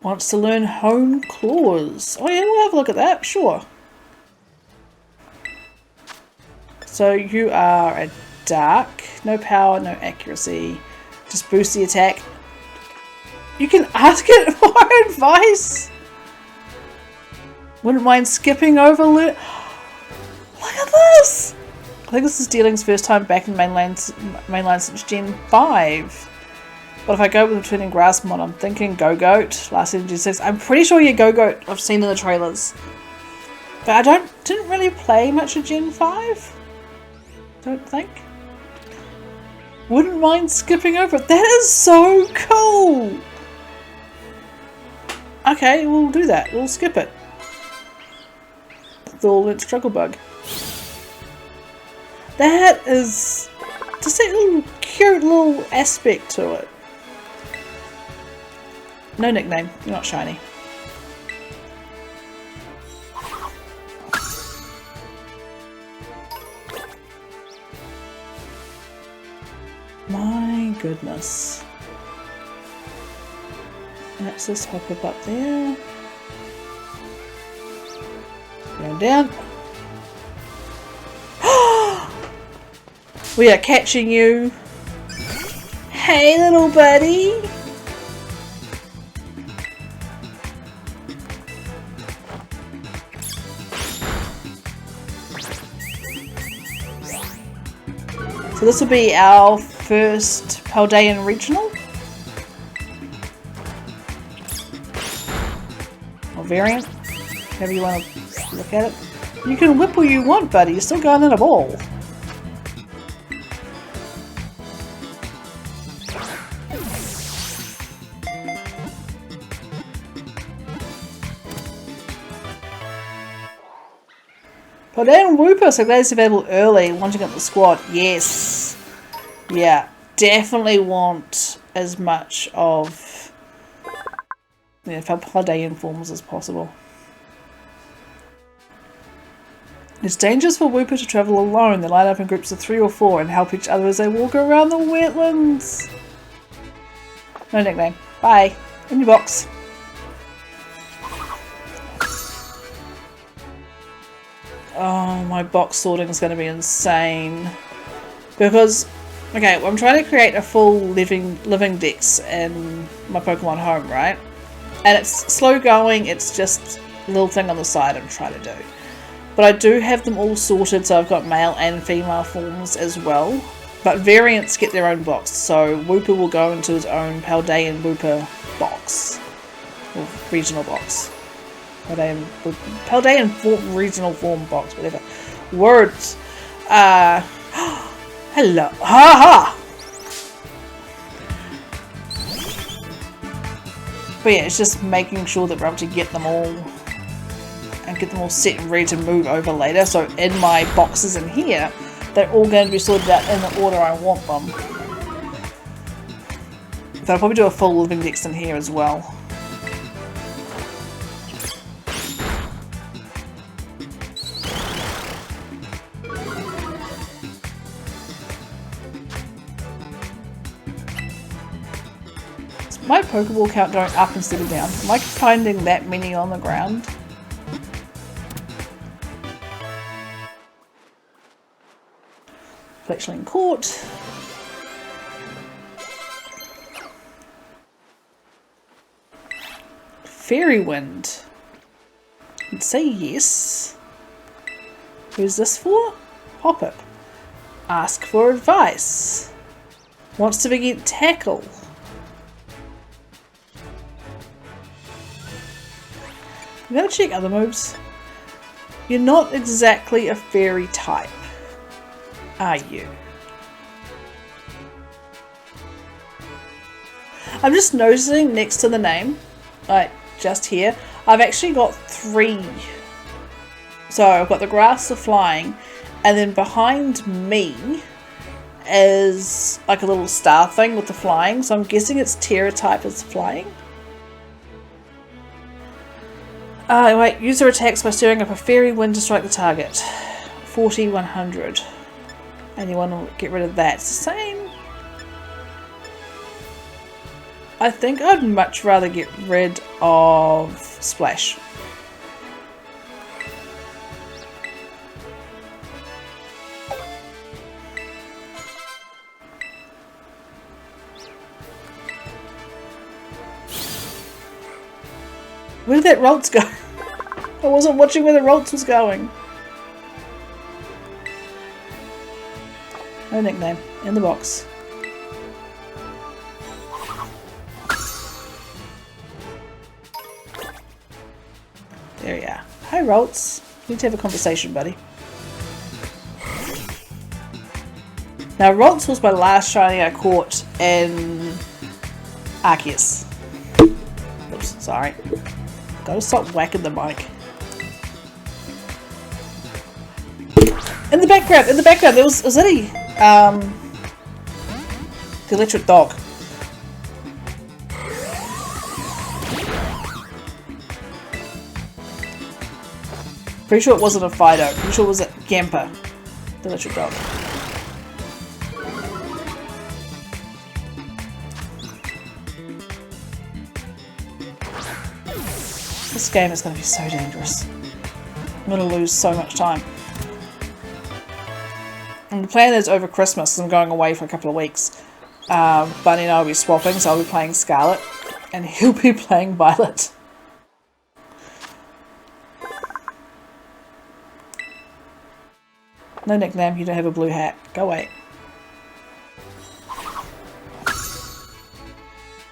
Wants to learn Hone Claws. Oh yeah, we'll have a look at that, sure. So you are a dark, no power, no accuracy. Just boost the attack. You can ask it for advice. Wouldn't mind skipping over Look at this! I think this is Dealing's first time back in mainline since Gen 5. But if I go with the Turning Grass mod, I'm thinking Go-Goat, Last Energy 6. I'm pretty sure Go-Goat I've seen in the trailers. But I didn't really play much of Gen 5. Don't think. Wouldn't mind skipping over it. That is so cool! Okay, we'll do that. We'll skip it. The All-Learned Struggle Bug. That is just a little cute little aspect to it. No nickname, you're not shiny. My goodness. Let's just hop up there. Going down. We are catching you. Hey little buddy. So this will be our first Paldean Regional. Or variant, however you want to look at it. You can whip all you want, buddy, you're still going in a ball. Paldean Wooper, so glad it's available early, wanting it in the squad. Yes. Yeah, definitely want as much of Paldean forms as possible. It's dangerous for Wooper to travel alone. They line up in groups of 3 or 4 and help each other as they walk around the wetlands. No nickname. Bye. In your box. Oh, my box sorting is going to be insane. Because, okay, I'm trying to create a full living dex in my Pokemon Home, right? And it's slow going, it's just a little thing on the side I'm trying to do. But I do have them all sorted, so I've got male and female forms as well. But variants get their own box, so Wooper will go into his own Paldean Wooper box. Or regional box. Paldean regional form box, whatever. Words. Hello. Ha ha! But yeah, it's just making sure that we're able to get them all and get them all set and ready to move over later. So in my boxes in here, they're all going to be sorted out in the order I want them. So I'll probably do a full living dex in here as well. Is my Pokeball count going up instead of down? Am I finding that many on the ground? Fletchling Court. Fairy Wind. Let's say yes. Who's this for? Hoppip. Ask for advice. Wants to begin tackle. I'm gonna check other moves. You're not exactly a fairy type, are you? I'm just noticing next to the name, like just here, I've actually got 3. So I've got the grass, the flying, and then behind me is like a little star thing with the flying. So I'm guessing it's Terra type is flying. Wait, user attacks by stirring up a fairy wind to strike the target. 40, 100. And you want to get rid of that. It's the same. I think I'd much rather get rid of Splash. Where did that Ralts go? I wasn't watching where the Ralts was going. No nickname. In the box. There we are. Hi Ralts. We need to have a conversation, buddy. Now Ralts was my last shiny I caught in Arceus. Oops, sorry. Gotta stop whacking the mic. In the background, there was that the electric dog. Pretty sure it wasn't a Fido. Pretty sure it was a Gamper, the electric dog. This game is going to be so dangerous. I'm going to lose so much time. And the plan is over Christmas, I'm going away for a couple of weeks. Bunny and I will be swapping, so I'll be playing Scarlet, and he'll be playing Violet. No nickname, you don't have a blue hat. Go away.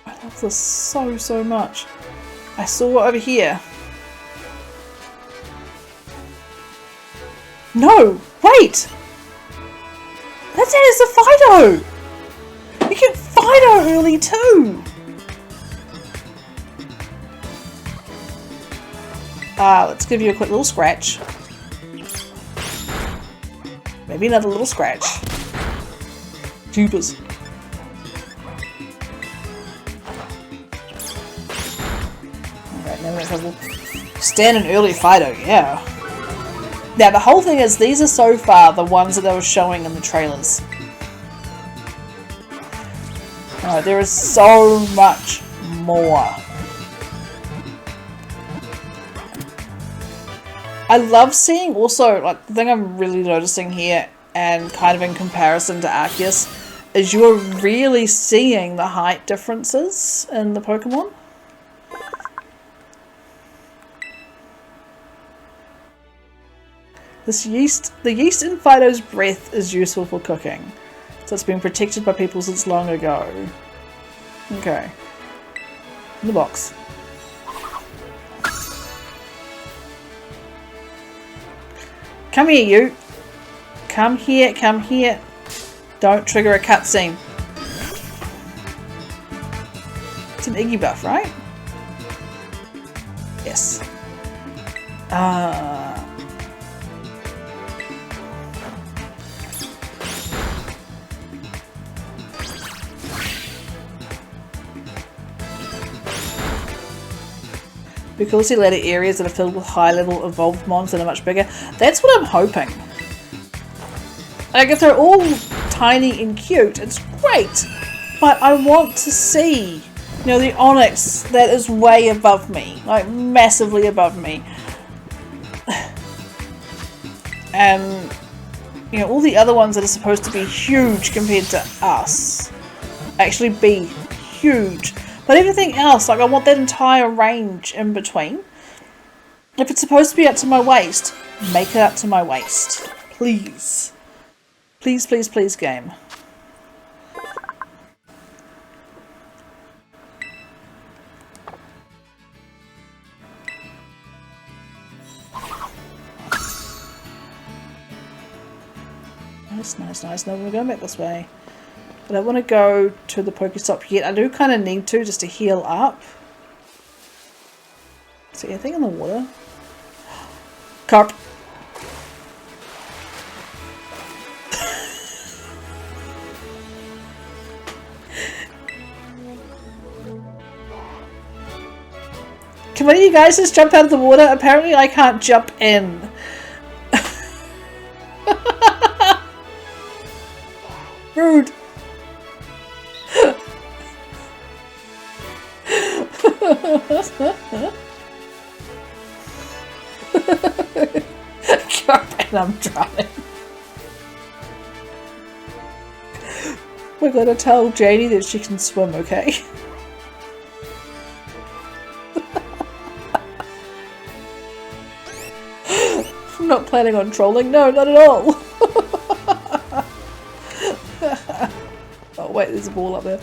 I love this so much. I saw it over here. No! Wait! That's it, it's a Fido! You get Fido early too! Let's give you a quick little scratch. Maybe another little scratch. Jeepers. Alright, now we're gonna stand an early Fido, yeah. Now the whole thing is, these are so far the ones that they were showing in the trailers. There is so much more. I love seeing also, like, the thing I'm really noticing here, and kind of in comparison to Arceus, is you're really seeing the height differences in the Pokemon. The yeast in Fido's breath is useful for cooking. So it's been protected by people since long ago. Okay. In the box. Come here, you. Come here, come here. Don't trigger a cutscene. It's an Iggy buff, right? Yes. Because he let areas that are filled with high-level evolved mons that are much bigger. That's what I'm hoping. Like, if they're all tiny and cute, it's great. But I want to see, you know, the Onix that is way above me. Like, massively above me. And, you know, all the other ones that are supposed to be huge compared to us actually be huge. But everything else, like, I want that entire range in between. If it's supposed to be up to my waist, make it up to my waist. Please. Please, please, please, game. Nice, nice, nice. No, we're going back this way. But I want to go to the Pokestop yet. I do kind of need to, just to heal up. See anything in the water? Carp. Can one of you guys just jump out of the water? Apparently I can't jump in. Rude. And I'm drowning. We're gonna tell Janie that she can swim, okay? I'm not planning on trolling. No, not at all. Oh wait, there's a ball up there.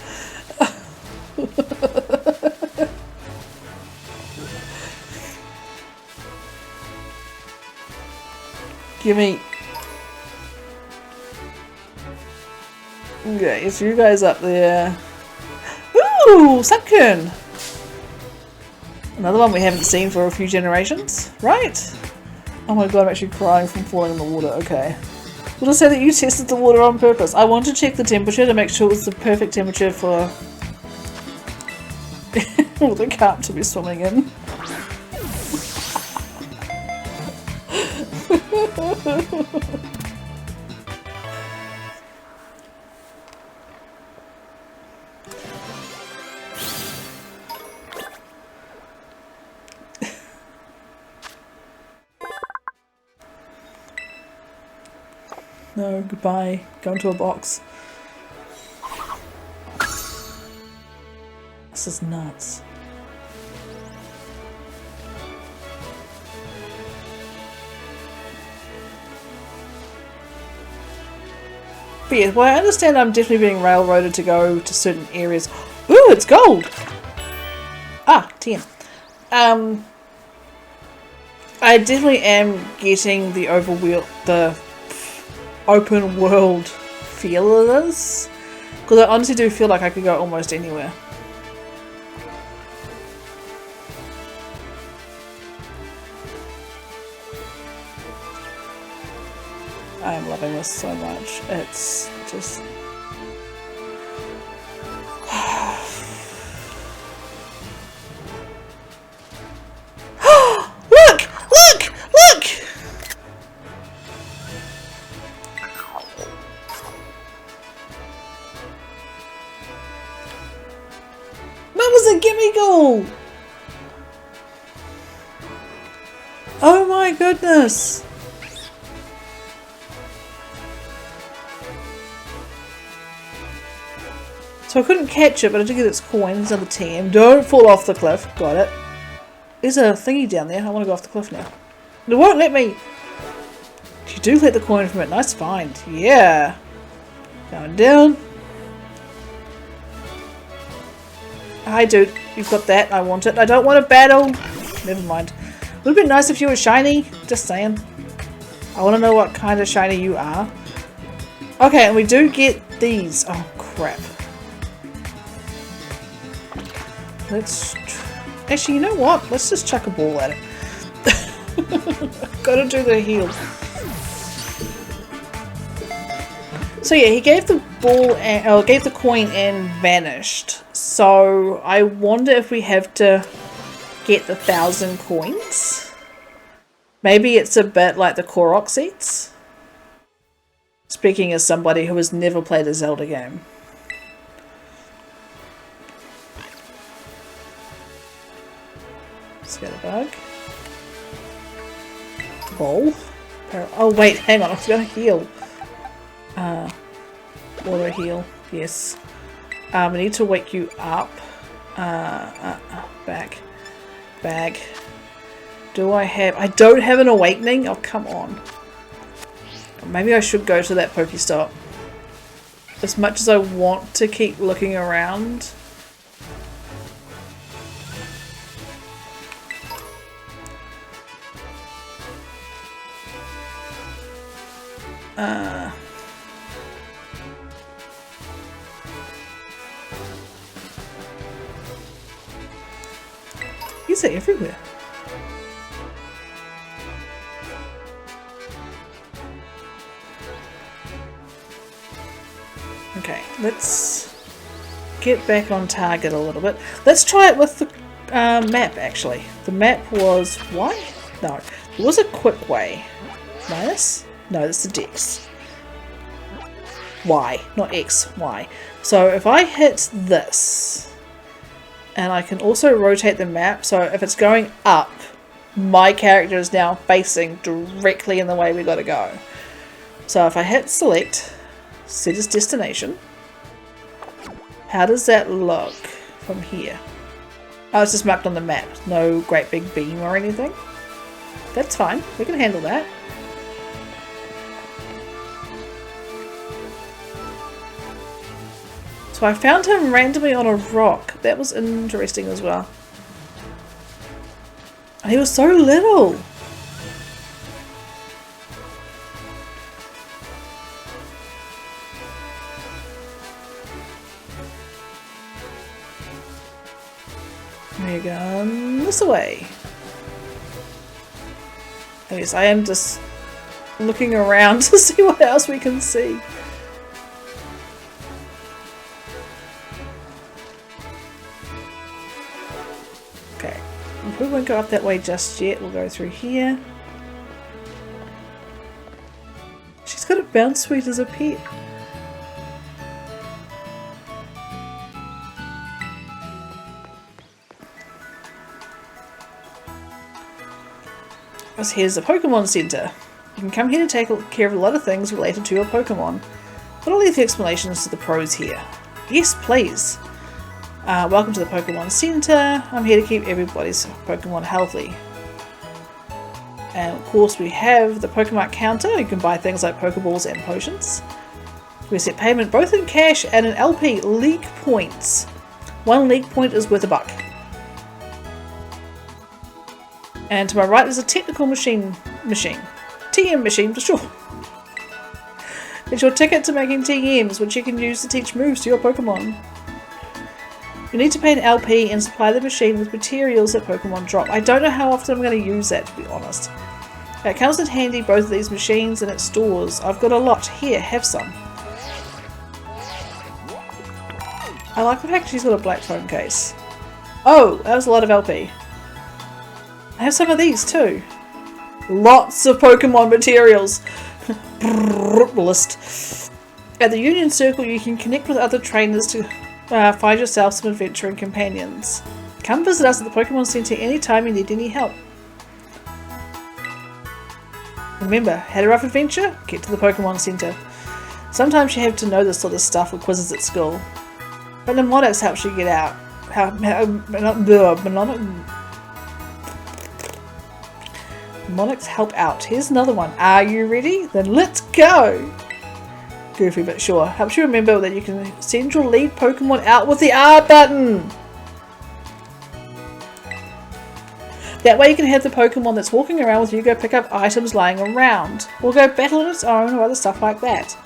Gimme. Okay, it's you guys up there. Ooh, Sunkern! Another one we haven't seen for a few generations, right? Oh my god, I'm actually crying from falling in the water. Okay. We'll just say that you tested the water on purpose. I want to check the temperature to make sure it was the perfect temperature for the carp to be swimming in. No, goodbye. Go into a box. This is nuts. But yeah, well, I understand I'm definitely being railroaded to go to certain areas. Ooh, it's gold! Ah, 10. I definitely am getting the open world feel of this. Because I honestly do feel like I could go almost anywhere. I am loving this so much. It's just... Look! Look! Look! That was a gimme goal! Oh my goodness! So I couldn't catch it, but I did get its coins. Another TM. Don't fall off the cliff. Got it. There's a thingy down there. I want to go off the cliff now. It won't let me. You do let the coin from it. Nice find. Yeah. Going down. Hi dude. You've got that. I want it. I don't want to battle. Never mind. Would have been nice if you were shiny. Just saying. I want to know what kind of shiny you are. Okay, and we do get these. Oh crap. Let's... Actually, you know what? Let's just chuck a ball at it. Gotta do the heal. So yeah, he gave the ball and... Oh, gave the coin and vanished. So I wonder if we have to get the 1,000 coins. Maybe it's a bit like the Korok seeds. Speaking as somebody who has never played a Zelda game. Scatterbug. Ball. Oh wait, hang on, I was gonna heal. Auto heal, yes. I need to wake you up. Back. Bag. Do I have... I don't have an awakening? Oh, come on. Maybe I should go to that Pokestop. As much as I want to keep looking around. These are everywhere. Okay, let's get back on target a little bit. Let's try it with the map, actually. The map was... Why? No, it was a quick way. Minus? No, that's the dex. Y, not X, Y. So if I hit this, and I can also rotate the map, so if it's going up, my character is now facing directly in the way we gotta go. So if I hit select, set as destination, how does that look from here? Oh, it's just marked on the map. No great big beam or anything. That's fine. We can handle that. So I found him randomly on a rock. That was interesting as well. And he was so little. There you go. This way. I guess I am just looking around to see what else we can see. Okay, we won't go up that way just yet. We'll go through here. She's got a bounce suite as a pet. Here's the Pokemon Center. You can come here to take care of a lot of things related to your Pokemon, but I'll leave the explanations to the pros here. Yes, please. Welcome to the Pokemon Center. I'm here to keep everybody's Pokemon healthy. And of course we have the Pokemon counter. You can buy things like Pokeballs and potions. We accept payment both in cash and in LP League points. 1 League point is worth $1. And to my right is a technical machine. TM machine for sure. It's your ticket to making TMs, which you can use to teach moves to your Pokemon. You need to pay an LP and supply the machine with materials that Pokemon drop. I don't know how often I'm going to use that, to be honest. It comes in handy, both of these machines and its stores. I've got a lot. Here, have some. I like the fact she's got a black phone case. Oh, that was a lot of LP. I have some of these too. Lots of Pokemon materials. List. At the Union Circle you can connect with other trainers to find yourself some adventuring companions. Come visit us at the Pokemon Center anytime you need any help. Remember, had a rough adventure? Get to the Pokemon Center. Sometimes you have to know this sort of stuff with quizzes at school. But Mnemonics helps you get out. Mnemonics help out. Here's another one. Are you ready? Then let's go! Goofy but sure. Helps you remember that you can send your lead Pokemon out with the R button! That way you can have the Pokemon that's walking around with you go pick up items lying around. Or go battle on its own or other stuff like that.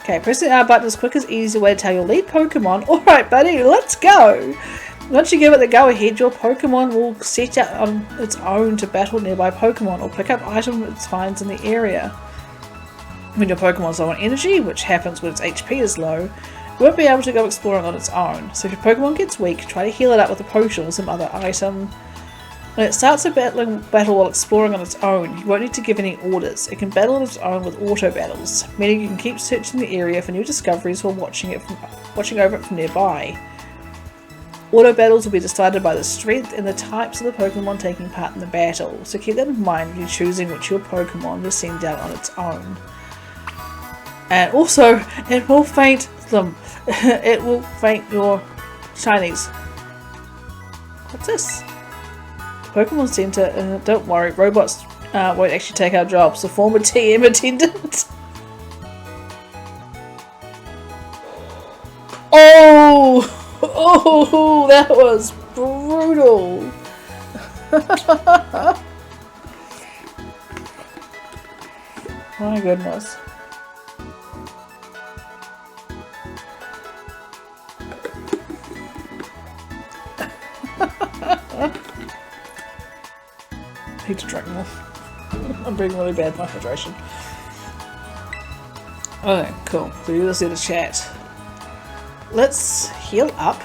Okay, press the R button is quick as easy way to tell your lead Pokemon, alright buddy, let's go! Once you give it the go ahead, your Pokemon will set out on its own to battle nearby Pokemon or pick up items it finds in the area. When your Pokemon's low on energy, which happens when its HP is low, it won't be able to go exploring on its own. So if your Pokemon gets weak, try to heal it up with a potion or some other item. When it starts a battle while exploring on its own, you won't need to give any orders. It can battle on its own with auto battles, meaning you can keep searching the area for new discoveries while watching over it from nearby. Auto battles will be decided by the strength and the types of the Pokemon taking part in the battle, so keep that in mind when you're choosing which your Pokemon to send out on its own. And also, it will faint them. It will faint your shinies. What's this? Pokemon Center, don't worry, robots won't actually take our jobs, so form a TM attendant. Oh! Oh, that was brutal! My goodness. I need to drink more. I'm being really bad with my hydration. Okay, cool. So you just need to chat. Let's heal up.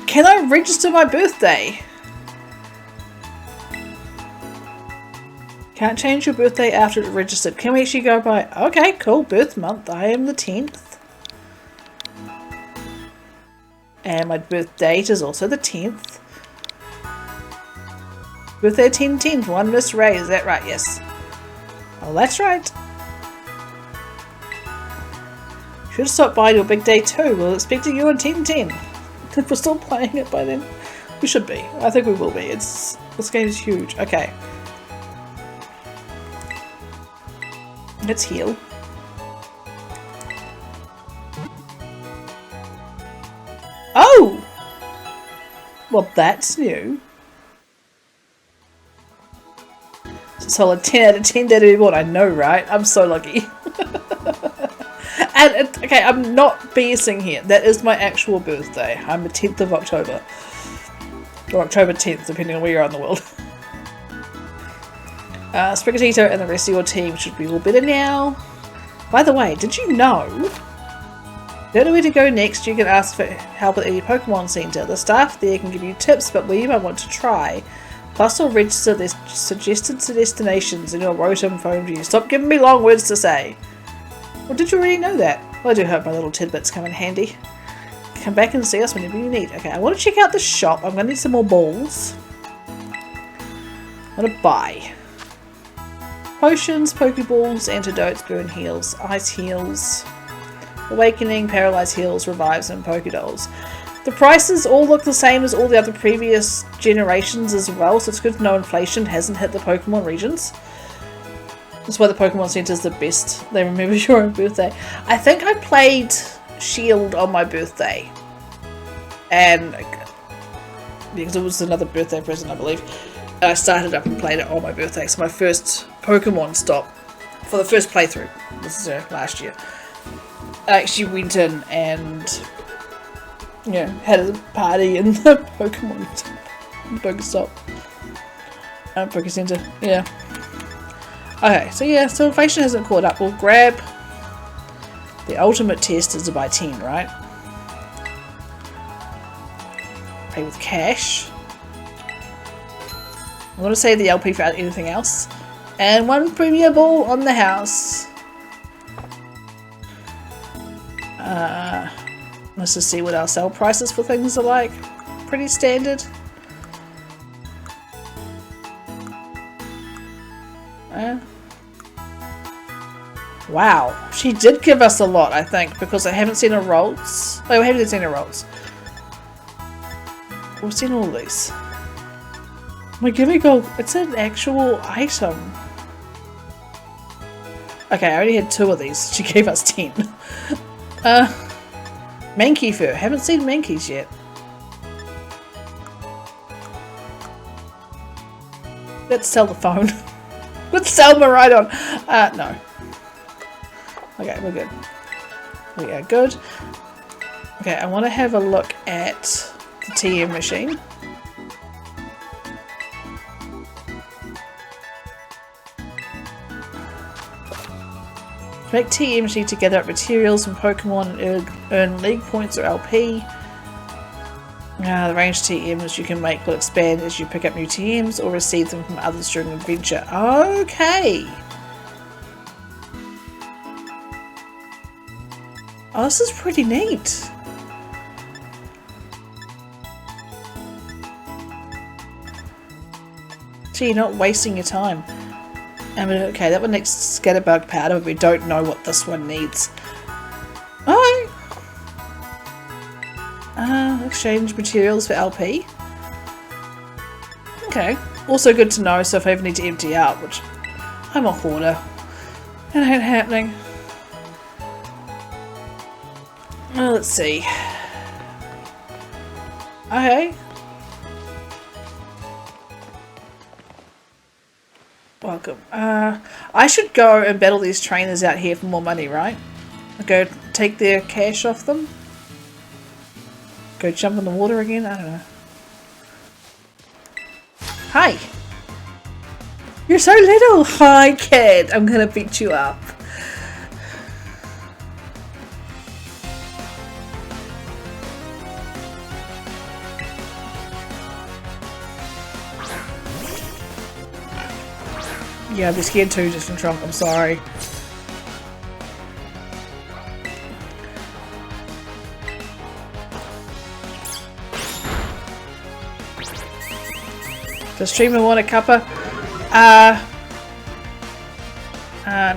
Can I register my birthday? Can't change your birthday after it's registered. Can we actually go by... Okay, cool. Birth month. I am the 10th. And my birth date is also the 10th. Birthday 10/10. One Miss Ray. Is that right? Yes. Oh, that's right. Should have stopped by your big day too. We're expecting you on 10/10. If we're still playing it by then. We should be. I think we will be. This game is huge. Okay. Let's heal. Oh! Well, that's new. Solid 10 out of 10 Daddy Reborn. I know, right? I'm so lucky. And, okay, I'm not BSing here. That is my actual birthday. I'm the 10th of October. Or October 10th, depending on where you're on the world. Sprigatito and the rest of your team should be all better now. By the way, did you know? Don't know where to go next. You can ask for help at any Pokemon Center. The staff there can give you tips about where you might want to try. Plus, they'll register their suggested destinations in your Rotom phone view. Stop giving me long words to say. Well, did you already know that? Well, I do hope my little tidbits come in handy. Come back and see us whenever you need. Okay, I want to check out the shop. I'm going to need some more balls. I'm going to buy potions, Pokeballs, antidotes, burn heals, ice heals, awakening, paralyze heals, revives, and Pokedolls. The prices all look the same as all the other previous generations as well, so it's good to know inflation hasn't hit the Pokemon regions. That's why the Pokemon Center is the best. They remember your own birthday. I think I played Shield on my birthday. And because it was another birthday present, I believe. And I started up and played it on my birthday. So my first Pokemon stop for the first playthrough. This is last year. I actually went in and had a party in the Pokemon Pokestop. Poke Center. Yeah. Okay, so yeah, so inflation hasn't caught up. We'll grab the ultimate test is to buy 10, right? Pay with cash. I'm going to save the LP for anything else. And one Premier Ball on the house. Let's just see what our sell prices for things are like. Pretty standard. Wow, she did give us a lot, I think, because I haven't seen her rolls. Oh, we haven't seen her rolls. We've seen all these. My gimme gold, it's an actual item. Okay, I already had 2 of these. She gave us 10. Mankey fur. Haven't seen Mankeys yet. Let's sell the phone. Let's sell Miraidon. No. Okay, we're good. We are good. Okay, I want to have a look at the TM machine. Make TMG to gather up materials from Pokemon and earn League Points or LP. The range TMs you can make will expand as you pick up new TMs or receive them from others during an adventure. Okay! Oh, this is pretty neat. So you're not wasting your time. I mean, okay, that one needs Scatterbug powder, but we don't know what this one needs. Oh! Exchange materials for LP. Okay. Also good to know, so if I ever need to empty out, which I'm a hoarder. It ain't happening. Let's see. Okay. Welcome. I should go and battle these trainers out here for more money, right? I'll go take their cash off them. Go jump in the water again? I don't know. Hi! You're so little! Hi, kid! I'm gonna beat you up. Yeah, I'd be scared too just from Trump, I'm sorry. Does streamer want a cuppa?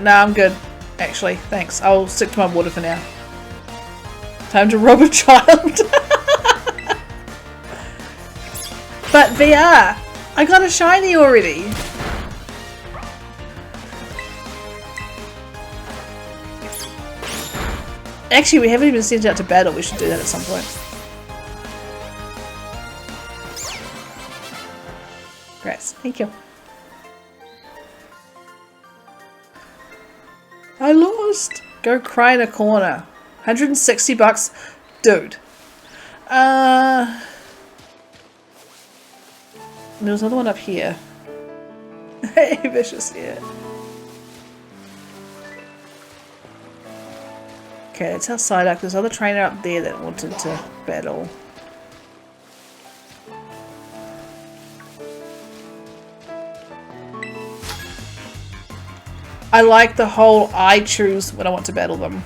No, I'm good. Actually, thanks. I'll stick to my water for now. Time to rob a child. But VR! I got a shiny already! Actually, we haven't even sent it out to battle. We should do that at some point. Great, thank you. I lost! Go cry in a corner. 160 bucks? Dude. There was another one up here. Hey, Vicious here. Okay, it's outside. There's another trainer up there that wanted to battle. I like the whole I choose when I want to battle them.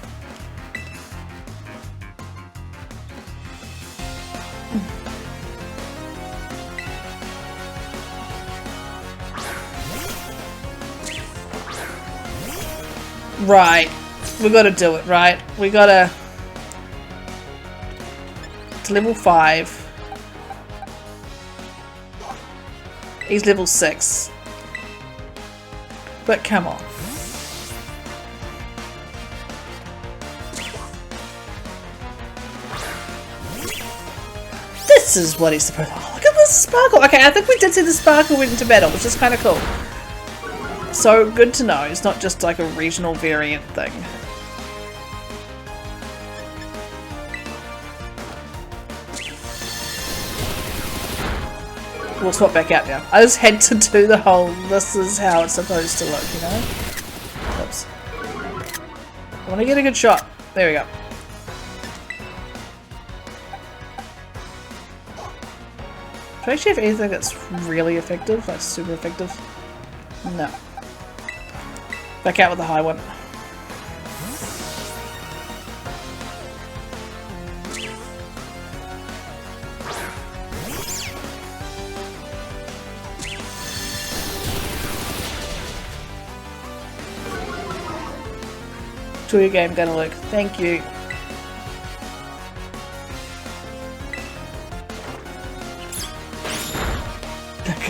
Right. We gotta do it, right? We gotta... It's level 5. He's level 6. But come on. This is what he's supposed to... Oh, look at this sparkle! Okay, I think we did see the sparkle went into battle, which is kind of cool. So, good to know. It's not just like a regional variant thing. We'll swap back out now. I just had to do the whole, this is how it's supposed to look, you know? Oops. I want to get a good shot. There we go. Do I actually have anything that's really effective? Like super effective? No. Back out with the high one. to your game gonna look. Thank you.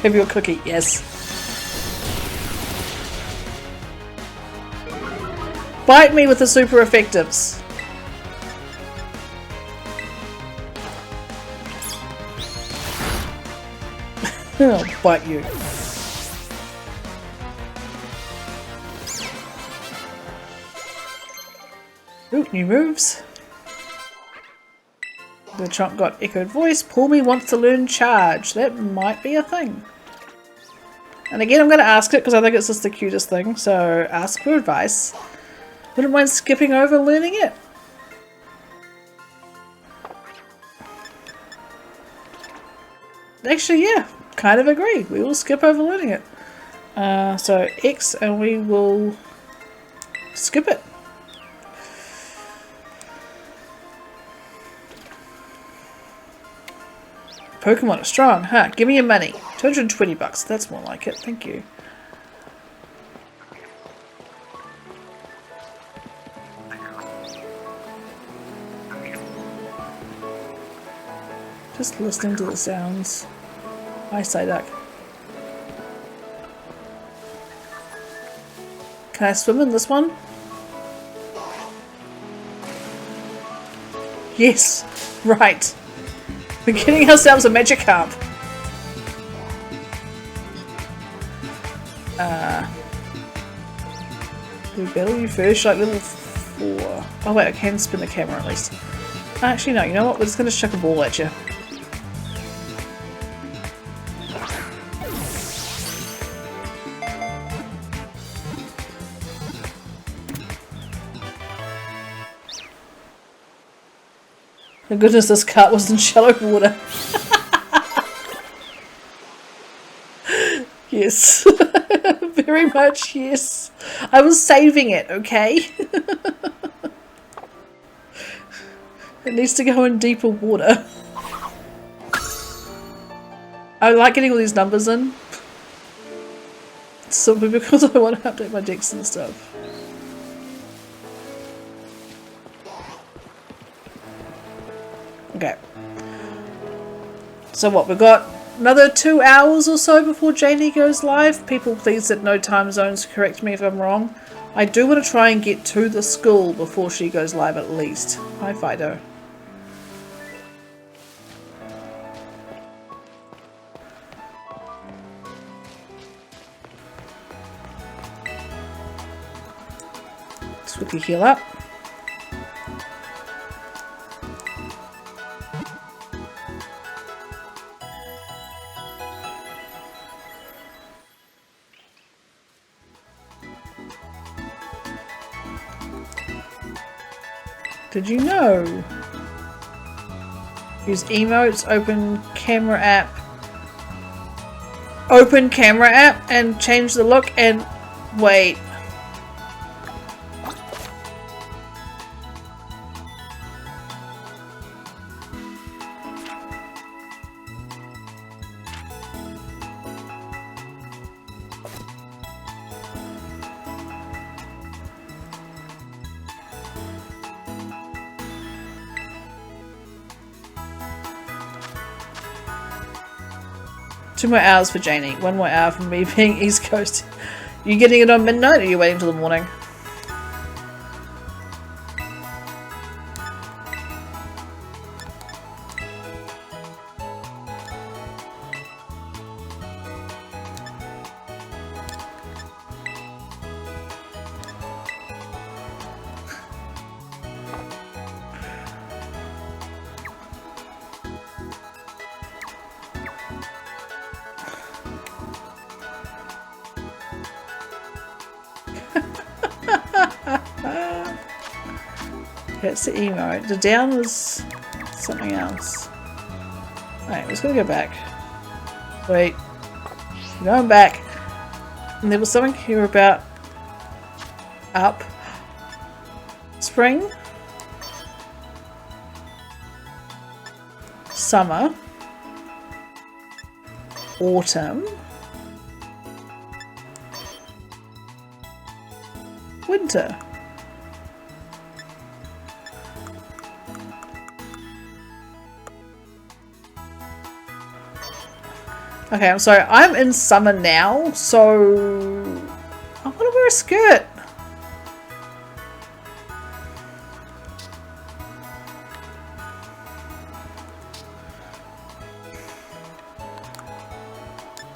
Give you a cookie, yes. Bite me with the super effectives. I'll bite you. Ooh, new moves. The chomp got echoed voice. Pull me wants to learn charge. That might be a thing. And again, I'm going to ask it because I think it's just the cutest thing. So ask for advice. Wouldn't mind skipping over learning it. Actually, yeah, kind of agree. We will skip over learning it. So X and we will skip it. Pokemon are strong, huh? Give me your money. 220 bucks. That's more like it. Thank you. Just listening to the sounds. Hi, Psyduck. Can I swim in this one? Yes. Right. We're getting ourselves a Magikarp. Do we battle you first? Like level 4. Oh wait, I can spin the camera at least. Actually no, you know what? We're just going to chuck a ball at you. Thank goodness this cart was in shallow water. Yes. Very much, yes. I was saving it, okay? It needs to go in deeper water. I like getting all these numbers in. Simply because I want to update my decks and stuff. Okay. So what, we've got another 2 hours or so before Janie goes live. People please that know time zones correct me if I'm wrong. I do want to try and get to the school before she goes live at least. Hi Fido. Let's quickly heal up. Did you know? Use emotes, open camera app, and change the look and wait. Two more hours for Janie. 1 more hour for me being East Coast. You getting it on midnight or are you waiting till the morning? That's the emote. The down was something else. Alright, let's go back. Wait. I'm going back. And there was something here about up. Spring. Summer. Autumn. Winter. Okay, I'm sorry. I'm in summer now, so I want to wear a skirt.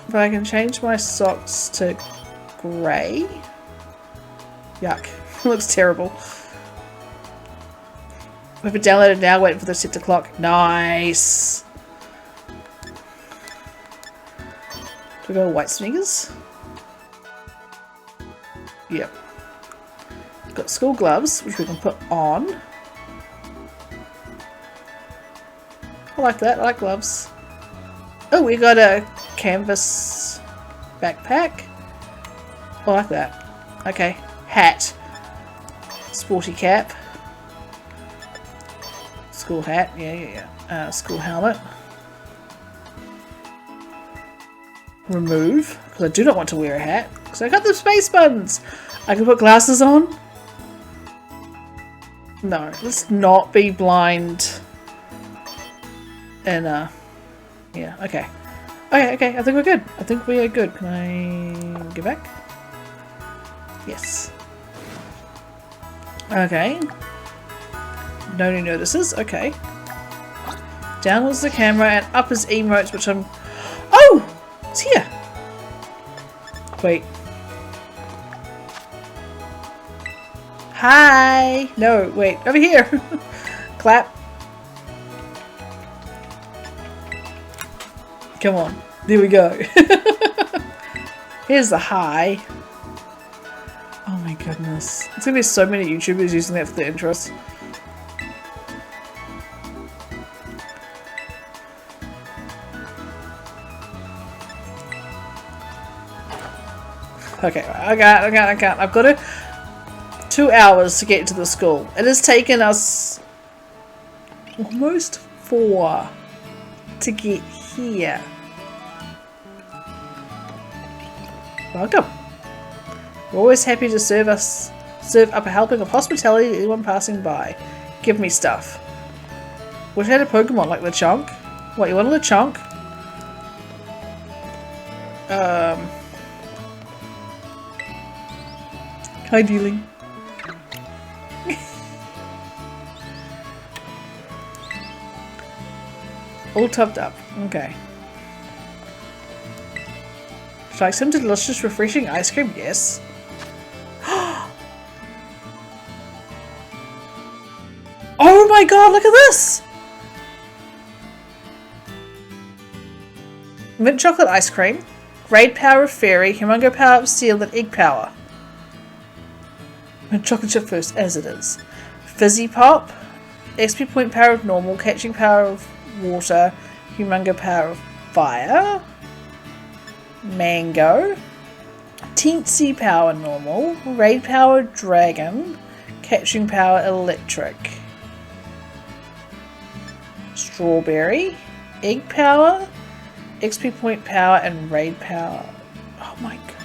But I can change my socks to grey. Yuck. Looks terrible. We have it downloaded now, waiting for the set to clock. Nice! Do we go white sneakers? Yep. We've got school gloves, which we can put on. I like that, I like gloves. Oh, we got a canvas backpack. I like that. Okay. Hat. Sporty cap. School hat. Yeah. School helmet. Remove. Because I do not want to wear a hat. Because I got the space buttons. I can put glasses on. No. Let's not be blind. And, yeah. Okay. Okay. I think we're good. I think we are good. Can I get back? Yes. Okay. No new notices. Okay. Down was the camera and up is emotes, which I'm... Oh! It's here! Wait. Hi! No, wait. Over here! Clap. Come on. There we go. Here's the hi. Oh my goodness. There's gonna be so many YouTubers using that for the intros. Okay, I can't. I've got 2 hours to get to the school. It has taken us almost 4 to get here. Welcome. We're always happy to serve up a helping of hospitality to anyone passing by. Give me stuff. Wish I had a Pokemon like Lechonk. What, you want a Lechonk? Hi, dealing. All topped up. Okay. Would you like some delicious, refreshing ice cream? Yes. Oh my god, look at this! Mint chocolate ice cream, Raid Power of Fairy, Humungo Power of Steel, and Egg Power. Mint chocolate chip first, as it is. Fizzy Pop, XP Point Power of Normal, Catching Power of Water, Humungo Power of Fire, Mango, Teensy Power Normal, Raid Power Dragon, Catching Power Electric. Strawberry, Egg Power, XP Point Power, and Raid Power. Oh my god.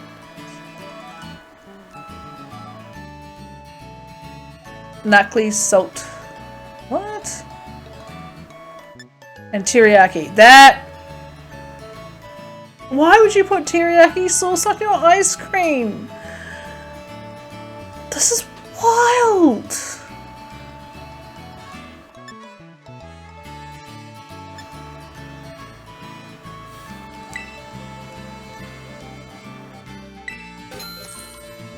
Knuckly Salt. What? And teriyaki. That. Why would you put teriyaki sauce on your ice cream? This is wild.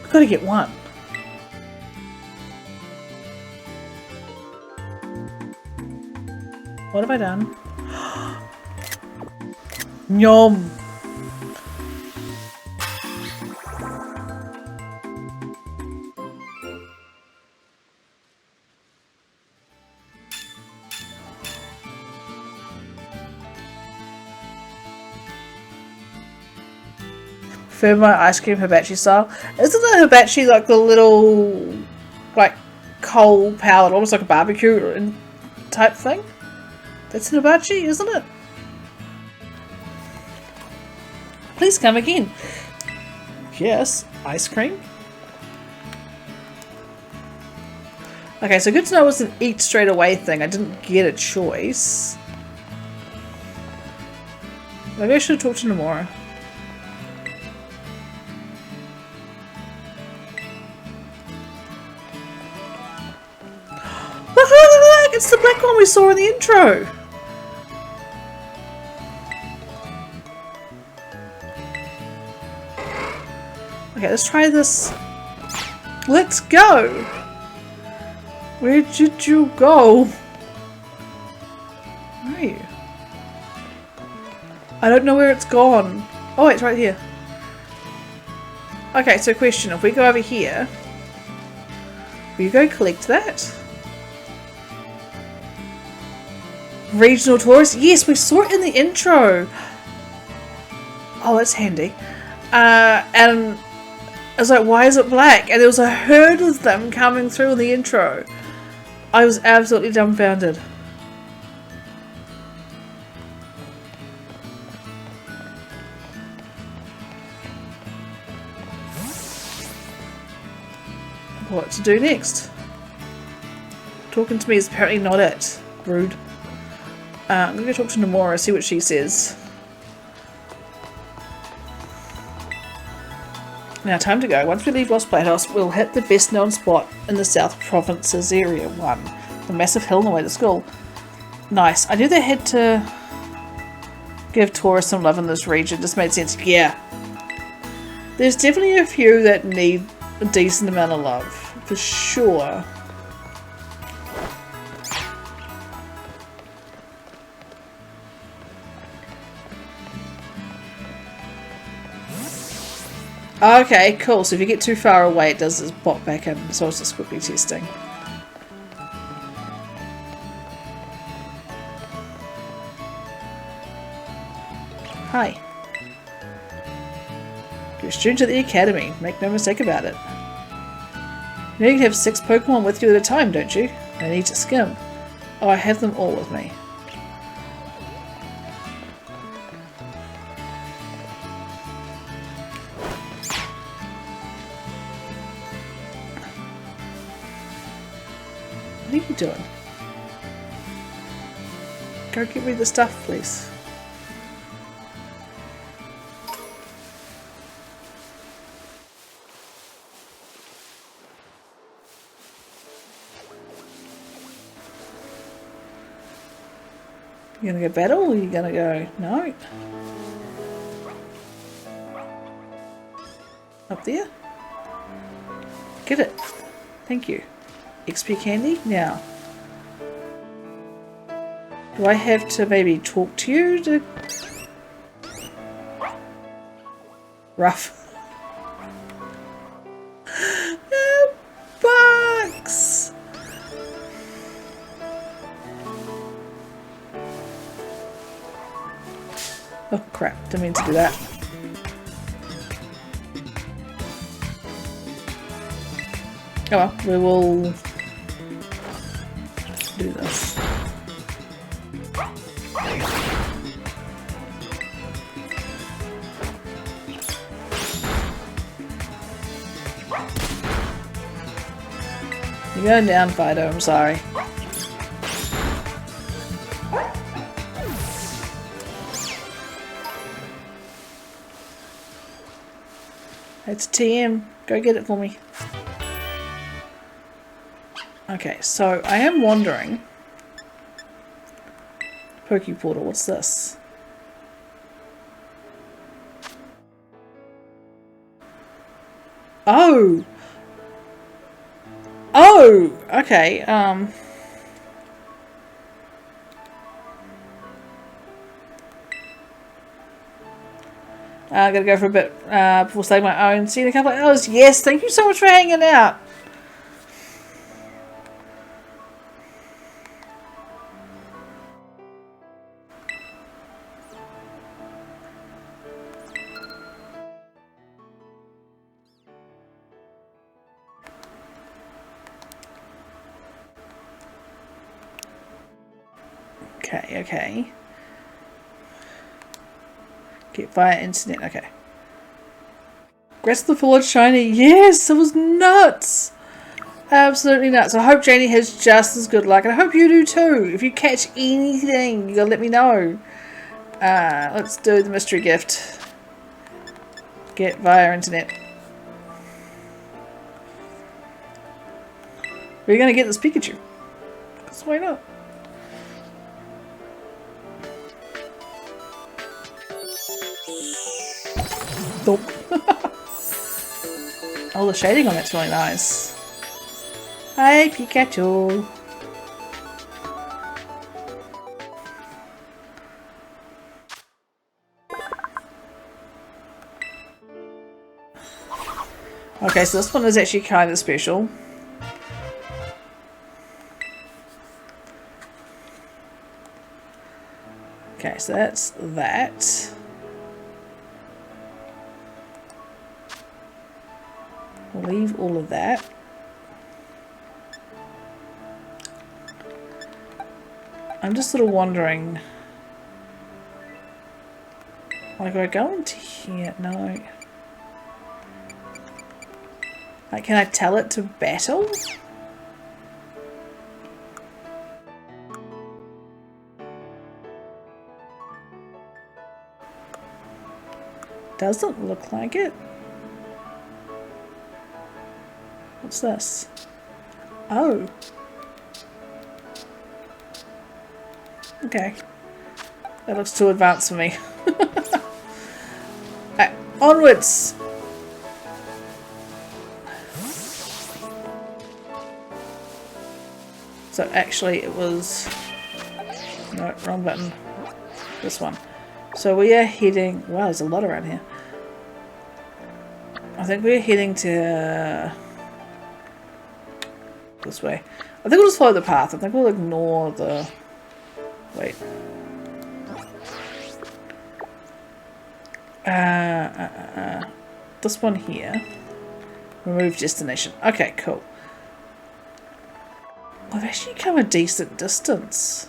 I've got to get one. What have I done? Yum. Firma ice cream hibachi style. Isn't the hibachi like the little, like, coal powered, almost like a barbecue type thing? That's an hibachi, isn't it? Please come again. Yes, ice cream. Okay, so good to know it was an eat straight away thing. I didn't get a choice. Maybe I should talk to Nomura. Look! It's the black one we saw in the intro! Okay, let's try this. Let's go! Where did you go? Where are you? I don't know where it's gone. Oh, it's right here. Okay, so question, if we go over here, will you go collect that? Regional tourist? Yes, we saw it in the intro. Oh, that's handy. And I was like, why is it black? And there was a herd of them coming through in the intro. I was absolutely dumbfounded. What to do next? Talking to me is apparently not it. Rude. I'm going to go talk to Nomura, see what she says. Now, time to go. Once we leave Lost Playhouse, we'll hit the best known spot in the South Provinces Area 1. The massive hill on the way to school. Nice. I knew they had to give tourists some love in this region. Just made sense. Yeah. There's definitely a few that need a decent amount of love. For sure. Okay, cool. So if you get too far away, it does this pop back in. So I was just quickly testing. Hi. You're a student at the academy. Make no mistake about it. You know you can have 6 Pokemon with you at a time, don't you? I need to skim. Oh, I have them all with me. What are you doing? Go get me the stuff, please. You gonna go battle or you gonna go... No? Up there? Get it. Thank you. XP candy? Now. Do I have to maybe talk to you to... Rough. Bucks! Oh crap, didn't mean to do that. Oh well, we will do this. You're going down, Fido, I'm sorry. It's TM. Go get it for me. Okay, so I am wandering. Pokeportal, what's this? Oh! Oh! Okay, I'm gonna go for a bit before starting my own. See you in a couple of hours. Yes, thank you so much for hanging out. Okay, okay. Get via internet, okay. Grass of the Village shiny, yes, it was nuts! Absolutely nuts. I hope Janie has just as good luck, and I hope you do too. If you catch anything, you gotta let me know. Let's do the mystery gift. Get via internet. We're gonna get this Pikachu. Because why not? Nope. Oh, the shading on that's really nice. Hi, Pikachu. Okay, so this one is actually kind of special. Okay, so that's that. We'll leave all of that. I'm just sort of wondering. Like, do I go into here? No. Like, can I tell it to battle? Doesn't look like it. What's this? Oh. Okay. That looks too advanced for me. Right, onwards! So actually it was... No, wrong button. This one. So we are heading... Wow, there's a lot around here. I think we're heading to... this way. I think we'll just follow the path. I think we'll ignore the... Wait. This one here. Remove destination. Okay, cool. I've actually come a decent distance.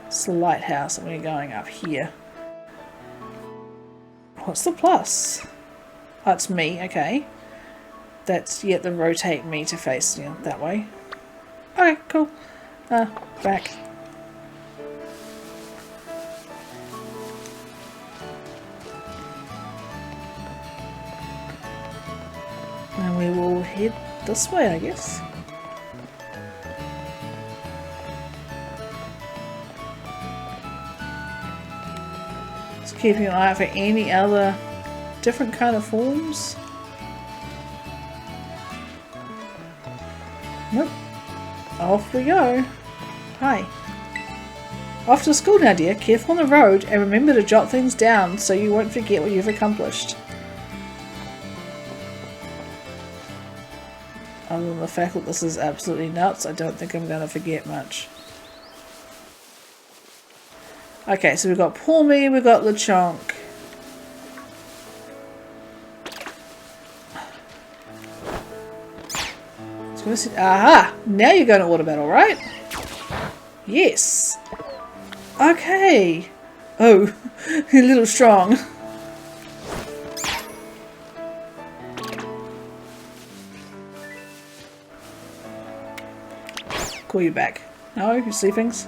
It's the lighthouse and we're going up here. What's the plus? Oh, it's me, okay. That's, yeah, the rotate me to face, yeah, that way. Okay, cool. Back. And we will head this way, I guess. Just keeping an eye out for any other different kind of forms. Nope. Off we go. Hi. Off to school now, dear. Careful on the road and remember to jot things down so you won't forget what you've accomplished. Other than the fact that this is absolutely nuts, I don't think I'm going to forget much. Okay, so we've got Poor Me, we've got Lechonk. Aha! Now you're going to water battle, right? Yes. Okay. Oh, a little strong. Call you back. No, you see things?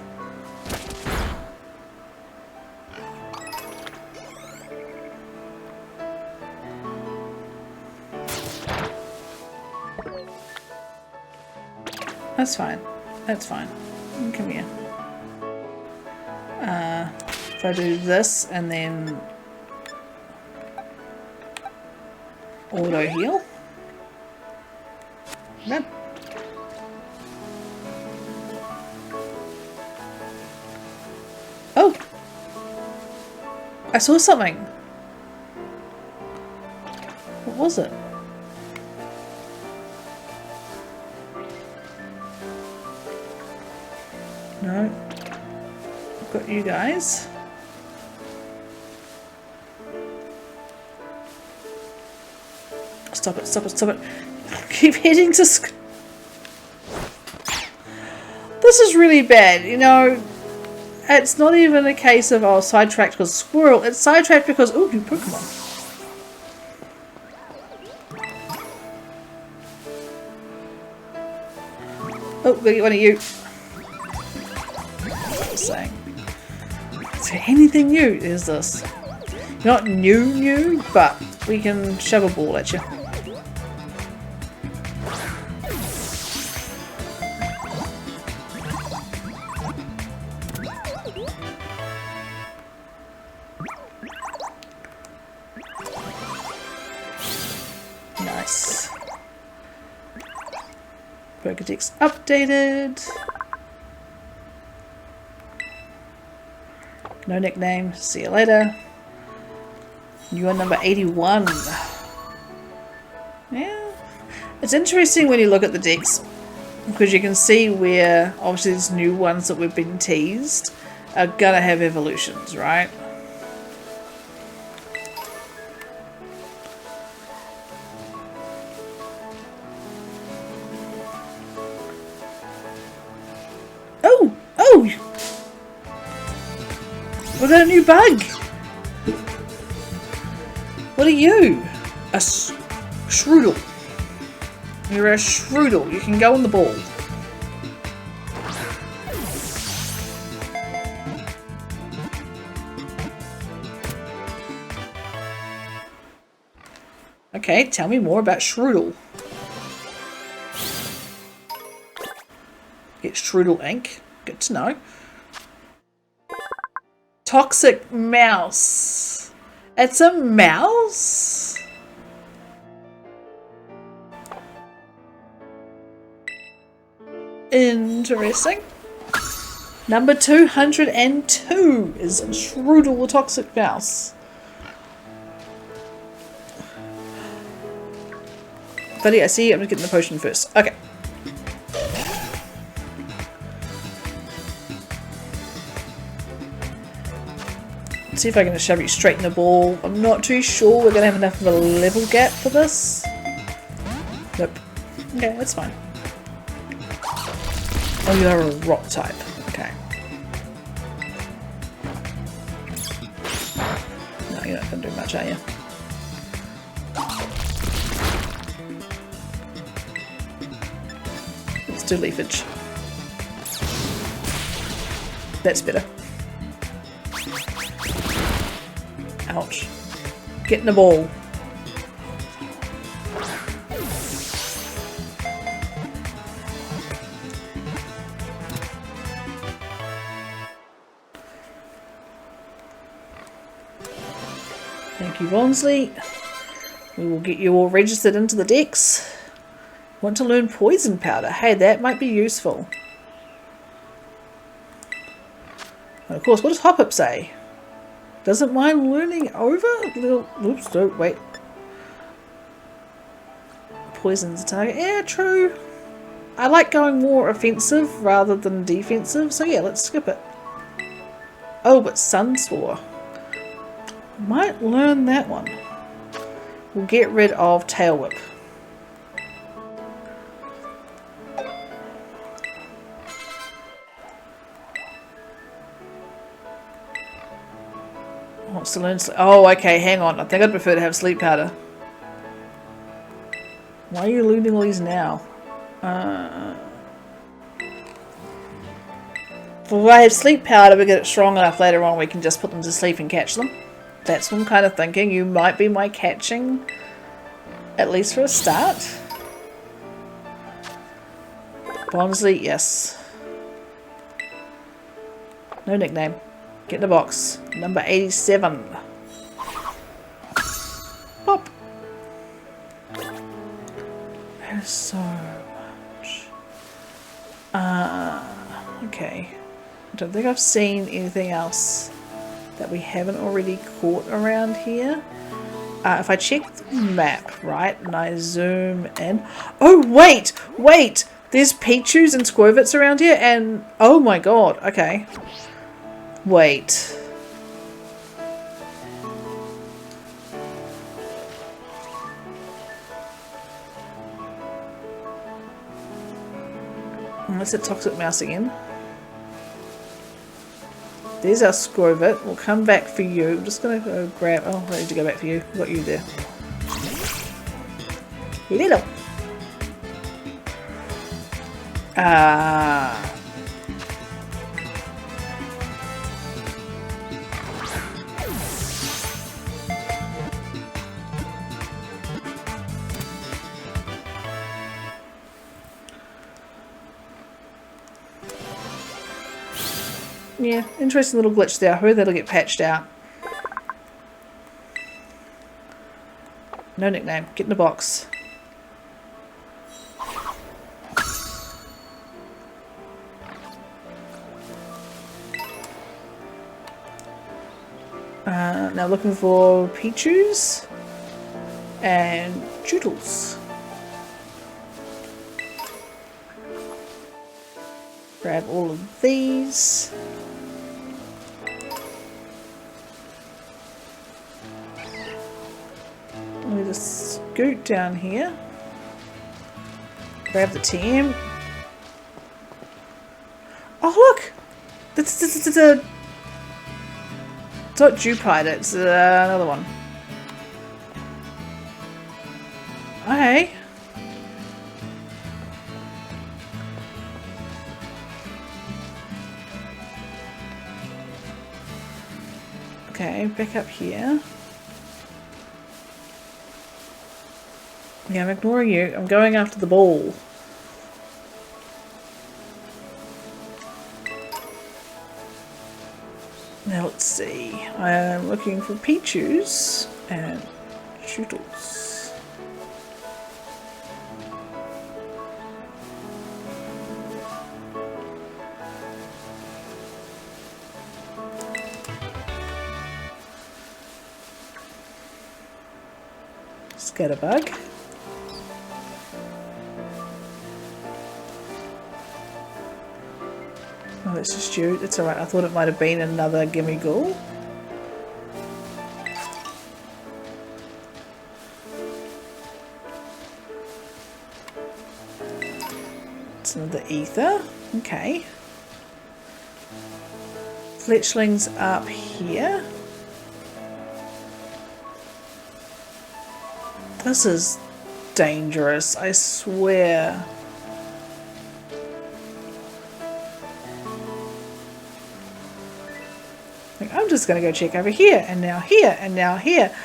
That's fine. That's fine. Come here. If I do this and then auto heal. Run. Oh! I saw something. What was it? No. I've got you guys. Stop it, stop it, stop it. Keep heading to This is really bad, you know. It's not even a case of, oh, sidetracked because squirrel. It's sidetracked because, ooh, new Pokemon. Oh, we'll get one of you. Saying. Is there anything new? There's this. Not new, but we can shove a ball at you. Nice. Pokedex updated. No nickname. See you later. You are number 81. Yeah. It's interesting when you look at the decks because you can see where obviously these new ones that we've been teased are gonna have evolutions, right? Oh! We got a new bug! What are you? A Shroodle. You're a Shroodle. You can go on the ball. Okay, tell me more about Shroodle. Get Shroodle ink. Good to know. Toxic mouse. It's a mouse? Interesting. Number 202 is Shroodle the Toxic Mouse. Buddy, I see you. I'm just getting the potion first. Okay. Let's see if I can just shove you straight in the ball. I'm not too sure we're going to have enough of a level gap for this. Nope. Okay, that's fine. Oh, you are a rock type. Okay. No, you're not going to do much, are you? Let's do leafage. That's better. Ouch. Get in the ball. Thank you, Bonsley. We will get you all registered into the decks. Want to learn poison powder? Hey, that might be useful. And of course, what does Hop-Up say? Doesn't mind learning over? Oops, no, wait. Poison's a target. Yeah, true. I like going more offensive rather than defensive, so yeah, let's skip it. Oh, but Sunspore. Might learn that one. We'll get rid of Tail Whip. Wants to learn. Oh, okay, hang on. I think I'd prefer to have sleep powder. Why are you learning all these now? If I have sleep powder, we get it strong enough later on, we can just put them to sleep and catch them. That's what I'm kind of thinking. You might be my catching, at least for a start. Bonsley, yes. No nickname. Get in the box. Number 87. Pop. There's so much. Okay. I don't think I've seen anything else that we haven't already caught around here. If I check the map, right, and I zoom in. Oh, wait! Wait! There's Pichus and Squirvets around here, and oh my god, okay. Wait. Let's hit Toxic Mouse again. There's our Squirvet. We'll come back for you. I'm just going to go grab... Oh, I need to go back for you. I've got you there. Little. Yeah, interesting little glitch there. I heard that'll get patched out. No nickname. Get in the box. Now looking for Pichus and Chootles. Grab all of these. Let me just scoot down here. Grab the TM. Oh look! It's a... It's not Jupiter, it's another one. Okay. Okay, back up here. Yeah, I'm ignoring you. I'm going after the ball. Now let's see. I am looking for Pichus and Chootles. Scatterbug. Oh, that's just you. It's alright. I thought it might have been another Gimme Ghoul. It's another Ether. Okay. Fletchling's up here. This is dangerous, I swear. I'm just going to go check over here, and now here, and now here.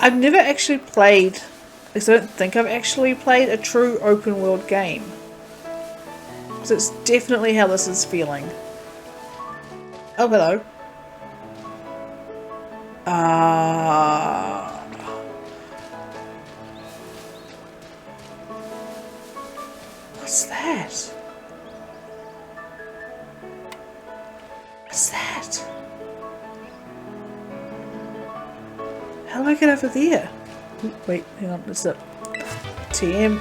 I've never actually played, at least I don't think I've actually played a true open world game. So it's definitely how this is feeling. Oh, hello. What's that? What's that? How do I get over there? Ooh, wait, hang on, it's a TM.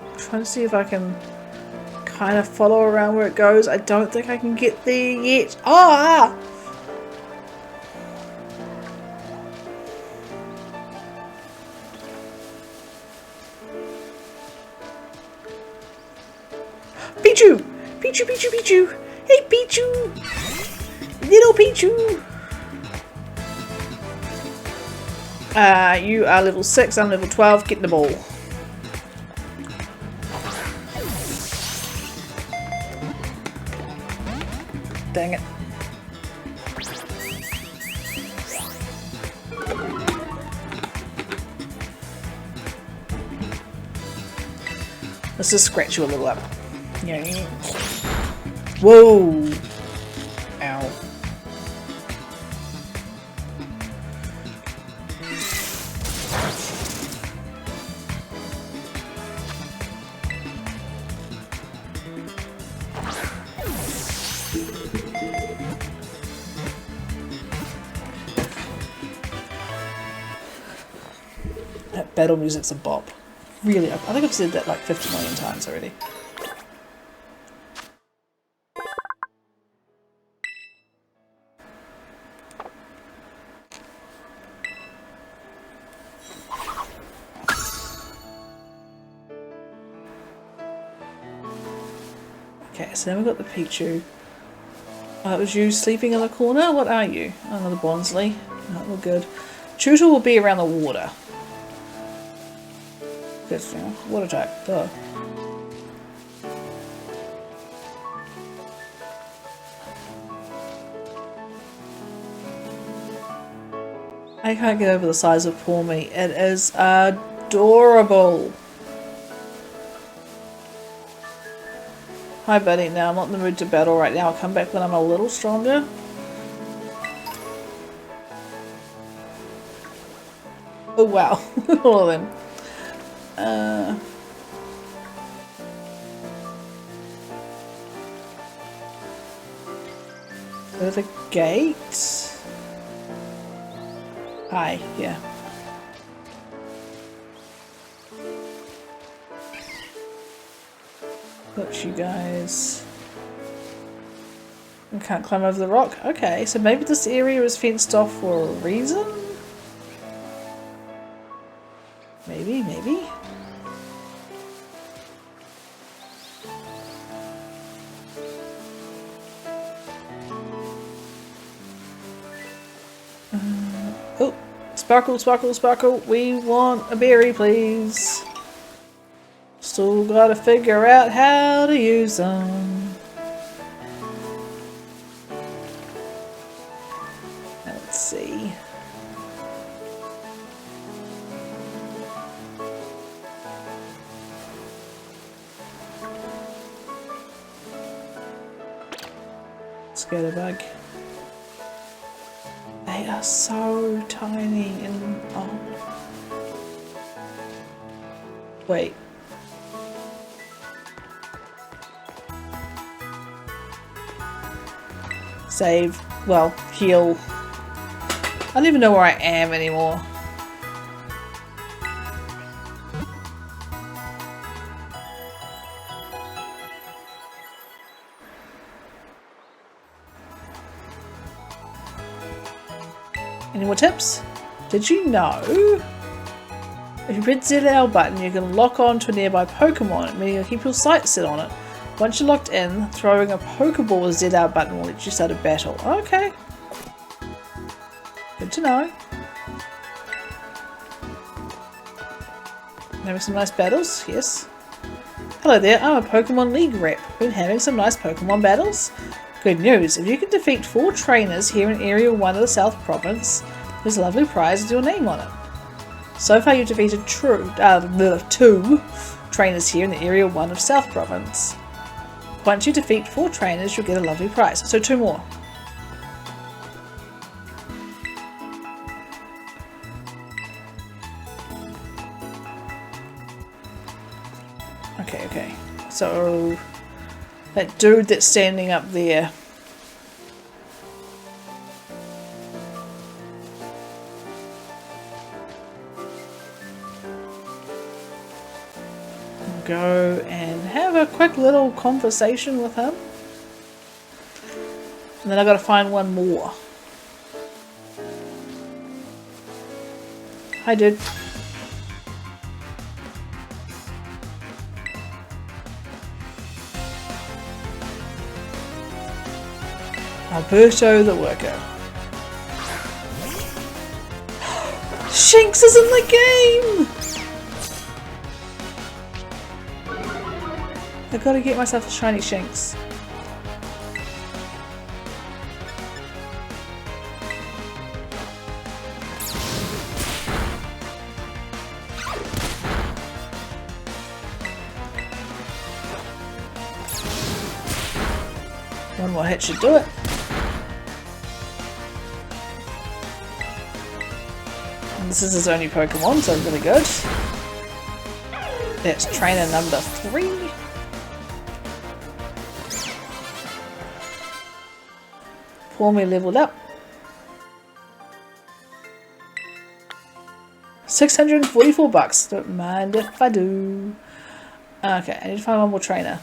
I'm trying to see if I can kind of follow around where it goes. I don't think I can get there yet. Ah! Pichu! Pichu, Pichu, Pichu! Hey, Pichu! Little Pichu! You are level 6, I'm level 12. Get in the ball. Dang it. Let's just scratch you a little up. Yeah. Whoa! Ow. That battle music's a bop. Really, I think I've said that like 50 million times already. Okay, so then we've got the Pichu. Oh, it was you sleeping in the corner? What are you? Oh, another Bonsley. Oh, we're good. Chootle will be around the water. Good, you know, water type. Duh. I can't get over the size of poor me. It is adorable. Hi buddy, now I'm not in the mood to battle right now. I'll come back when I'm a little stronger. Oh wow, all of them. There's a gate. Hi, yeah. Got you guys. I can't climb over the rock. Okay, so maybe this area is fenced off for a reason? Maybe, maybe. Oh, sparkle, sparkle, sparkle. We want a berry, please. Still gotta figure out how to use them. Now let's see. Scatterbug. They are so tiny and oh. Wait. Save. Well, heal. I don't even know where I am anymore. Any more tips? Did you know if you press ZL button you can lock on to a nearby Pokemon, meaning you'll keep your sights set on it. Once you're locked in, throwing a Pokeball with ZL button will let you start a battle. Okay. Good to know. Having some nice battles? Yes. Hello there, I'm a Pokemon League rep. Been having some nice Pokemon battles? Good news, if you can defeat 4 trainers here in Area 1 of the South Province, there's a lovely prize with your name on it. So far you've defeated 2 trainers here in the Area 1 of South Province. Once you defeat 4 trainers, you'll get a lovely prize. So 2 more. Okay. So that dude that's standing up there. Go and have a quick little conversation with him. And then I gotta find one more. Hi dude. Alberto the Worker. Shinx is in the game! I gotta get myself a shiny Shinx. One more hit should do it. And this is his only Pokemon, so really good. That's trainer number 3. Formally leveled up. 644 bucks. Don't mind if I do. Okay, I need to find one more trainer.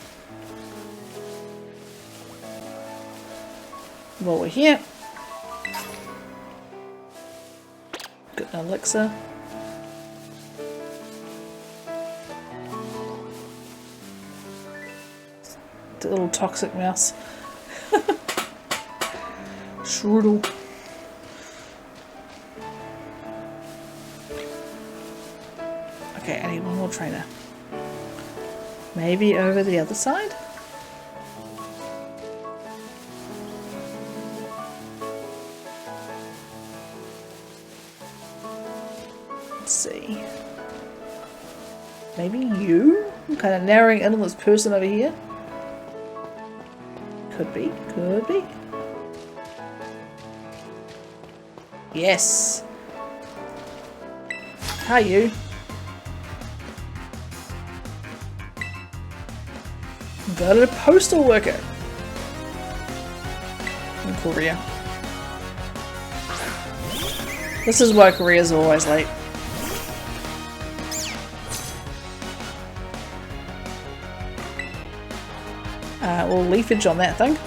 While we're here. Got an elixir. The little toxic mouse. Strudel. Okay, I need one more trainer. Maybe over the other side? Let's see. Maybe you? I'm kind of narrowing in on this person over here. Could be. Could be. Yes. Hi, you. Got a postal worker. In Korea. This is why Korea's always late. We'll leafage on that thing.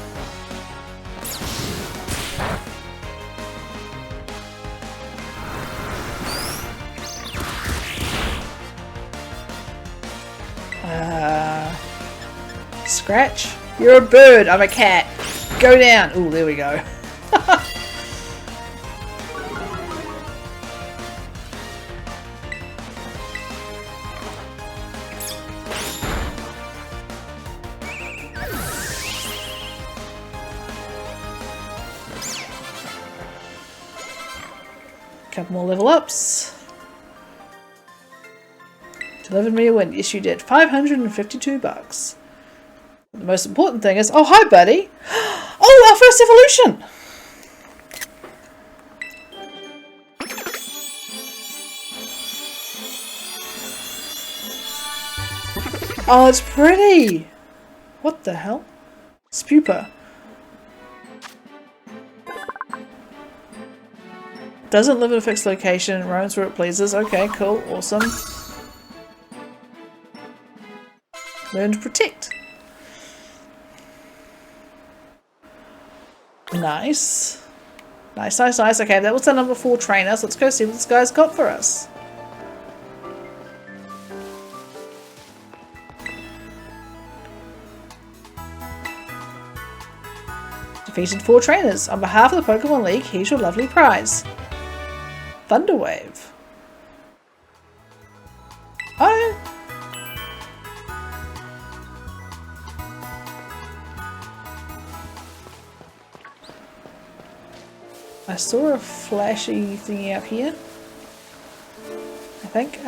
Scratch? You're a bird, I'm a cat. Go down. Ooh, there we go. Couple more level ups. Delivered me a win. Yes, you did. 552 bucks. The most important thing is, oh, hi, buddy. Oh, our first evolution. Oh, it's pretty. What the hell? Spupa. Doesn't live in a fixed location, roams where it pleases. Okay, cool, awesome. Learn to protect. Nice. Nice, nice, nice. Okay, that was the number 4 trainer, so let's go see what this guy's got for us. Defeated 4 trainers. On behalf of the Pokemon League, here's your lovely prize. Thunderwave. Oh. I saw a flashy thingy up here. I think.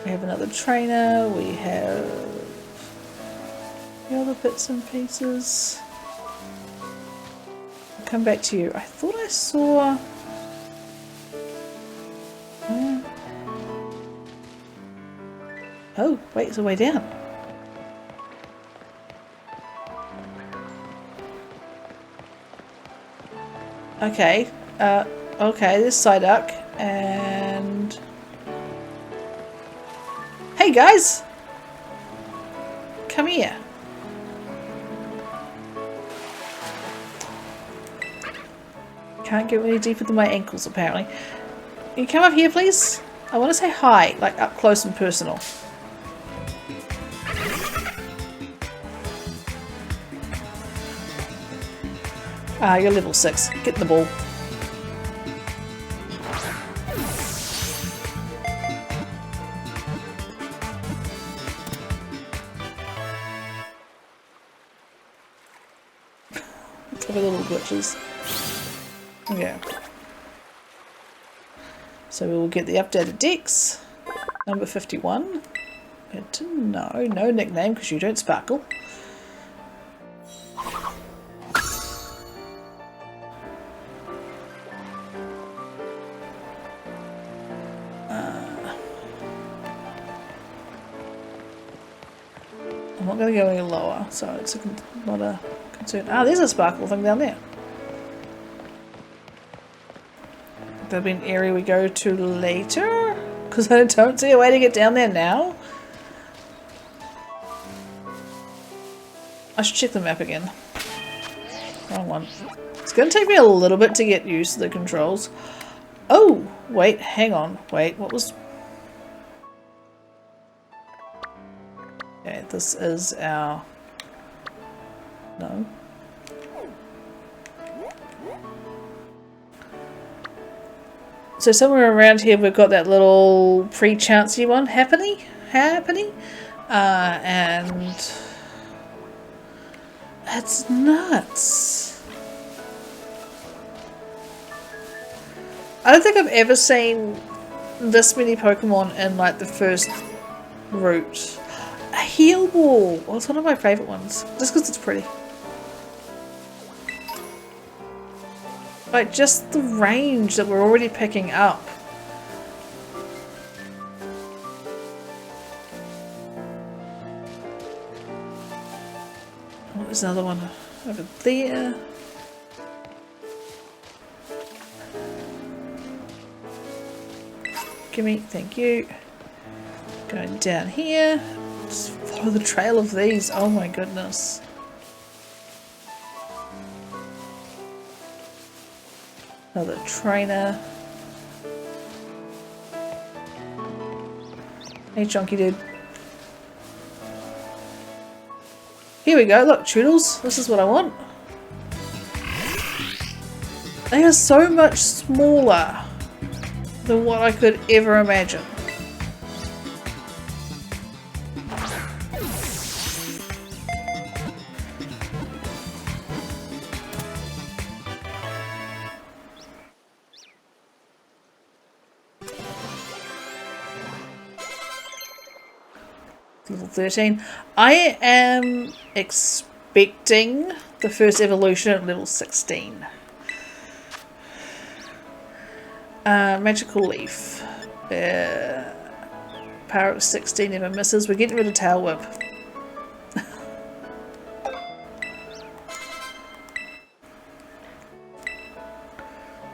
We have another trainer, we have the other bits and pieces. I'll come back to you. I thought I saw... Oh, wait, it's a way down. Okay, okay, this Psyduck, and... Hey guys! Come here. Can't go any deeper than my ankles, apparently. Can you come up here, please? I want to say hi, like up close and personal. Ah, you're level 6. Get the ball. Cover the little glitches. Okay. So we will get the updated dex. Number 51. Good to know. No nickname because you don't sparkle. I'm not going to go any lower, so it's not a concern. Ah, there's a sparkle thing down there. That'll be an area we go to later? Because I don't see a way to get down there now. I should check the map again. Wrong one. It's going to take me a little bit to get used to the controls. Oh, wait, hang on. Wait, what was... Okay, this is our... No. So somewhere around here we've got that little pre-chancey one happening. And... That's nuts. I don't think I've ever seen this many Pokemon in like the first route. A Heal Ball! Well, it's one of my favourite ones. Just because it's pretty. Like just the range that we're already picking up. Oh, there's another one over there. Gimme, thank you. Going down here. Just follow the trail of these. Oh my goodness. Another trainer. Hey, chunky dude. Here we go. Look, Toodles. This is what I want. They are so much smaller than what I could ever imagine. Level 13. I am expecting the first evolution at level 16. Magical Leaf. Power of 16 never misses. We're getting rid of Tail Whip.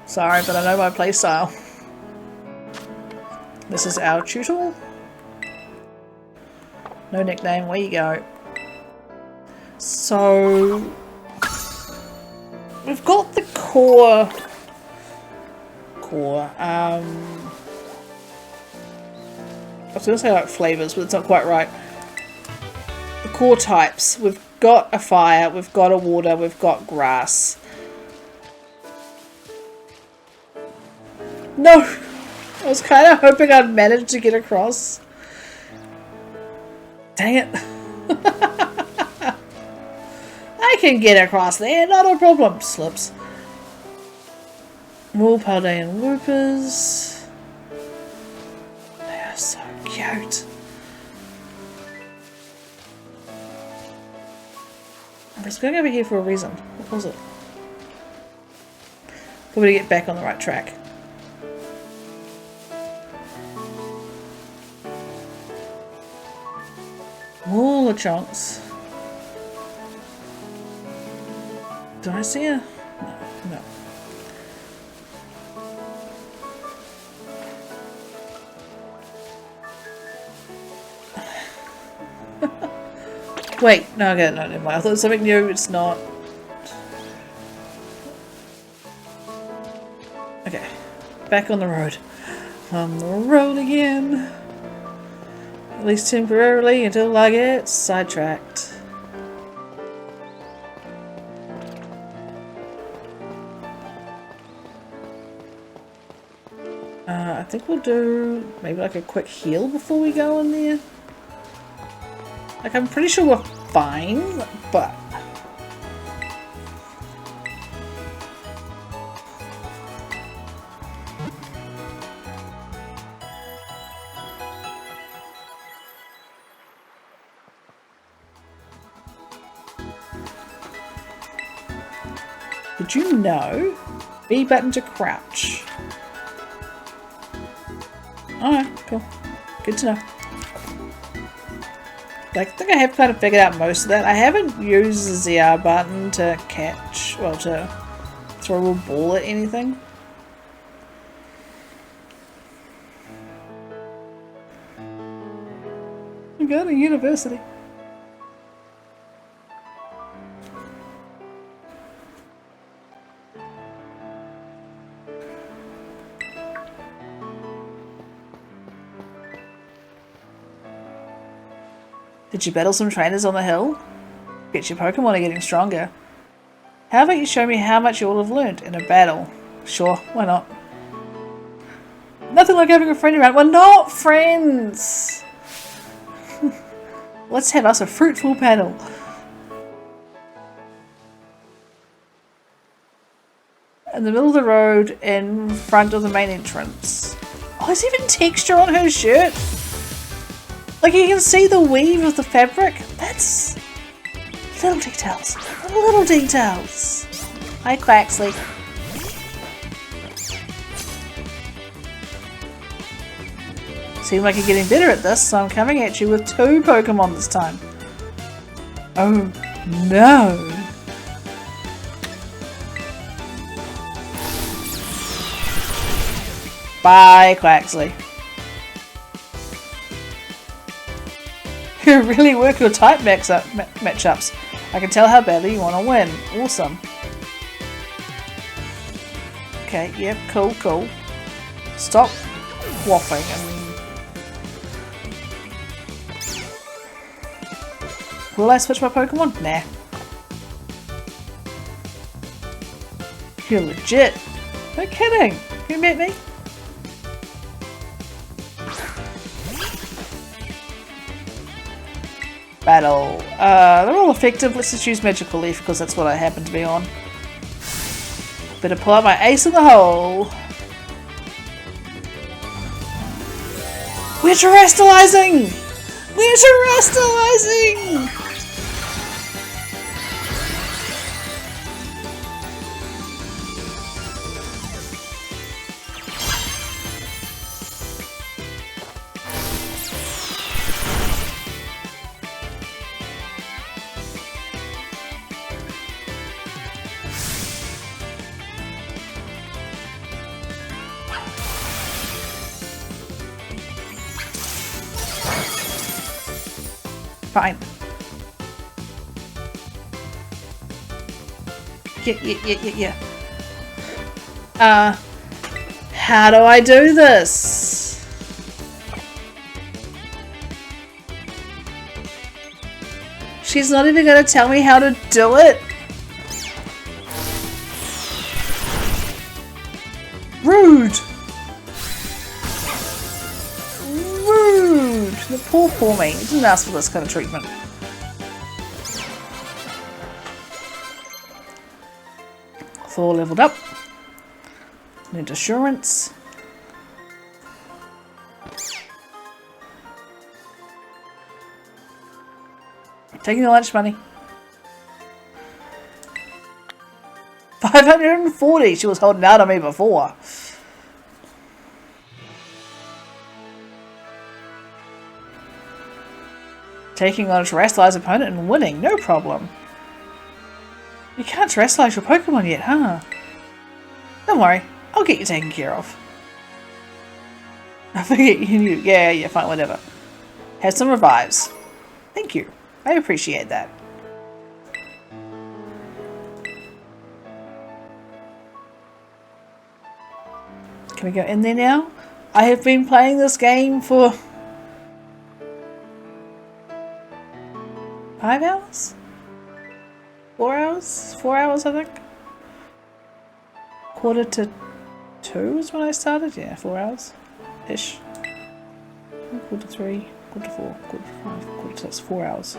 Sorry, but I know my playstyle. This is our Tootle. No nickname, where you go. So we've got the core. I was gonna say like flavors, but it's not quite right. The core types. We've got a fire, we've got a water, we've got grass. No! I was kind of hoping I'd manage to get across. Dang it. I can get across there, not a problem. Slips. More Paldean Whoopers. They are so cute. I was going over here for a reason. What was it? Probably to get back on the right track. More chunks. Do I see her? No. Wait, no, okay, no, never mind. I thought it was something new, it's not. Okay, back on the road. On the road again. At least temporarily until I get sidetracked. I think we'll do maybe like a quick heal before we go in there. Like, I'm pretty sure we're fine, but... Did you know? B button to crouch. Alright, cool. Good to know. I think I have kind of figured out most of that. I haven't used the ZR button to catch, well, to throw a ball at anything. I'm going to university. Did you battle some trainers on the hill? Bet your Pokemon are getting stronger. How about you show me how much you all have learned in a battle? Sure, why not? Nothing like having a friend around. We're not friends! Let's have us a fruitful battle. In the middle of the road in front of the main entrance. Oh, there's even texture on her shirt. Like you can see the weave of the fabric. That's little details. Little details. Hi, Quaxley. Seems like you're getting better at this, so I'm coming at you with 2 Pokemon this time. Oh no. Bye, Quaxley. You really work your type matchups. I can tell how badly you want to win. Awesome. Okay, yep, cool, cool. Stop waffling and... Will I switch my Pokemon? Nah. You're legit. No kidding. You met me? Battle. They're all effective. Let's just use Magical Leaf because that's what I happen to be on. Better pull out my ace in the hole. We're terrestrializing! We're terrestrializing! Fine. Yeah. How do I do this? She's not even gonna tell me how to do it? Rude! The poor me. He didn't ask for this kind of treatment. Thor leveled up. Need assurance. Taking the lunch money. 540! She was holding out on me before. Taking on a terrestrialized opponent and winning, no problem. You can't terrestrialize your Pokemon yet, huh? Don't worry, I'll get you taken care of. I forget you knew. Yeah, fine, whatever. Have some revives. Thank you. I appreciate that. Can we go in there now? I have been playing this game for 5 hours? 4 hours? 4 hours, I think. 1:45 is when I started. Yeah, 4 hours ish. 1:45, 1:45, 1:45, 4 hours.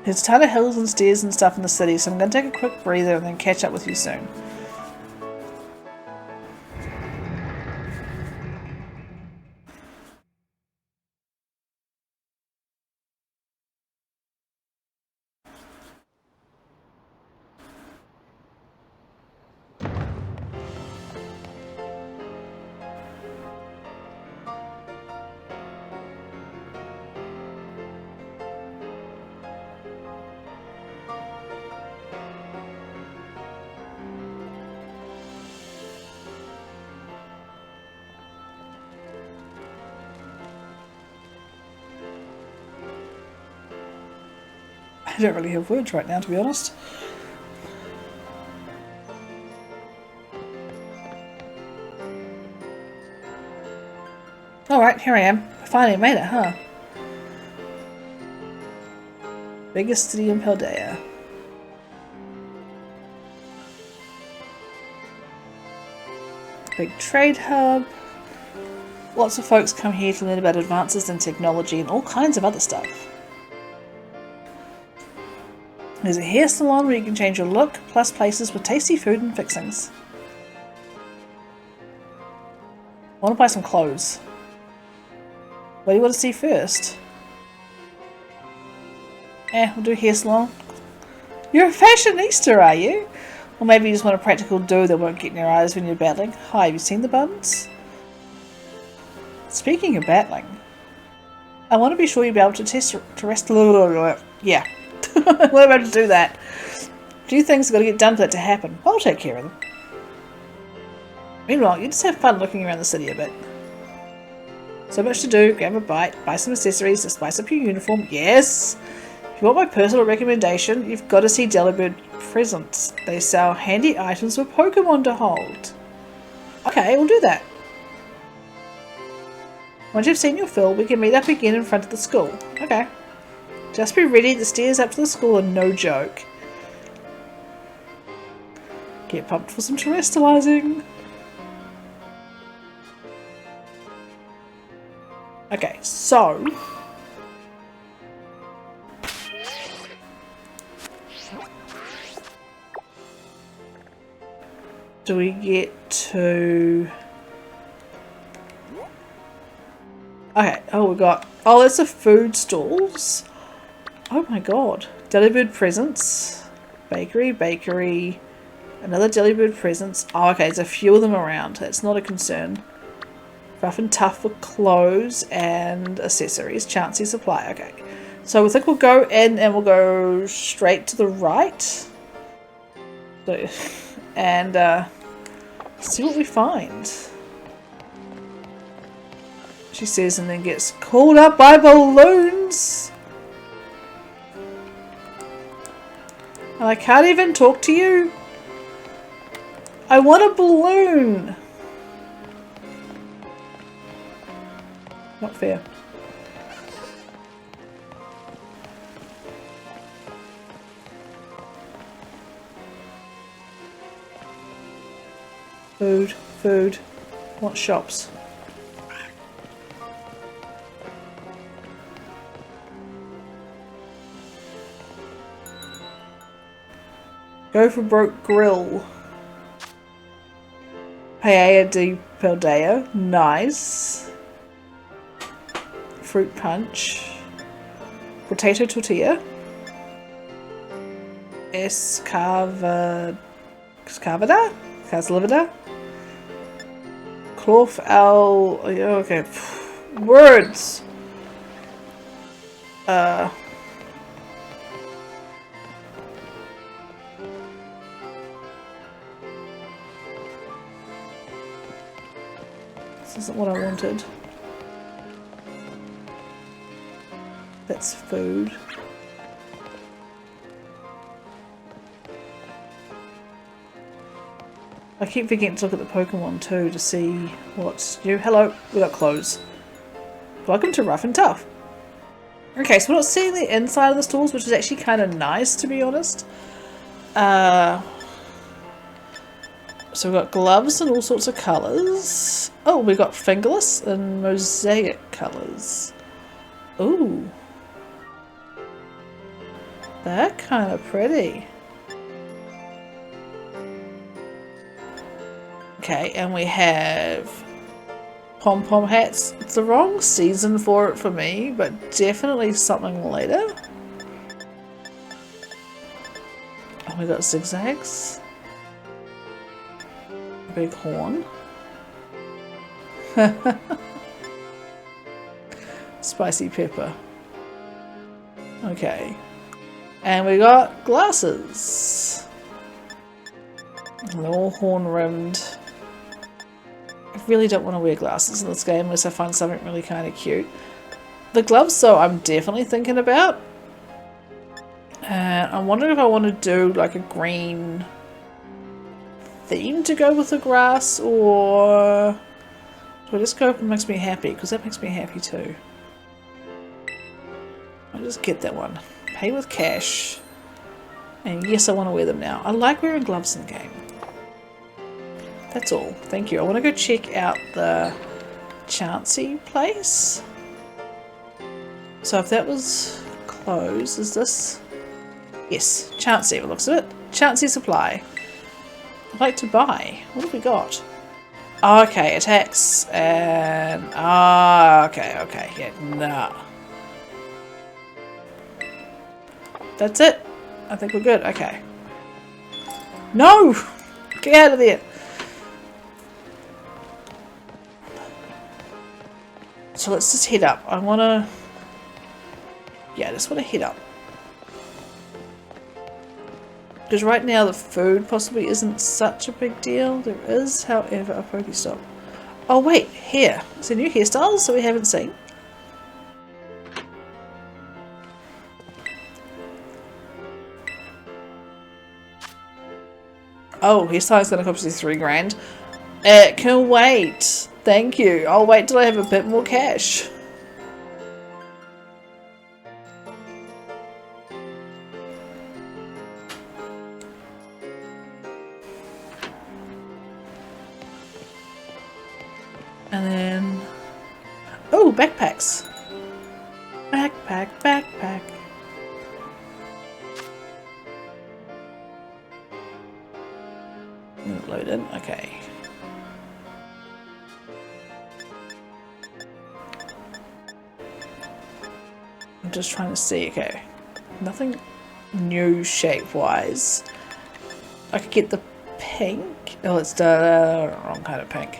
There's a ton of hills and stairs and stuff in the city, so I'm going to take a quick breather and then catch up with you soon. I don't really have words right now, to be honest. Alright, here I am. I finally made it, huh? Biggest city in Paldea. Big trade hub. Lots of folks come here to learn about advances in technology and all kinds of other stuff. There's a hair salon where you can change your look, plus places with tasty food and fixings. I want to buy some clothes. What do you want to see first? We'll do hair salon. You're a fashionista, are you? Or maybe you just want a practical do that won't get in your eyes when you're battling. Hi, have you seen the buttons? Speaking of battling, I want to be sure you'll be able to rest. Yeah. I want to be able to do that. A few things have got to get done for that to happen. I'll take care of them. Meanwhile, you just have fun looking around the city a bit. So much to do. Grab a bite, buy some accessories to spice up your uniform. Yes! If you want my personal recommendation, you've got to see Delibird Presents. They sell handy items for Pokemon to hold. Okay, we'll do that. Once you've seen your fill, we can meet up again in front of the school. Okay. Just be ready, the stairs up to the school are no joke. Get pumped for some terrestrializing. Okay, so do we get to... Okay, oh, we got... Oh, that's the food stalls. Oh my god. Delibird Presents. Bakery. Another Delibird Presents. Oh, okay, there's a few of them around. That's not a concern. Rough and Tough for clothes and accessories. Chansey Supply. Okay. So I think we'll go in and we'll go straight to the right. So, and see what we find. She says, and then gets called up by balloons. And I can't even talk to you. I want a balloon. Not fair. Food. What shops? Go for Broke Grill. Paella de Paldea. Nice. Fruit Punch. Potato Tortilla. Escavada. Cloth Al. Okay. Words. This isn't what I wanted. That's food. I keep forgetting to look at the Pokemon too to see what's new. Hello, we got clothes. Welcome to Rough and Tough. Okay, so we're not seeing the inside of the stores, which is actually kind of nice, to be honest. So we've got gloves in all sorts of colours. Oh, we got fingerless and mosaic colours. Ooh. They're kind of pretty. Okay, and we have pom-pom hats. It's the wrong season for it for me, but definitely something later. Oh, we got zigzags. Big horn. Spicy pepper. Okay. And we got glasses. And they're all horn rimmed. I really don't want to wear glasses in this game unless I find something really kind of cute. The gloves though I'm definitely thinking about. And I'm wondering if I want to do like a green theme to go with the grass, or do I just go for what makes me happy? Because that makes me happy too. I'll just get that one. Pay with cash. And yes, I want to wear them now. I like wearing gloves in the game. That's all. Thank you. I want to go check out the Chansey place. So if that was closed, is this? Yes, Chansey, it looks of it. Chansey Supply. I'd like to buy. What have we got? Okay, attacks and okay, yeah, nah. That's it. I think we're good. Okay. No! Get out of there. So let's just head up. I wanna I just wanna head up. Because right now the food possibly isn't such a big deal. There is, however, a Pokestop. Oh wait, here. It's a new hairstyles that we haven't seen. Oh, hairstyle's gonna cost you $3,000. It can wait. Thank you. I'll wait till I have a bit more cash. And then... oh, backpacks. Backpack. Loaded. Okay. I'm just trying to see. Okay. Nothing new shape-wise. I could get the pink. Oh, it's the wrong kind of pink.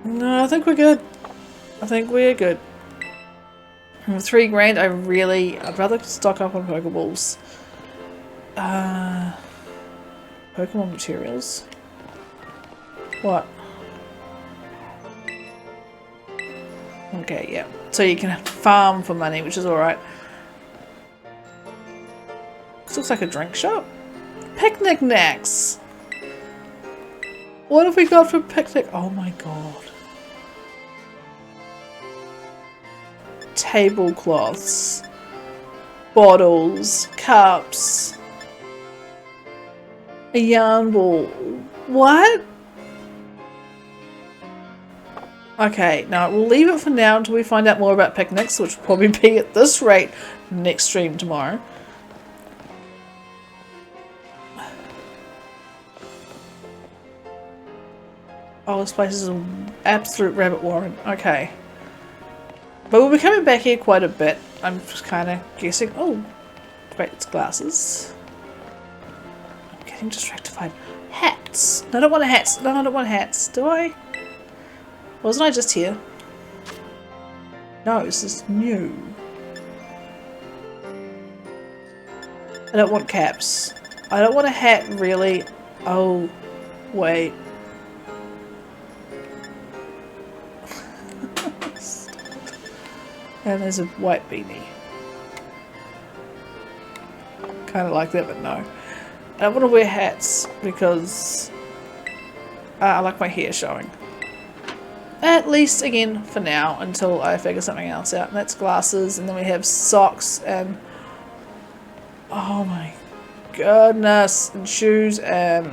No, I think we're good. I think we're good. With $3,000, I'd rather stock up on Pokeballs. Pokemon materials. What? Okay, yeah. So you can farm for money, which is alright. This looks like a drink shop. Picnic Knacks! What have we got for picnic? Oh my god. Tablecloths. Bottles. Cups. A yarn ball. What? Okay, now we'll leave it for now until we find out more about picnics, which will probably be at this rate next stream tomorrow. Oh, this place is an absolute rabbit warren. Okay. But we'll be coming back here quite a bit. I'm just kind of guessing. Oh, great, it's glasses. I'm getting distracted. Hats. No, I don't want hats. No, I don't want hats. Do I? Wasn't I just here? No, this is new. I don't want caps. I don't want a hat, really. Oh, wait. And there's a white beanie. Kind of like that, but no. I don't want to wear hats because I like my hair showing. At least, again, for now, until I figure something else out. And that's glasses, and then we have socks and... oh my goodness. And shoes and...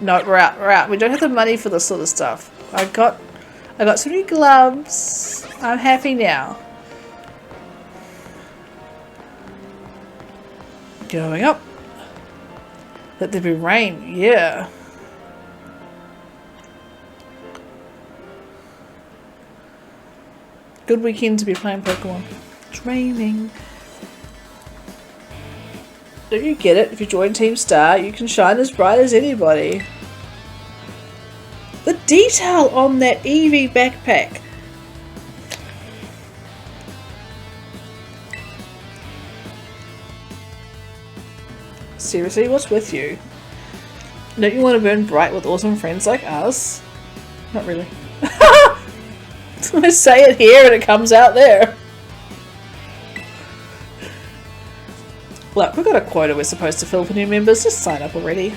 no, we're out. We don't have the money for this sort of stuff. I got some new gloves. I'm happy now. Going up. Let there be rain. Yeah. Good weekend to be playing Pokemon. It's raining. Don't you get it? If you join Team Star, you can shine as bright as anybody. The detail on that Eevee backpack. Seriously, what's with you? Don't you want to burn bright with awesome friends like us? Not really. I say it here and it comes out there. Look, we've got a quota we're supposed to fill for new members. Just sign up already.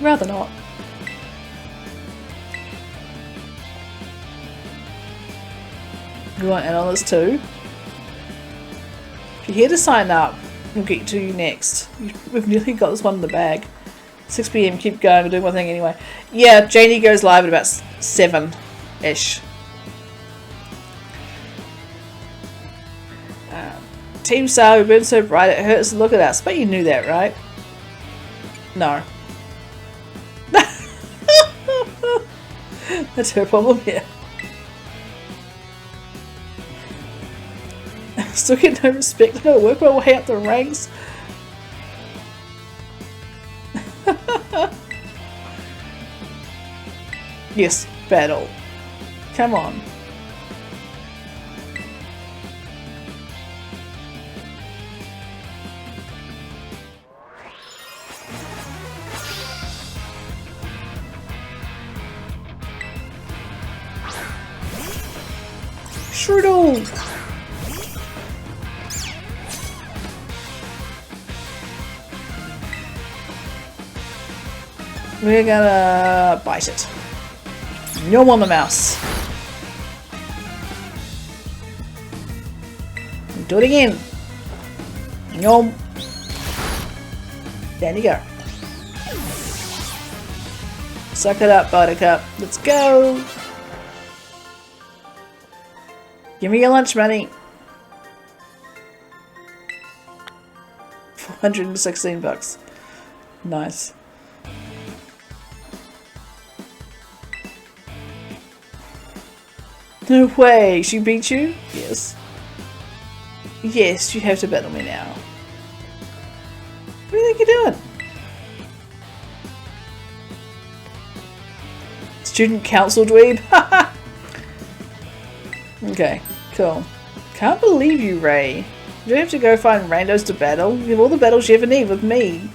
Rather not. You want in on this too? If you're here to sign up, we'll get to you next. We've nearly got this one in the bag. 6 PM, keep going, I'm doing my thing anyway. Yeah, Janie goes live at about 7-ish. Team Star, we've been so bright it hurts to look at us. But you knew that, right? No. That's her problem, yeah. Still get no respect. I gotta work my way up the ranks. Yes, battle. Come on. Shriddle! We're gonna bite it. Yum on the mouse. Do it again. Yum. There you go. Suck it up, Buttercup. Let's go. Give me your lunch money. 416 bucks. Nice. No way! She beat you? Yes. Yes, you have to battle me now. What do you think you're doing? Student council dweeb? Okay, cool. Can't believe you, Ray. You have to go find randos to battle? You have all the battles you ever need with me.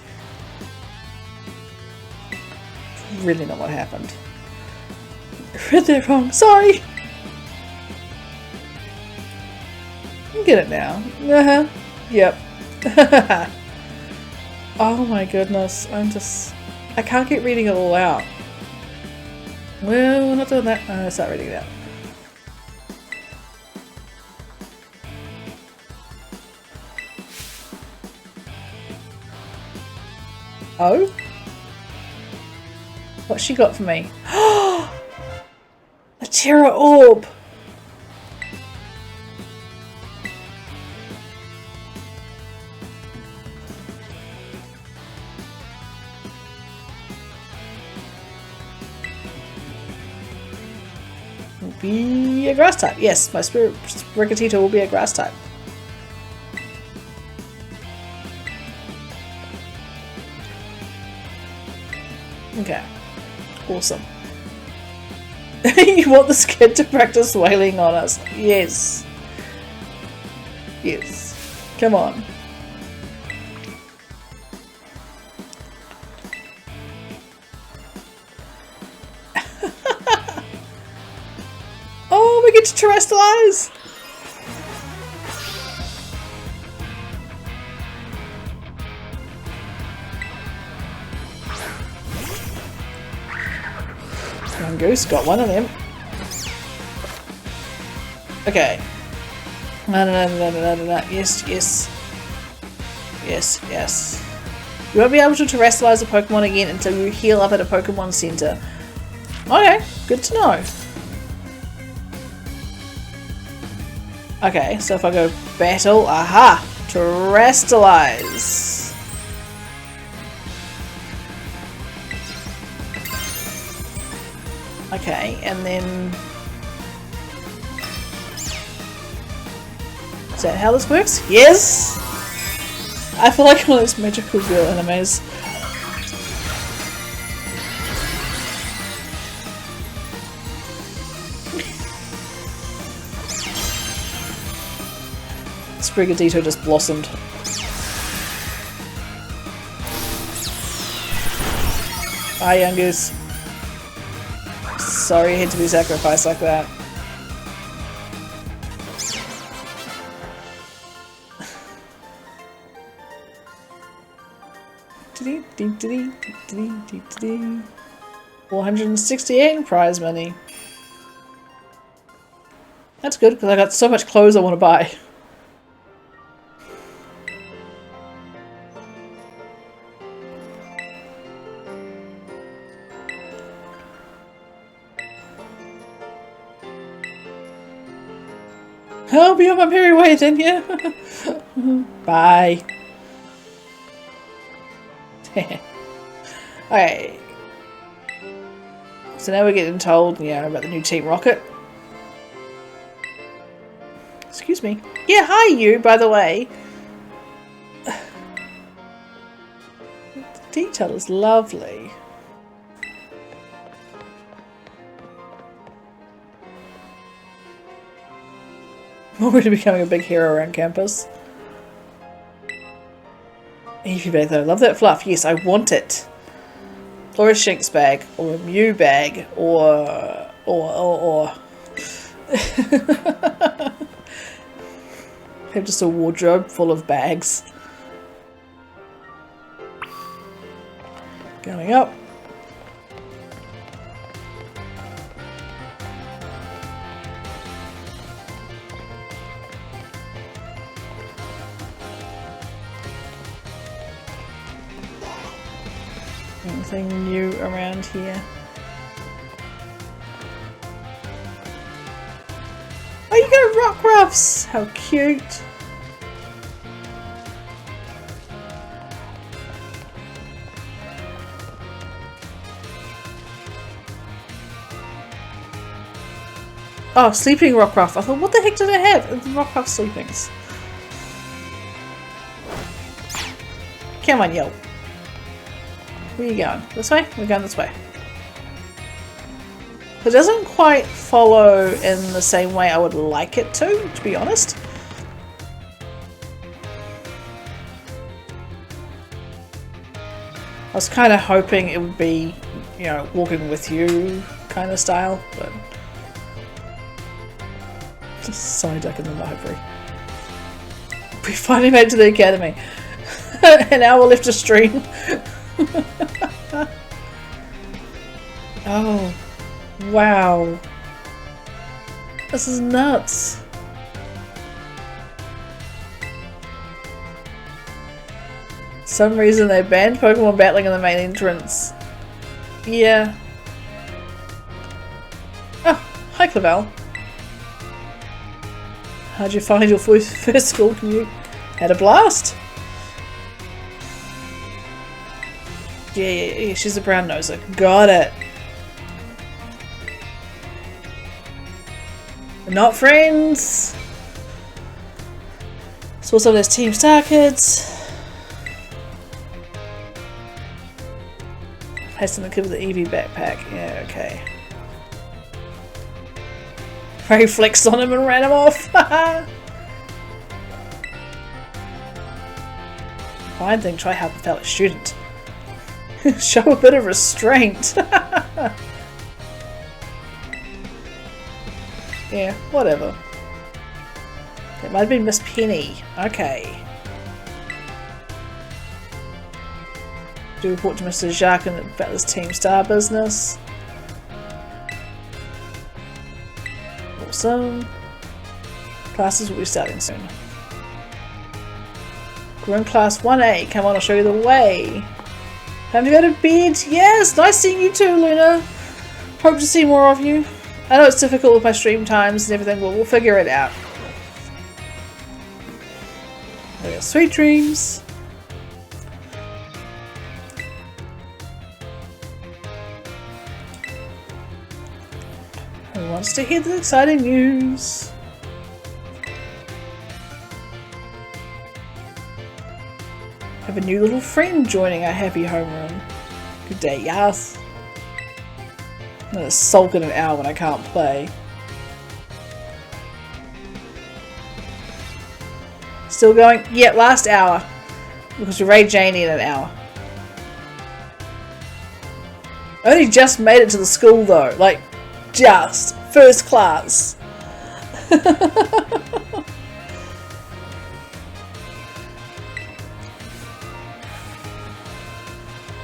Really not what happened. Read that wrong. Sorry! You get it now. Uh-huh. Yep. Oh my goodness. I can't keep reading it all out. Well, we're not doing that. I'm gonna start reading that. Oh? What's she got for me? A Terra Orb! Will be a grass type. Yes, my Sprigatito will be a grass type. Okay. Awesome. You want this kid to practice wailing on us? Yes. Yes. Come on. Oh, we get to terrestrialize! Goose got one of them. Okay. No. Yes, yes. Yes, yes. You won't be able to terrestrialize a Pokemon again until you heal up at a Pokemon Center. Okay, good to know. Okay, so if I go battle, aha! Terrestrialize! Okay, and then... Is that how this works? Yes! I feel like one of those magical girl animes. Sprigatito just blossomed. Bye, young goose. Sorry you had to be sacrificed like that. $468 prize money. That's good because I got so much clothes I want to buy. I'll be on my merry way then, yeah. Bye. Alright. So now we're getting told, about the new Team Rocket. Excuse me. Yeah, hi you, by the way. The detail is lovely. I'm already becoming a big hero around campus. Eevee bag though, love that fluff. Yes, I want it. Or a Shinx bag, or a Mew bag, or have just a wardrobe full of bags. Going up. Anything new around here? Oh, you got Rockruffs! How cute! Oh, sleeping Rockruff. I thought, what the heck did I have? It's Rockruff sleepings. Come on, yo. Where are you going? This way? We're going this way. It doesn't quite follow in the same way I would like it to be honest. I was kind of hoping it would be, walking with you kind of style, but just Psyduck in the library. We finally made it to the academy. An hour left to stream. Oh, wow. This is nuts. For some reason they banned Pokemon battling in the main entrance. Yeah. Oh, hi Clavel. How'd you find your first school commute? Had a blast. Yeah, she's a brown noser. Got it. We're not friends. So what's up, there's Team Star Kids. Placing the kid with the Eevee backpack. Yeah, okay. Ray flexed on him and ran him off. Fine thing, try help a fellow student. Show a bit of restraint. Yeah, whatever. It might have been Miss Penny. Okay. Do report to Mr. Jacques about this Team Star business. Awesome. Classes will be starting soon. We're in class 1A. Come on, I'll show you the way. Time to go to bed. Yes, nice seeing you too, Luna. Hope to see more of you. I know it's difficult with my stream times and everything, but we'll figure it out. Okay, sweet dreams. Who wants to hear the exciting news? Have a new little friend joining our happy homeroom. Good day, yes. I'm gonna sulk in an hour when I can't play. Still going? Yeah, last hour. Because we raid Janie in an hour. I only just made it to the school though. Like, just. First class. You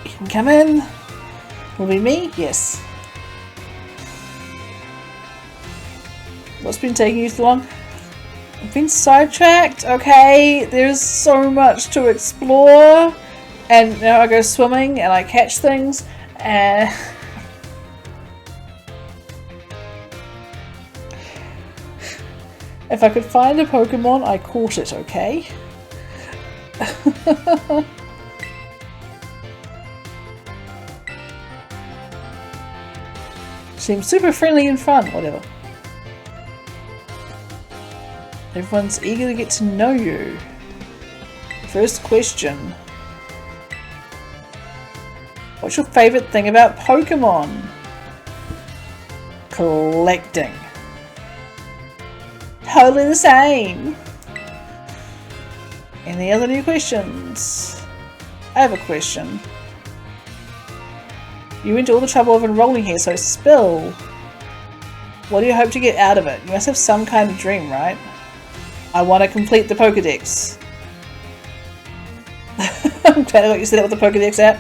can come in. Will be me? Yes. What's been taking you so long? I've been sidetracked. Okay, there's so much to explore. And now I go swimming and I catch things. And if I could find a Pokemon, I caught it, okay? Seems super friendly and fun, whatever. Everyone's eager to get to know you. First question. What's your favourite thing about Pokemon? Collecting. Totally the same. Any other new questions? I have a question. You went to all the trouble of enrolling here, so spill. What do you hope to get out of it? You must have some kind of dream, right? I want to complete the Pokedex. I'm glad I got you set up with the Pokedex app.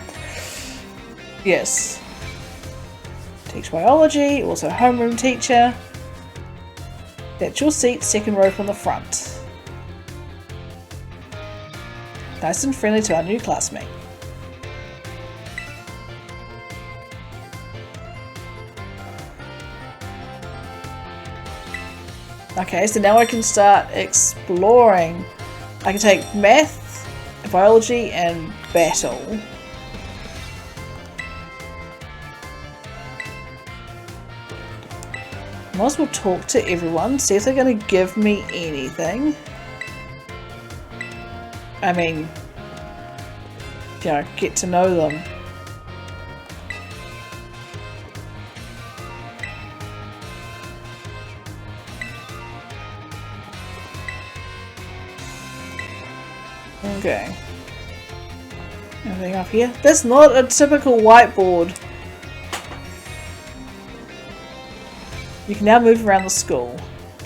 Yes. Teach biology, also homeroom teacher. That's your seat, second row from the front. Nice and friendly to our new classmate. Okay, so now I can start exploring. I can take math, biology, and battle. Might as well talk to everyone, see if they're going to give me anything. I mean, you know, get to know them. Okay. Everything up here. That's not a typical whiteboard. You can now move around the school.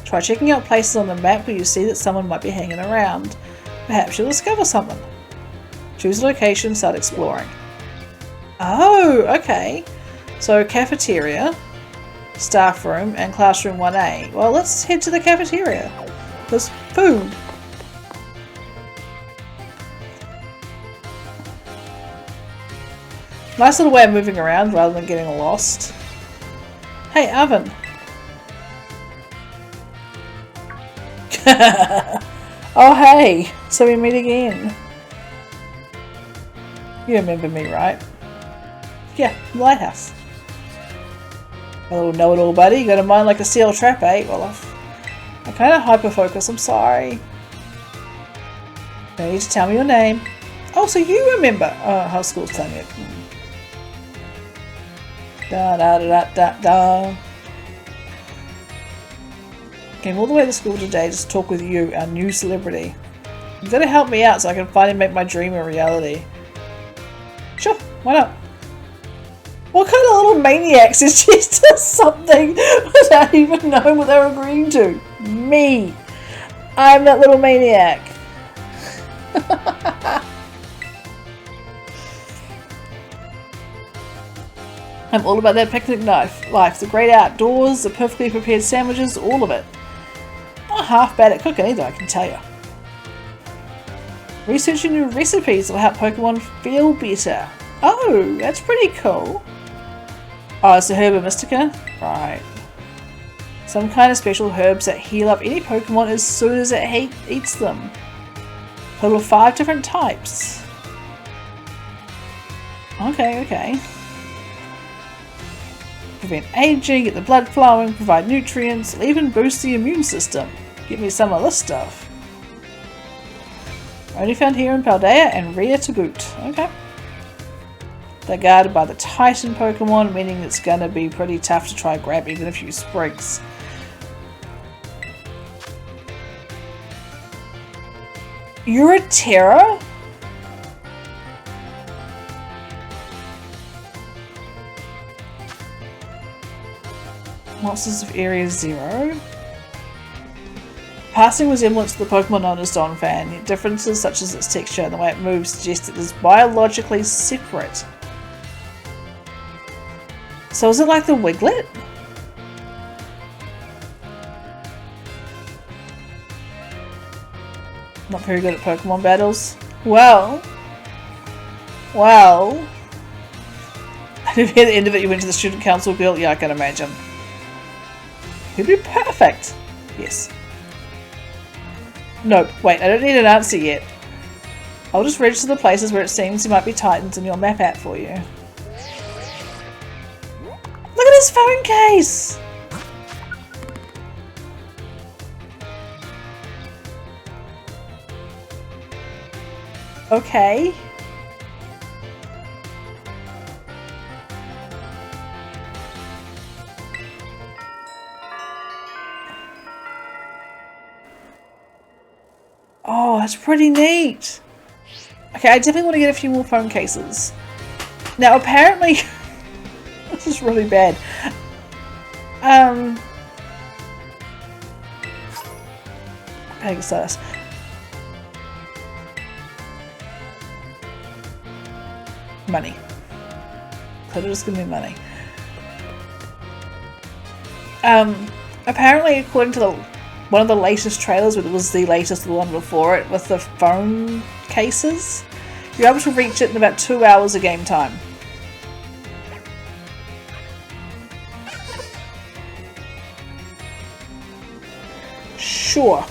Try checking out places on the map where you see that someone might be hanging around. Perhaps you'll discover something. Choose a location, start exploring. Oh, okay. So cafeteria, staff room, and classroom 1A. Well, let's head to the cafeteria. There's food. Nice little way of moving around rather than getting lost. Hey, Oven. Oh, hey. So we meet again. You remember me, right? Yeah, Lighthouse. A little know-it-all, buddy. You got a mind like a steel trap, eh? Well, I kind of hyper-focus. I'm sorry. No need to tell me your name. Oh, so you remember. Oh, how school's telling you. Da da da da da. Came all the way to school today just to talk with you, our new celebrity. You've got to help me out so I can finally make my dream a reality. Sure, why not? What kind of little maniac suggests something without even knowing what they're agreeing to? Me. I'm that little maniac. I'm all about that picnic life, the great outdoors, the perfectly prepared sandwiches, all of it. Not half bad at cooking either, I can tell you. Researching new recipes will help Pokemon feel better. Oh, that's pretty cool. Oh, it's the Herba Mystica? Right. Some kind of special herbs that heal up any Pokemon as soon as it eats them. Total of 5 different types. Okay. Prevent aging, get the blood flowing, provide nutrients, even boost the immune system. Give me some of this stuff. Only found here in Paldea and Rhea Tagut. Okay. They're guarded by the Titan Pokemon, meaning it's going to be pretty tough to try grab even a few sprigs. You're a terror? Monsters of Area 0. Passing resemblance to the Pokemon known as Donphan, yet differences such as its texture and the way it moves suggest it is biologically separate. So is it like the Wiglet? Not very good at Pokemon battles. Well. At the end of it you went to the student council guild? Yeah, I can imagine. You'd be perfect. Yes. Nope. Wait, I don't need an answer yet. I'll just register the places where it seems there might be Titans in your map app for you. Look at this phone case? Okay. Oh, that's pretty neat. Okay, I definitely want to get a few more phone cases. Now, apparently, this is really bad. Pegasus. Money. Could just give me money. Apparently, according to one of the latest trailers, it was the latest, the one before it, with the phone cases, you're able to reach it in about 2 hours of game time. Sure.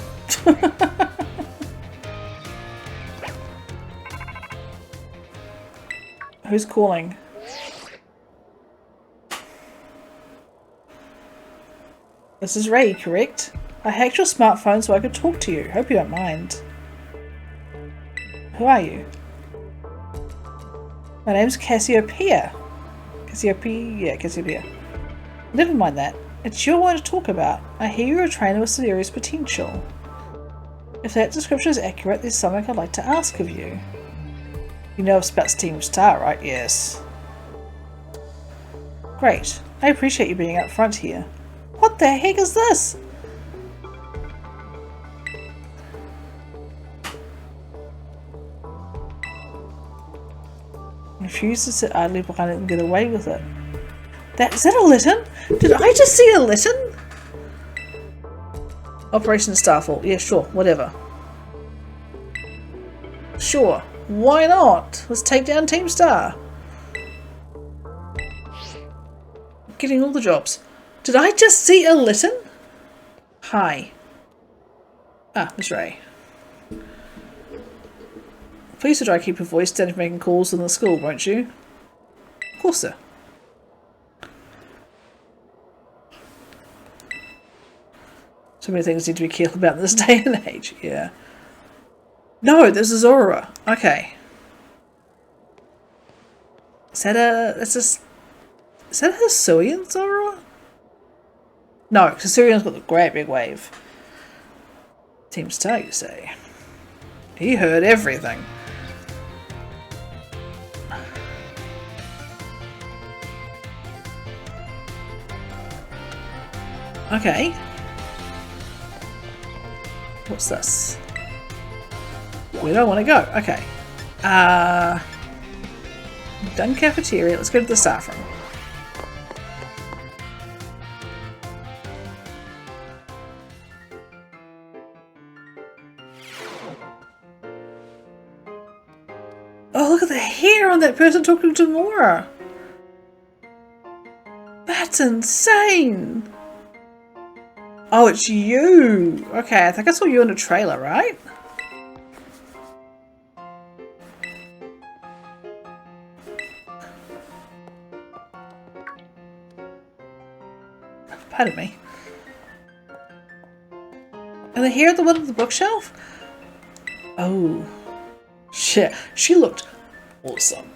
Who's calling? This is Ray, correct? I hacked your smartphone so I could talk to you. Hope you don't mind. Who are you? My name's Cassiopeia. Cassiopeia. Never mind that. It's your one to talk about. I hear you're a trainer with serious potential. If that description is accurate, there's something I'd like to ask of you. You know about Team Star, right? Yes. Great. I appreciate you being up front here. What the heck is this? I refuse to sit idly behind it and get away with it. Is that a Litten? Did I just see a Litten? Operation Starfall. Yeah, sure. Whatever. Sure. Why not? Let's take down Team Star. Getting all the jobs. Did I just see a Litten? Hi. Ah, Miss Ray. Please try to keep your voice down if making calls in the school, won't you? Of course, sir. So many things need to be careful about in this day and age. Yeah. No, this is Aurora. Okay. Is that a Hisuian's Aurora? No, Hisuian's got the great big wave. Team Star, you say? He heard everything. Okay. What's this? Where do I want to go? Okay. Done cafeteria. Let's go to the staff room. Oh, look at the hair on that person talking to Mora. That's insane. Oh, it's you. Okay, I think I saw you in a trailer, right? Pardon me. And the hair at the one of the bookshelf? Oh. Shit. She looked awesome.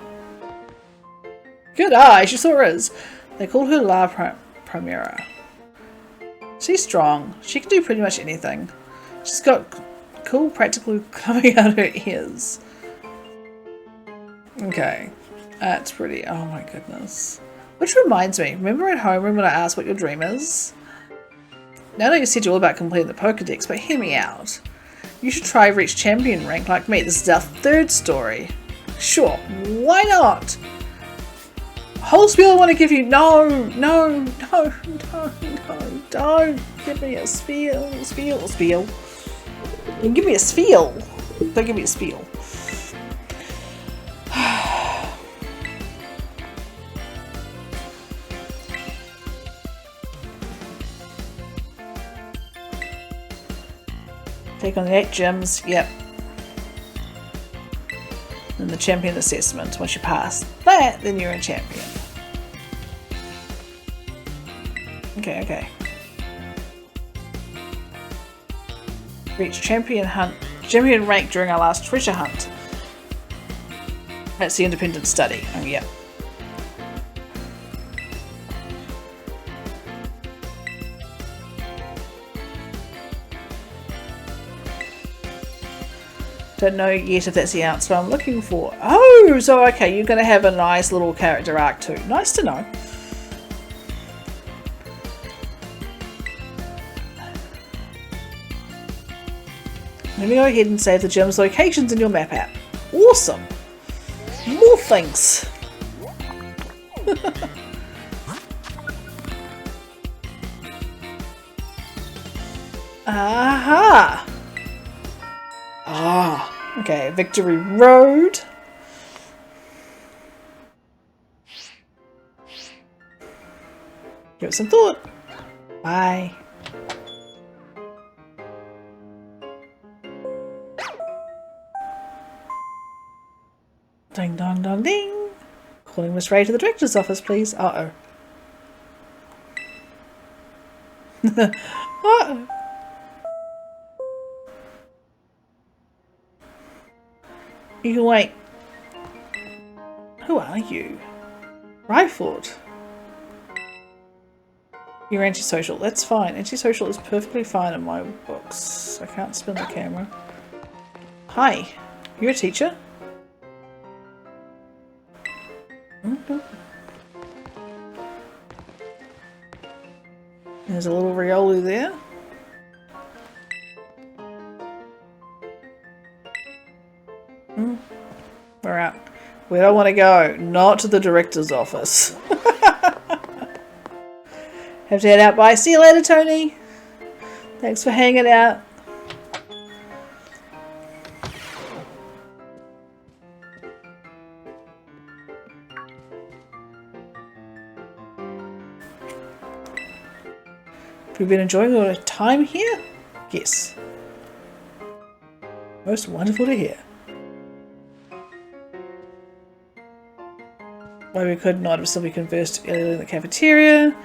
Good eye. She saw hers. They called her La Primera. She's strong. She can do pretty much anything. She's got cool practical coming out her ears. Okay. That's pretty. Oh my goodness. Which reminds me, remember at homeroom when I asked what your dream is? Now I know you said you're all about completing the Pokedex, but hear me out. You should try reach champion rank like me. This is our third story. Sure, why not? Whole spiel I want to give you. No, don't give me a spiel. You can give me a spiel. Don't give me a spiel. Take on the 8 gyms, yep. And the champion assessment. Once you pass that, then you're a champion. Okay, okay. Reach champion rank during our last treasure hunt. That's the independent study. Oh yeah. Don't know yet if that's the answer I'm looking for. Oh, so okay, you're going to have a nice little character arc too. Nice to know. Let me go ahead and save the gym's locations in your map app. Awesome! More things! Aha! Ah, okay, Victory Road. Give it some thought. Bye. Ding dong dong ding. Calling Miss Ray to the director's office, please. Uh-oh. Uh-oh. You can wait. Who are you? Ryford. You're antisocial. That's fine. Antisocial is perfectly fine in my books. I can't spin the camera. Hi. You're a teacher? Mm-hmm. There's a little Riolu there. We're out. Where do I want to go? Not to the director's office. Have to head out. Bye. See you later, Tony. Thanks for hanging out. Have you been enjoying your time here? Yes. Most wonderful to hear. Why we could not have still be conversed earlier in the cafeteria.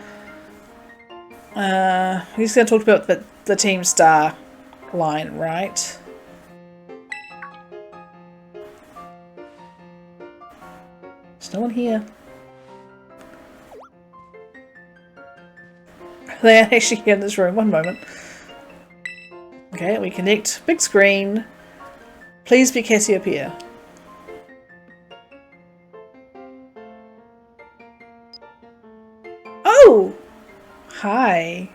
He's going to talk about the Team Star line, right? There's no one here. They are actually here in this room. One moment. Okay, we connect. Big screen. Please be Cassiopeia. Oh! Hi.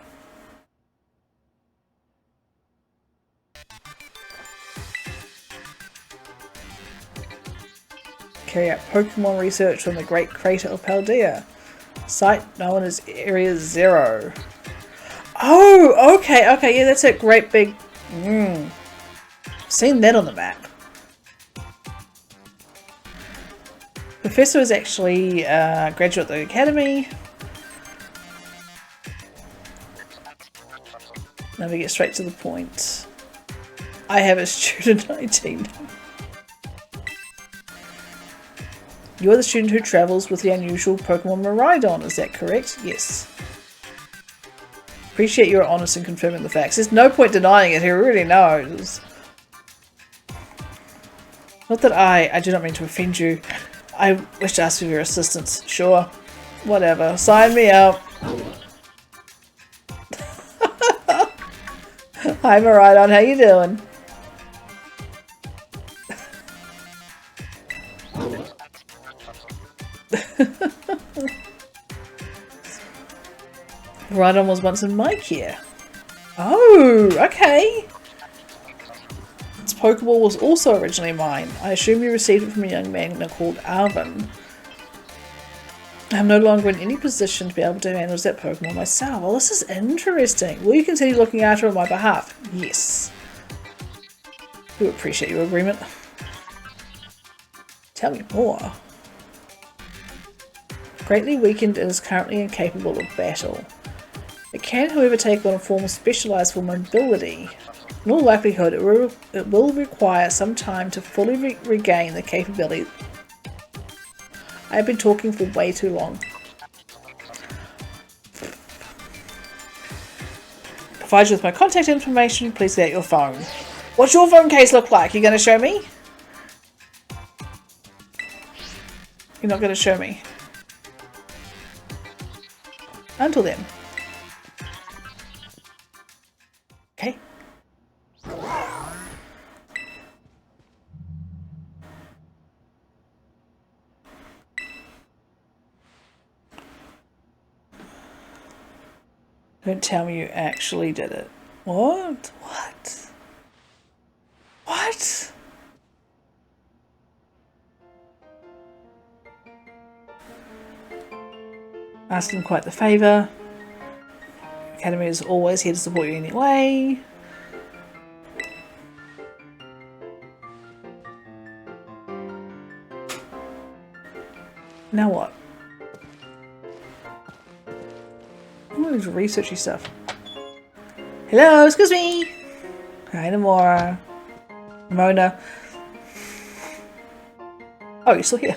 Carry out Pokemon research from the Great Crater of Paldea. Site known as Area Zero. Oh, okay, okay, yeah, that's a great big... Seen that on the map. Professor is actually a graduate of the academy. Now we get straight to the point. I have a student ID. You're the student who travels with the unusual Pokemon Miraidon, is that correct? Yes. Appreciate your honest in confirming the facts. There's no point denying it, he already knows. Not that I do not mean to offend you. I wish to ask for your assistance. Sure. Whatever. Sign me up. Hi Miraidon, how you doing? Miraidon was once in my care. Oh, okay. Its Pokeball was also originally mine. I assume you received it from a young man called Arvin. I'm no longer in any position to be able to manage that Pokemon myself. Well, this is interesting. Will you continue looking after it on my behalf? Yes. We appreciate your agreement. Tell me more. Greatly weakened and is currently incapable of battle. It can, however, take on a form specialised for mobility. In all likelihood, it will require some time to fully regain the capability. I have been talking for way too long. provide you with my contact information. Please get your phone. What's your phone case look like? You going to show me? You're not going to show me. Until then. Okay. Don't tell me you actually did it. What? What? What? Asked him quite the favour. Academy is always here to support you anyway. Now what? All this researchy stuff. Hello, excuse me. Hi, Namora. Mona. Oh, you're still here.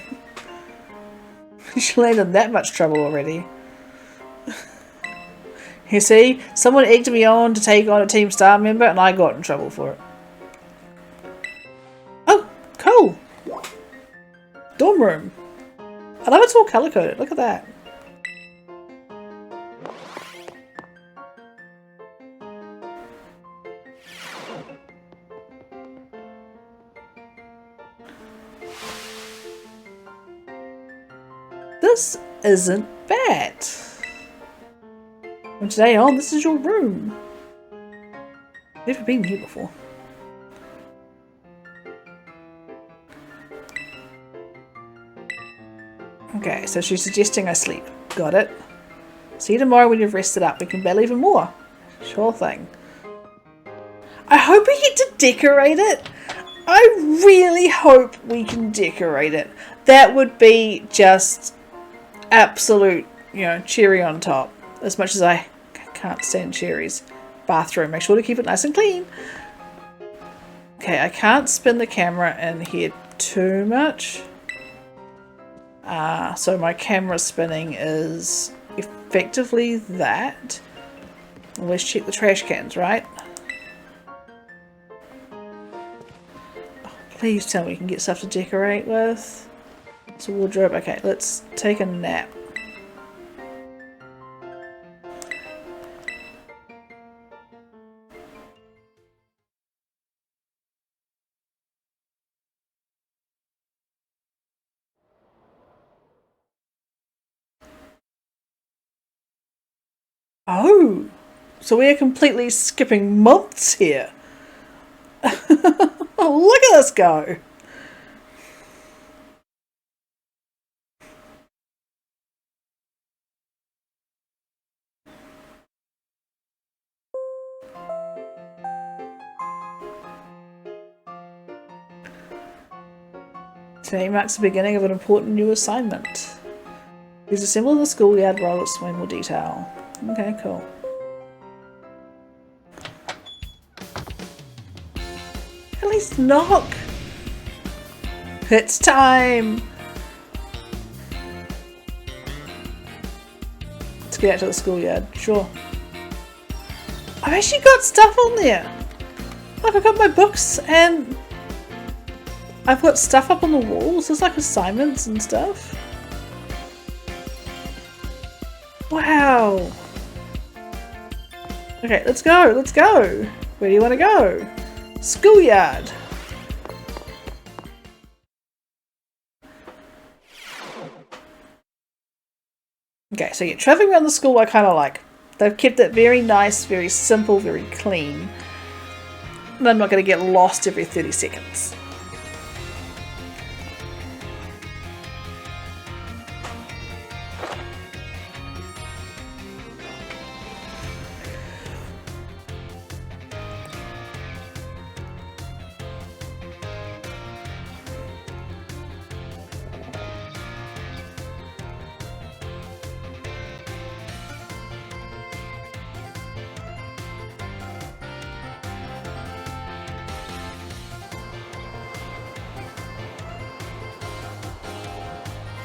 She landed that much trouble already. You see, someone egged me on to take on a Team Star member and I got in trouble for it. Oh, cool. Dorm room. I love it's all color coded. Look at that. This isn't bad. From today on, this is your room. Never been here before. Okay, so she's suggesting I sleep. Got it. See you tomorrow when you've rested up. We can battle even more. Sure thing. I hope we get to decorate it. I really hope we can decorate it. That would be just absolute, you know, cherry on top. As much as I can't stand cherries. Bathroom. Make sure to keep it nice and clean. Okay, I can't spin the camera in here too much. So my camera spinning is effectively that. Let's check the trash cans, right? Oh, please tell me we can get stuff to decorate with. It's a wardrobe. Okay, let's take a nap. Oh, so we are completely skipping months here. Oh, look at us go. Today marks the beginning of an important new assignment. Please assemble the schoolyard while I'll explain more detail. Okay, cool. At least knock! It's time! Let's get out to the schoolyard, sure. I've actually got stuff on there! Like, I've got my books and I've got stuff up on the walls. There's like assignments and stuff. Wow! Okay, let's go, let's go! Where do you want to go? Schoolyard! Okay, so yeah, traveling around the school I kind of like. They've kept it very nice, very simple, very clean. And I'm not going to get lost every 30 seconds.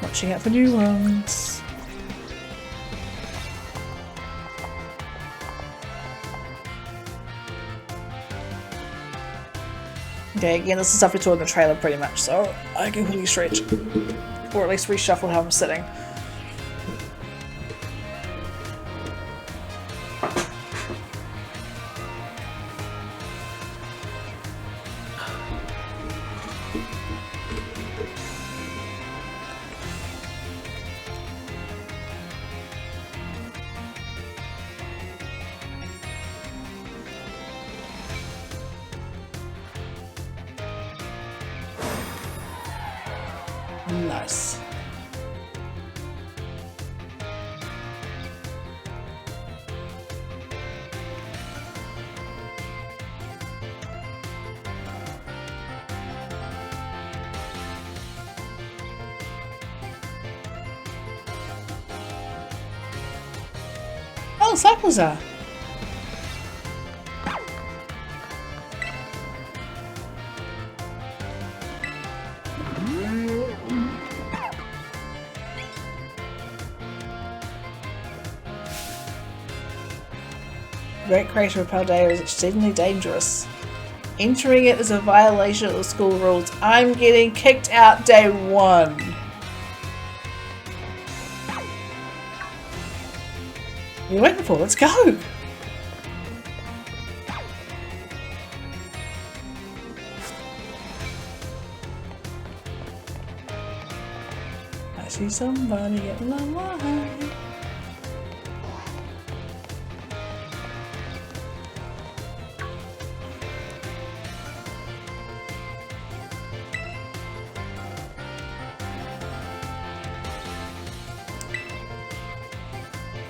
Watching out for new ones. Okay, again, this is stuff we saw in the trailer pretty much, so I can quickly stretch. Or at least reshuffle how I'm sitting. Nice. Oh, cycles are. Great Crater of Paldea is exceedingly dangerous. Entering it is a violation of the school rules. I'm getting kicked out day one. What are you waiting for? Let's go! I see somebody getting the line.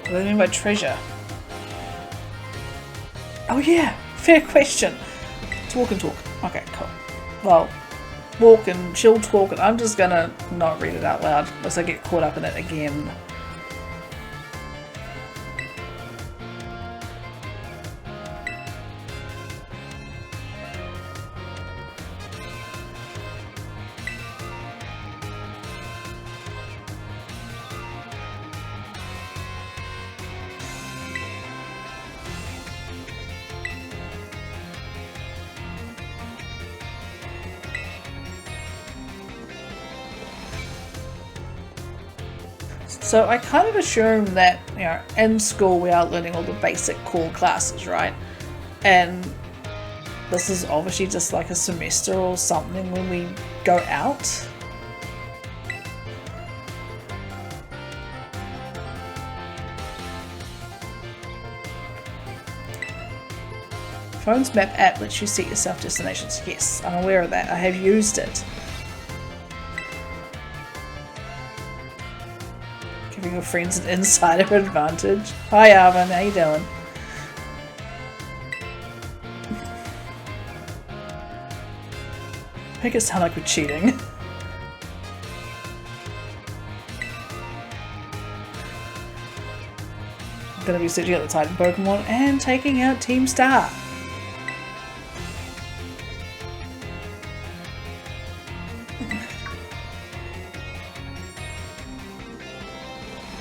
What do I mean by treasure? Oh yeah, fair question. Talk and talk. Okay, cool. Well, walk and chill talk, and I'm just gonna not read it out loud unless I get caught up in it again. So I kind of assume that, you know, in school we are learning all the basic core classes, right? And this is obviously just like a semester or something when we go out. Phone's map app lets you set yourself destinations. Yes, I'm aware of that. I have used it. Giving your friends an insider advantage. Hi Arvin, how you doing? Make it sound like we're cheating. I'm gonna be searching out the Titan Pokemon and taking out Team Star.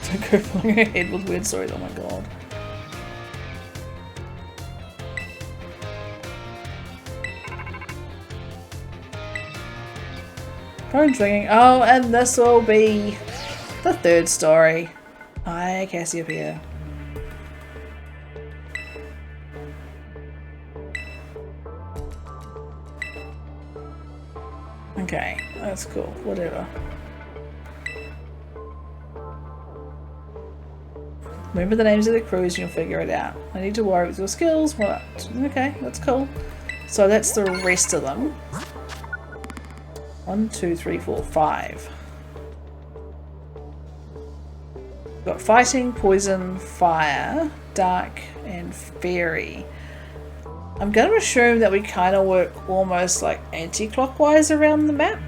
Don't go filling her head with weird stories, oh my god. Phone's ringing. Oh, and this will be the third story. Hi, Cassiopeia. Okay, that's cool. Whatever. Remember the names of the crews and you'll figure it out. I need to worry with your skills. What? Okay, that's cool. So that's the rest of them. 1, 2, 3, 4, 5. We've got fighting, poison, fire, dark, and fairy. I'm going to assume that we kind of work almost like anti-clockwise around the map.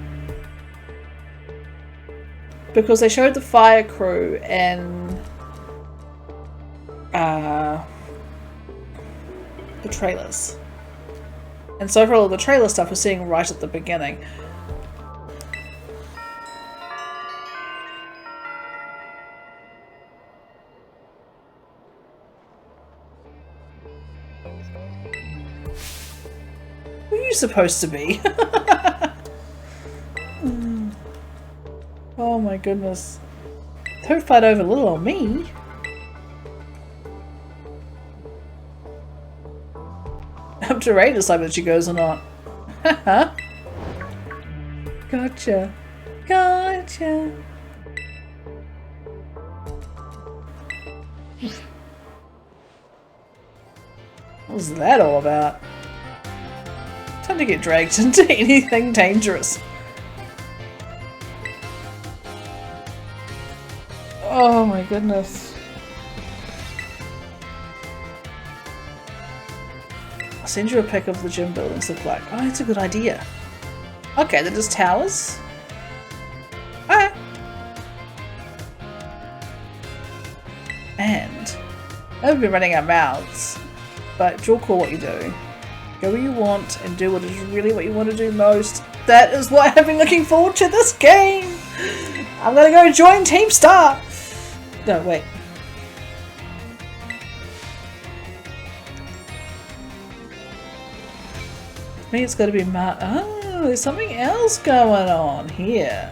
Because they showed the fire crew and the trailers. And so for all the trailer stuff we're seeing right at the beginning. Who are you supposed to be? Oh my goodness. Don't fight over little old me. Up to Ray to decide whether she goes or not. Haha. Gotcha. Gotcha. What was that all about? Time to get dragged into anything dangerous. Oh my goodness. I'll send you a pic of the gym buildings look like. Oh, that's a good idea. Okay, they're just towers. Alright. And we've been running our mouths, but you'll call what you do. Go where you want and do what is really what you want to do most. That is why I've been looking forward to this game. I'm gonna go join Team Star. No, wait. I think it's got to be oh, there's something else going on here.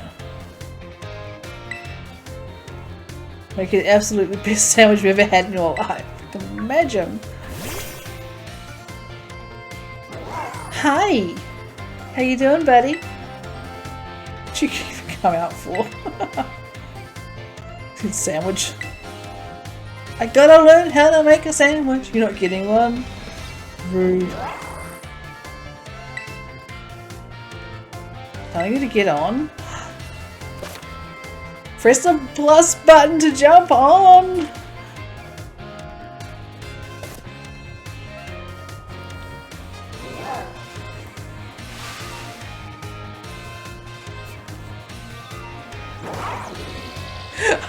Make it absolutely best sandwich you've ever had in your life. I can imagine. Hi! How you doing, buddy? What you come out for? Sandwich. I gotta learn how to make a sandwich. You're not getting one? Rude. Telling you to get on? Press the plus button to jump on!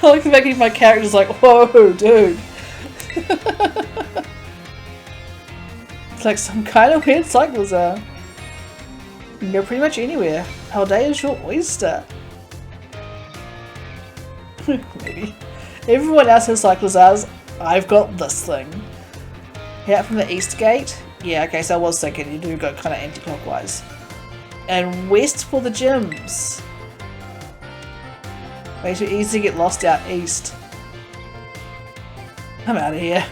I like making my character's like, whoa, dude. It's like some kind of weird cyclizar. You can go pretty much anywhere. Paldea is your oyster. Maybe. Everyone else has cyclizars. I've got this thing. Head out from the east gate. Yeah, okay, so I was thinking you do go kind of anti-clockwise. And west for the gyms. Makes it easy to get lost out east. I'm out of here.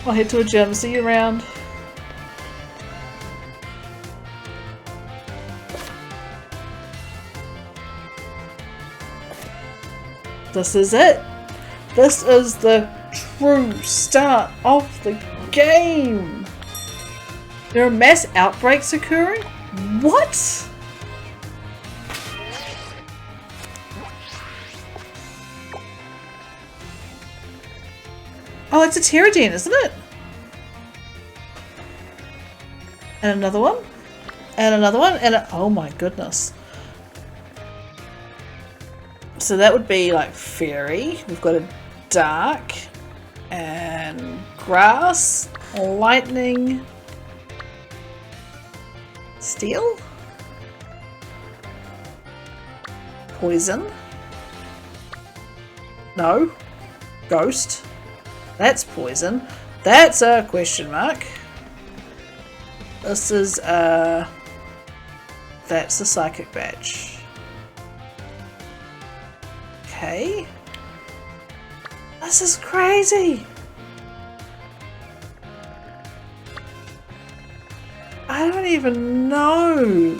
I'll head to a gym. See you around. This is it. This is the true start of the game. There are mass outbreaks occurring? What? Oh, it's a Pterodine, isn't it? And another one. And another one. And oh my goodness. So that would be like fairy. We've got a dark and grass, lightning, steel, poison. No, ghost. That's poison. That's a question mark. This is that's a psychic badge. Okay. This is crazy. I don't even know.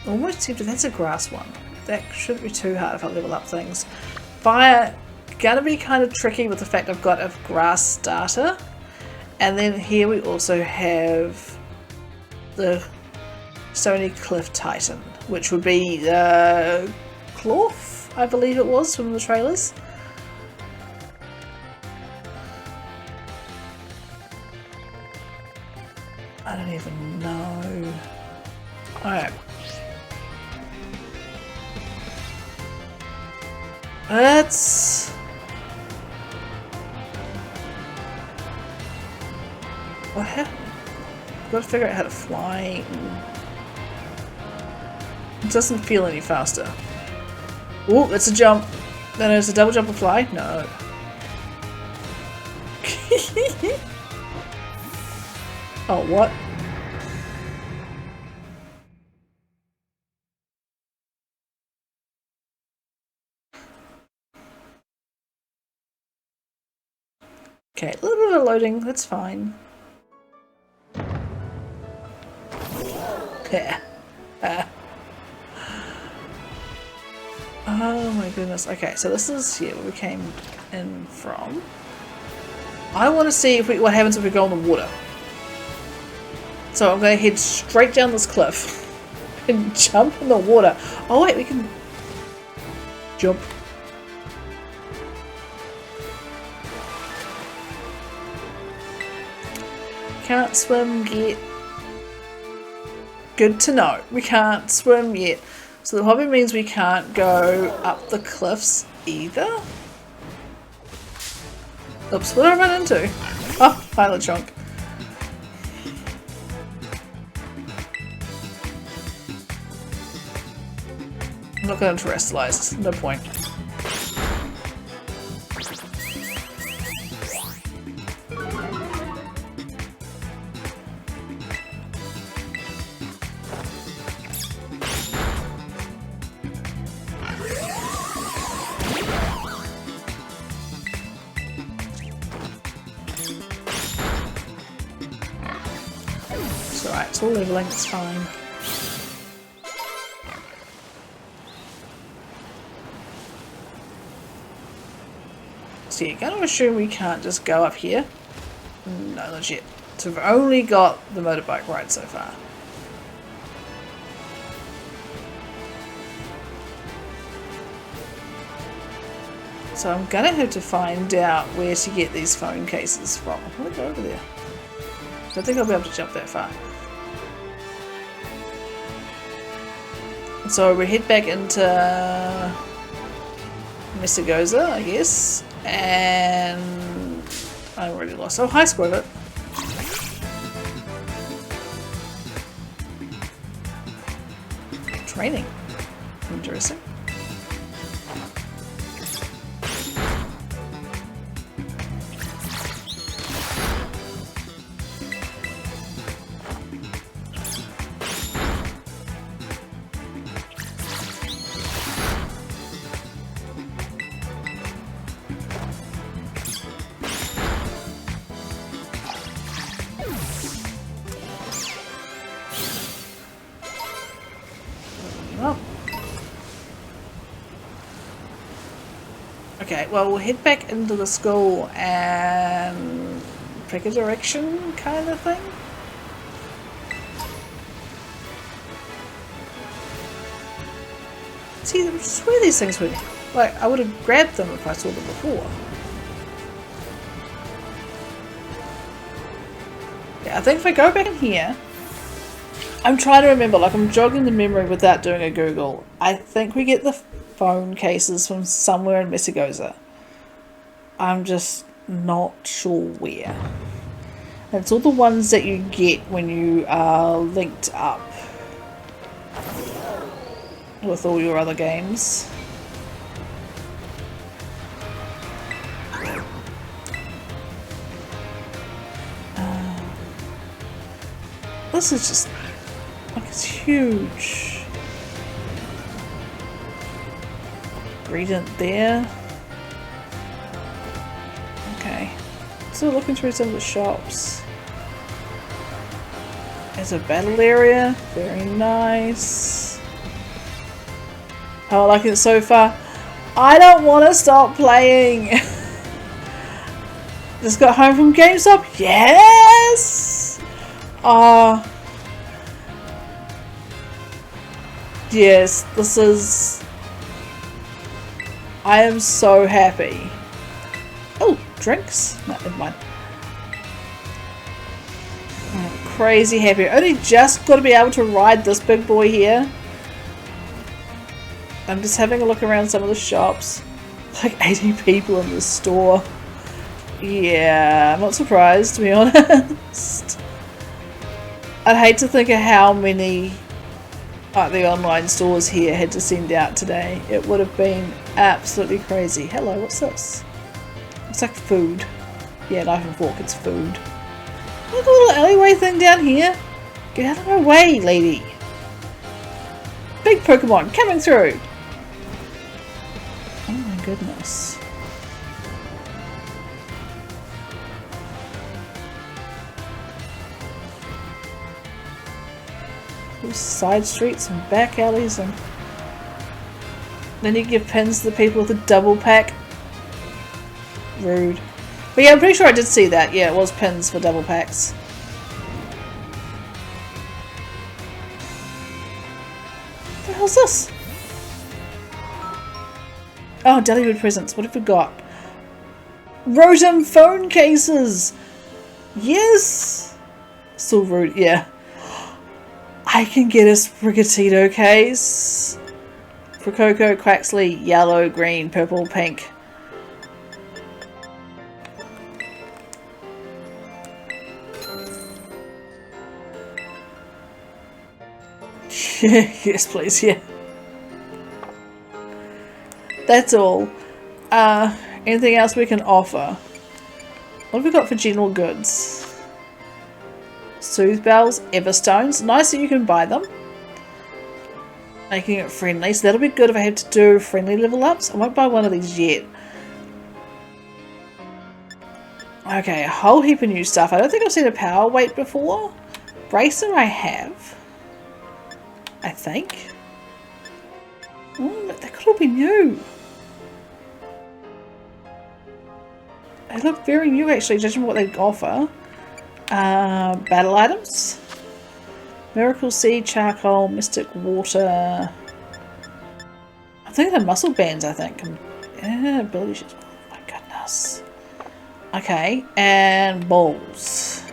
Almost tempted. That's a grass one. That shouldn't be too hard if I level up things. Fire, gonna be kind of tricky with the fact I've got a grass starter. And then here we also have the Stony Cliff Titan, which would be Cloth, I believe it was from the trailers. I don't even know. Alright. Let's... What happened? I've got to figure out how to fly. It doesn't feel any faster. Oh, it's a jump. Then it's a double jump and fly? No. Oh, what? Okay, a little bit of loading, that's fine. Yeah. Oh my goodness. Okay, so this is here where we came in from. I want to see if what happens if we go in the water. So I'm going to head straight down this cliff and jump in the water. Oh wait, we can jump. Can't swim yet. Good to know. We can't swim yet. So that probably means we can't go up the cliffs either. Oops, what did I run into? Oh, pilot chunk. I'm not going to terrestrialize. No point. It's all leveling, it's fine. So you're going to assume we can't just go up here? No, not yet. So we've only got the motorbike ride so far. So I'm going to have to find out where to get these phone cases from. I'll probably go over there. I don't think I'll be able to jump that far. So we head back into Mesagoza, I guess, and I already lost. Oh, hi, Squirtle. Training. Interesting. Okay, well, we'll head back into the school and pick a direction kind of thing. See, I swear these things were... Like, I would have grabbed them if I saw them before. Yeah, I think if I go back in here... I'm trying to remember, like I'm jogging the memory without doing a Google. I think we get the phone cases from somewhere in Mesagoza. I'm just not sure where. And it's all the ones that you get when you are linked up with all your other games. This is just... like, it's huge. Gradient there. Okay. So looking through some of the shops. There's a battle area. Very nice. How I like it so far. I don't want to stop playing. Just got home from GameStop. Yes! Yes, this is... I am so happy. Oh, drinks? No, never mind. I'm crazy happy. Only just got to be able to ride this big boy here. I'm just having a look around some of the shops. Like 80 people in the store. Yeah, I'm not surprised, to be honest. I'd hate to think of how many the online stores here had to send out today. It would have been absolutely crazy. Hello, what's this? It's like food. Yeah, knife and fork, it's food. Look at the little alleyway thing down here. Get out of my way, lady. Big Pokemon coming through. Oh my goodness. Side streets and back alleys, and then you give pins to the people with a double pack. Rude. But yeah, I'm pretty sure I did see that. Yeah, it was pins for double packs. What the hell's this? Oh, Dollywood presents. What have we got? Rotom phone cases! Yes! Still rude, yeah. I can get a Sprigatito case for Coco, Quaxley, yellow, green, purple, pink. Yes, please, yeah. That's all. Anything else we can offer? What have we got for general goods? Soothe Bells, Everstones. Nice that you can buy them. Making it friendly. So that'll be good if I have to do friendly level ups. I won't buy one of these yet. Okay, a whole heap of new stuff. I don't think I've seen a power weight before. Bracer I have. I think. Oh, that could all be new. They look very new actually, judging what they offer. Battle items. Miracle Seed, Charcoal, Mystic Water. I think they're muscle bands, I think. Yeah, ability sheets. Oh my goodness. Okay, and balls.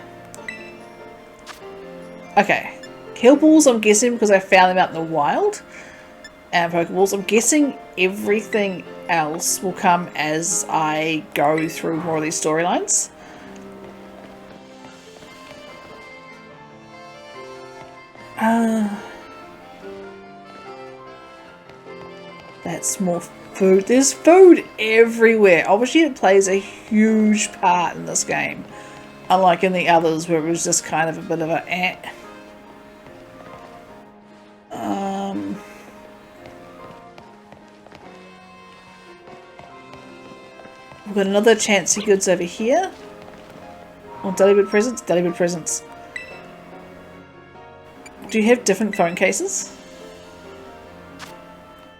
Okay. Heal balls, I'm guessing, because I found them out in the wild. And Pokeballs, I'm guessing everything else will come as I go through more of these storylines. That's more food. There's food everywhere. Obviously it plays a huge part in this game. Unlike in the others where it was just kind of a bit of a eh. We've got another Chansey goods over here. Oh, Dollywood presents? Dollywood presents. Do you have different phone cases?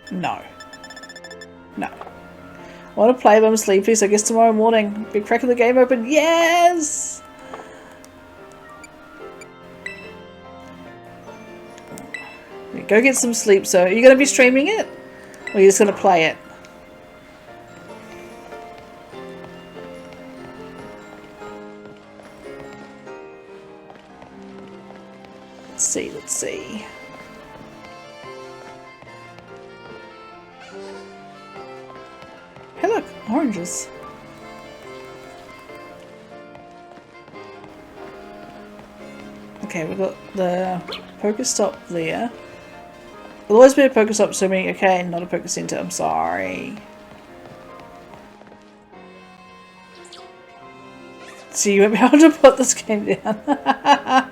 No. No. I want to play but I'm sleepy, so I guess tomorrow morning. Be cracking the game open. Yes! Go get some sleep. So, are you going to be streaming it? Or are you just going to play it? Let's see. Hey look, oranges. Okay, we've got the Pokestop there. There'll always be a Pokestop to me. Okay, not a Pokecenter, I'm sorry. So you won't be able to put this game down.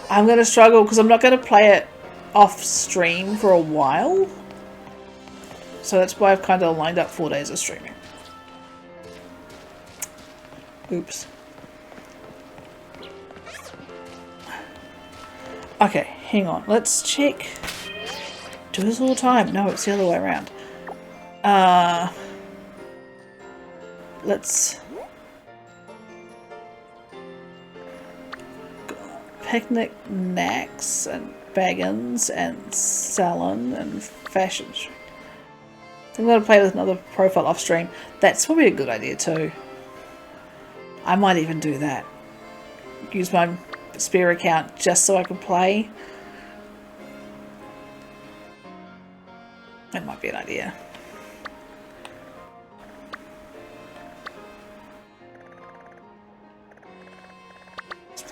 I'm going to struggle because I'm not going to play it off stream for a while. So that's why I've kind of lined up 4 days of streaming. Oops. Okay, hang on. Let's check. Do this all the time. No, it's the other way around. Let's... Picnic, Nax, and Baggins, and Salon, and Fashion. I'm going to play with another profile off stream. That's probably a good idea too. I might even do that. Use my spare account just so I can play. That might be an idea.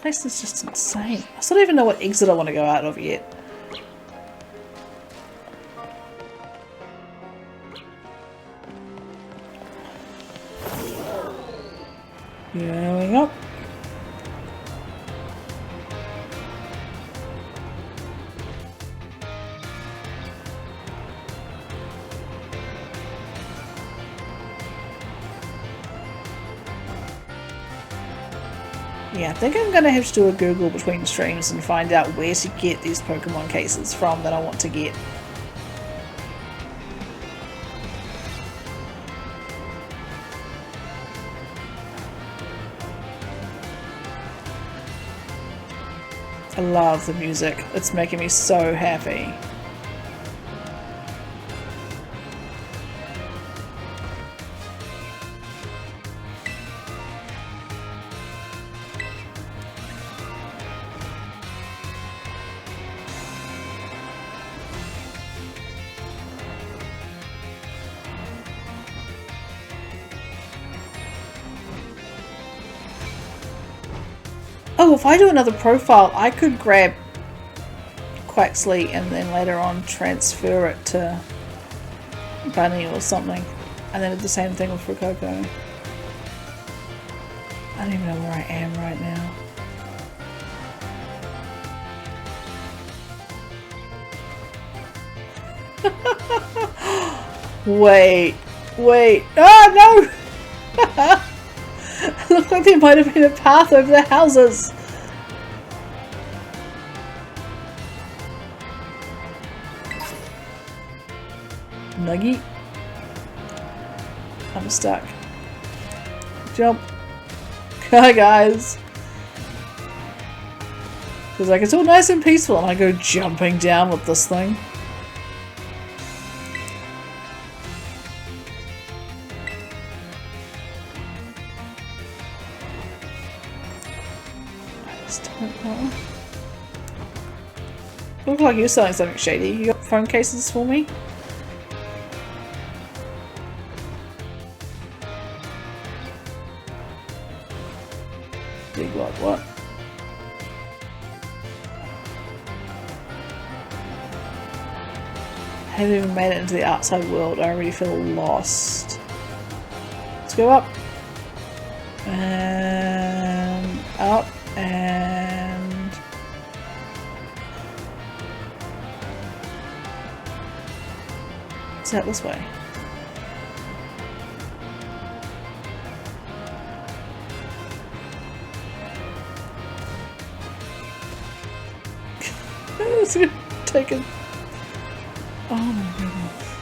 place is just insane. I still don't even know what exit I want to go out of yet. Going up. Yeah, I think I'm going to have to do a Google between streams and find out where to get these Pokemon cases from that I want to get. I love the music. It's making me so happy. Oh, if I do another profile, I could grab Quaxly and then later on transfer it to Bunny or something. And then do the same thing with Fuecoco. I don't even know where I am right now. Wait. Oh, no! It looked like there might have been a path over the houses. Nuggy. I'm stuck. Jump. Hi guys. Because like it's all nice and peaceful and I go jumping down with this thing. Look like you're selling something shady. You got phone cases for me? Big like what? I haven't even made it into the outside world. I already feel lost. Let's go up. And up. And it's out this way. It's gonna take it. Oh my goodness.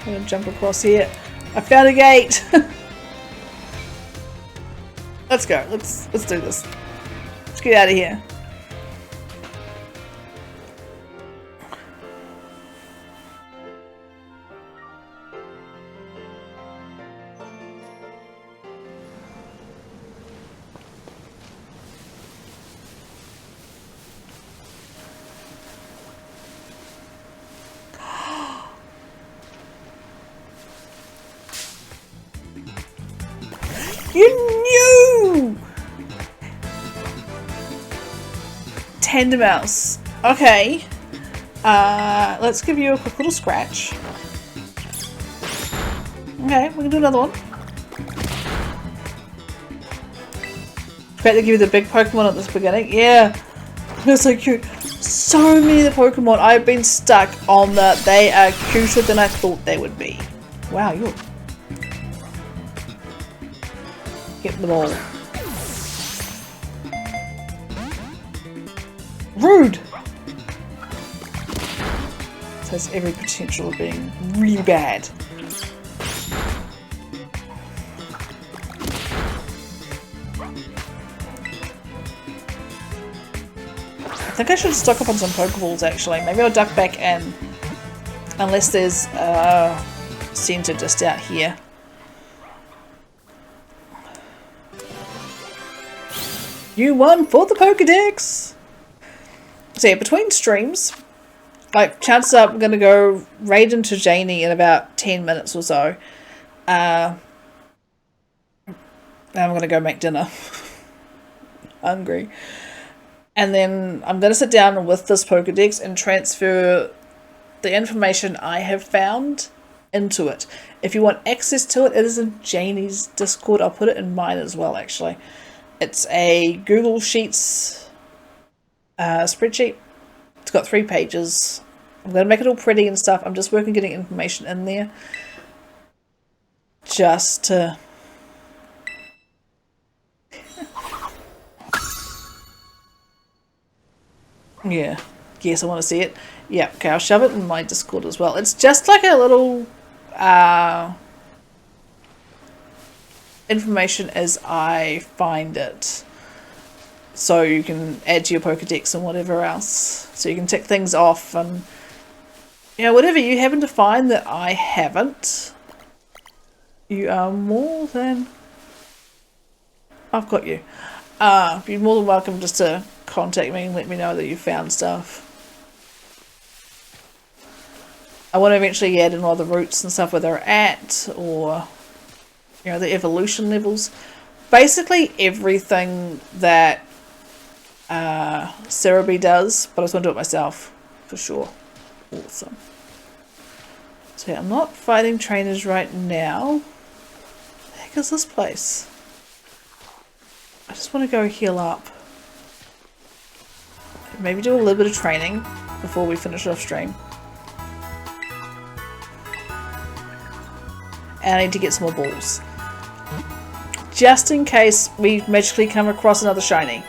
I'm gonna jump across here. I found a gate. Let's go. Let's do this. Let's get out of here. You knew! Tendermouse. Okay. Let's give you a quick little scratch. Okay, we can do another one. Expect to give you the big Pokemon at this beginning. Yeah. They're so cute. So many of the Pokemon I've been stuck on that they are cuter than I thought they would be. Wow, you're getting them all. Rude! This has every potential of being really bad. I think I should stock up on some Pokeballs actually. Maybe I'll duck back and unless there's a center just out here. You won for the Pokedex! So yeah, between streams, Like, chances are I'm going to go raid into Janie in about 10 minutes or so. And I'm going to go make dinner. Hungry. And then I'm going to sit down with this Pokedex and transfer the information I have found into it. If you want access to it, it is in Janie's Discord. I'll put it in mine as well, actually. It's a Google Sheets spreadsheet. It's got 3 pages. I'm going to make it all pretty and stuff. I'm just working getting information in there. Just to... yeah. Yes, I want to see it. Yeah, okay, I'll shove it in my Discord as well. It's just like a little information as I find it. So you can add to your Pokedex and whatever else. So you can tick things off and, you know, whatever you happen to find that I haven't, you are more than... I've got you. You're more than welcome just to contact me and let me know that you found stuff. I want to eventually add in all the routes and stuff where they're at, or, you know, the evolution levels. Basically everything that Cerebi does, but I just want to do it myself, for sure. Awesome. So yeah, I'm not fighting trainers right now. What the heck is this place? I just want to go heal up. Maybe do a little bit of training before we finish off stream. And I need to get some more balls. Just in case we magically come across another shiny.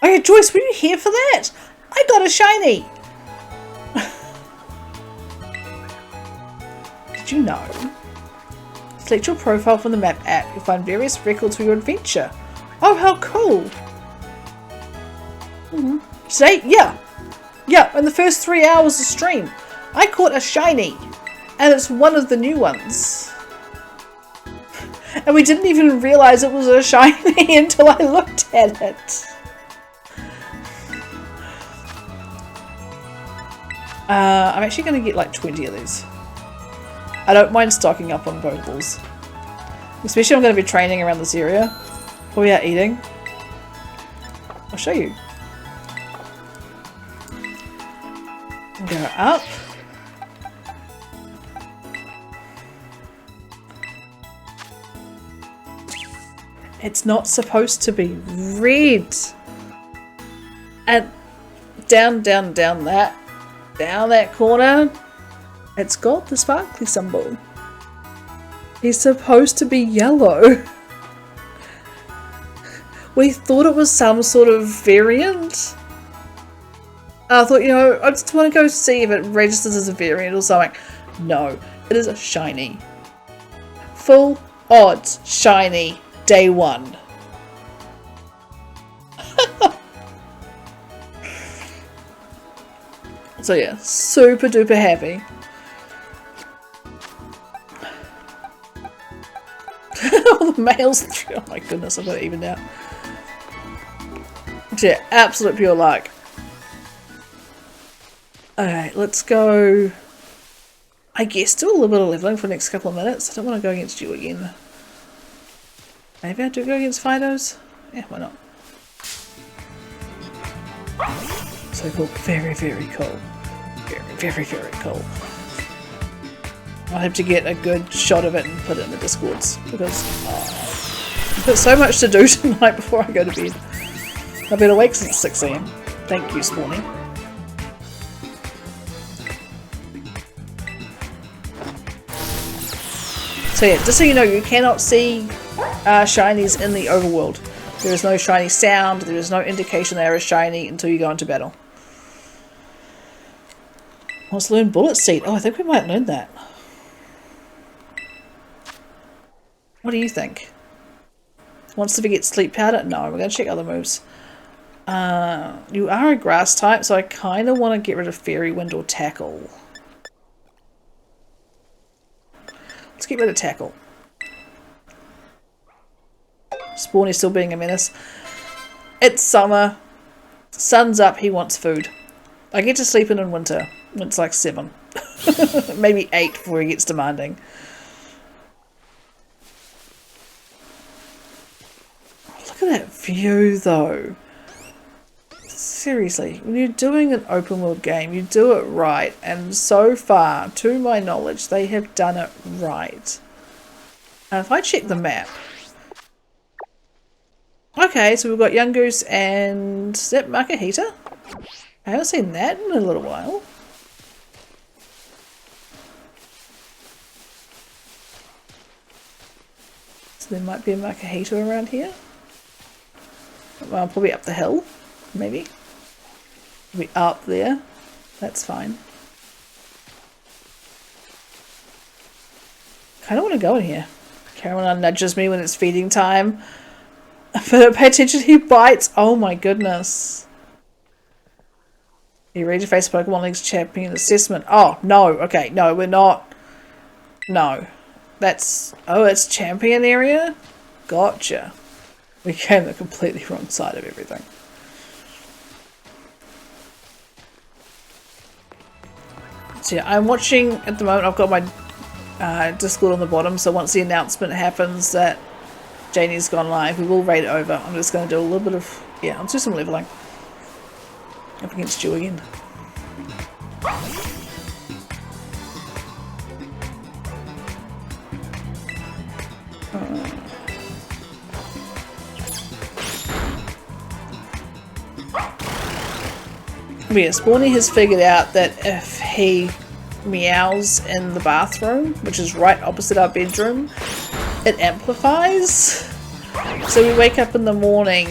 Oh yeah, Joyce, were you here for that? I got a shiny! Did you know? Select your profile from the map app. You'll find various records for your adventure. Oh, how cool! Today, yeah, in the first 3 hours of stream, I caught a shiny. And it's one of the new ones. And we didn't even realise it was a shiny until I looked at it. I'm actually going to get like 20 of these. I don't mind stocking up on Pokeballs. Especially I'm going to be training around this area. While we are eating. I'll show you. Go up. It's not supposed to be red. And down that corner, it's got the sparkly symbol. He's supposed to be yellow. We thought it was some sort of variant. I thought, you know, I just want to go see if it registers as a variant or something. No, it is a shiny. Full odds shiny. Day 1. So yeah, super duper happy. All the mails through. Oh my goodness, I've got it evened out. Yeah, absolute pure luck. Okay, let's go. I guess do a little bit of leveling for the next couple of minutes. I don't want to go against you again. Maybe I do go against Fidos? Yeah, why not? So cool. Very, very cool. Very, very cool. I'll have to get a good shot of it and put it in the Discords because I've got so much to do tonight before I go to bed. I've been awake since 6 AM. Thank you, Spawny. So yeah, just so you know, you cannot see shinies in the overworld. There is no shiny sound, there is no indication they are a shiny until you go into battle. Let's learn Bullet Seed. Oh, I think we might learn that. What do you think? Wants to forget Sleep Powder? No, we're going to check other moves. You are a grass type, so I kind of want to get rid of Fairy Wind or Tackle. Let's get rid of Tackle. Spawn is still being a menace. It's summer. Sun's up. He wants food. I get to sleep in winter. It's like 7. Maybe 8 before he gets demanding. Look at that view though. Seriously, when you're doing an open world game, you do it right, and so far, to my knowledge, they have done it right. And if I check the map... Okay, so we've got Yungoos and... Is that Makuhita? I haven't seen that in a little while. So there might be a Makuhita around here. Well, probably up the hill, maybe. Be up there. That's fine. Kind of want to go in here. Caroline nudges me when it's feeding time. But pay attention, he bites. Oh my goodness. You read your face Pokemon League's champion assessment. Oh, no. Okay, no, we're not. No. That's... Oh, it's champion area? Gotcha. We came the completely wrong side of everything. So yeah, I'm watching at the moment. I've got my Discord on the bottom, so once the announcement happens that Janie's gone live, we will raid it over. I'm just going to do a little bit of... Yeah, I'll do some leveling. Up against you again. Yeah, Spawny has figured out that if he meows in the bathroom, which is right opposite our bedroom, it amplifies. So we wake up in the morning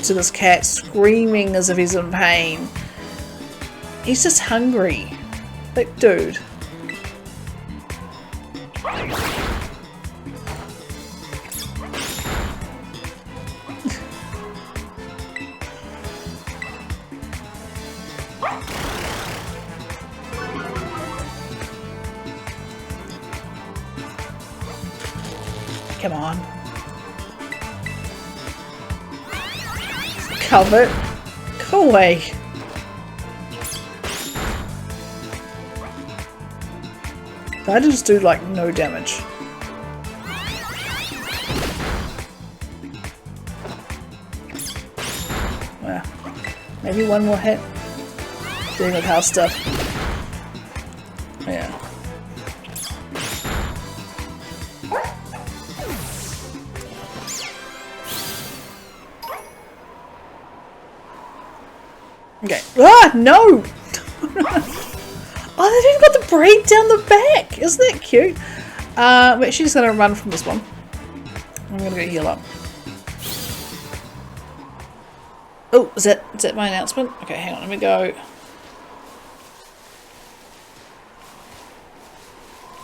to this cat screaming as if he's in pain. He's just hungry. Like, dude. Come on. Cover. Go away. I just do like no damage. Yeah. Maybe one more hit. Dealing with house stuff. Yeah. Okay. Ah, no! Oh, they've even got the braid down the back! Isn't that cute? We're actually just going to run from this one. I'm going to go heal up. Oh, is that my announcement? Okay, hang on, let me go.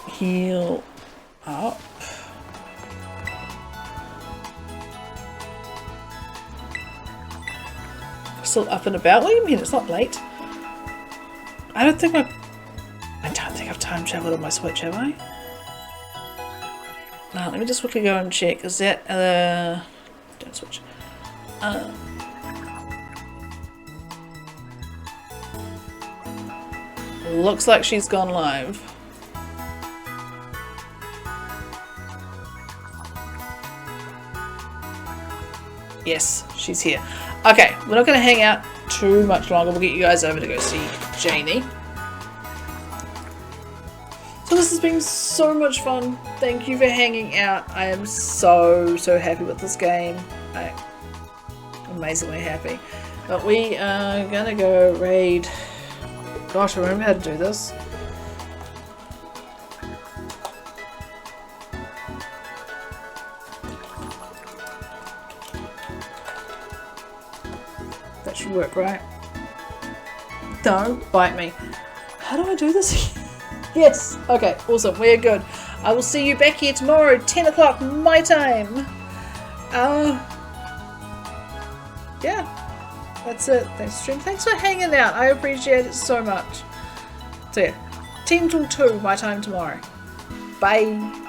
Heal up. Still up and about? What do you mean? It's not late. I don't think I've time traveled on my Switch, have I? No, let me just quickly go and check. Is that don't switch. Looks like she's gone live. Yes, she's here. Okay, we're not going to hang out too much longer. We'll get you guys over to go see Janie. So this has been so much fun. Thank you for hanging out. I am so happy with this game. I'm amazingly happy. But we are going to go raid... Gosh, I remember how to do this. That should work, right? Don't bite me. How do I do this? Yes. Okay, awesome. We're good. I will see you back here tomorrow, 10 o'clock my time. Yeah. That's it. Thanks, stream. Thanks for hanging out. I appreciate it so much. So yeah, 10 till 2 my time tomorrow. Bye.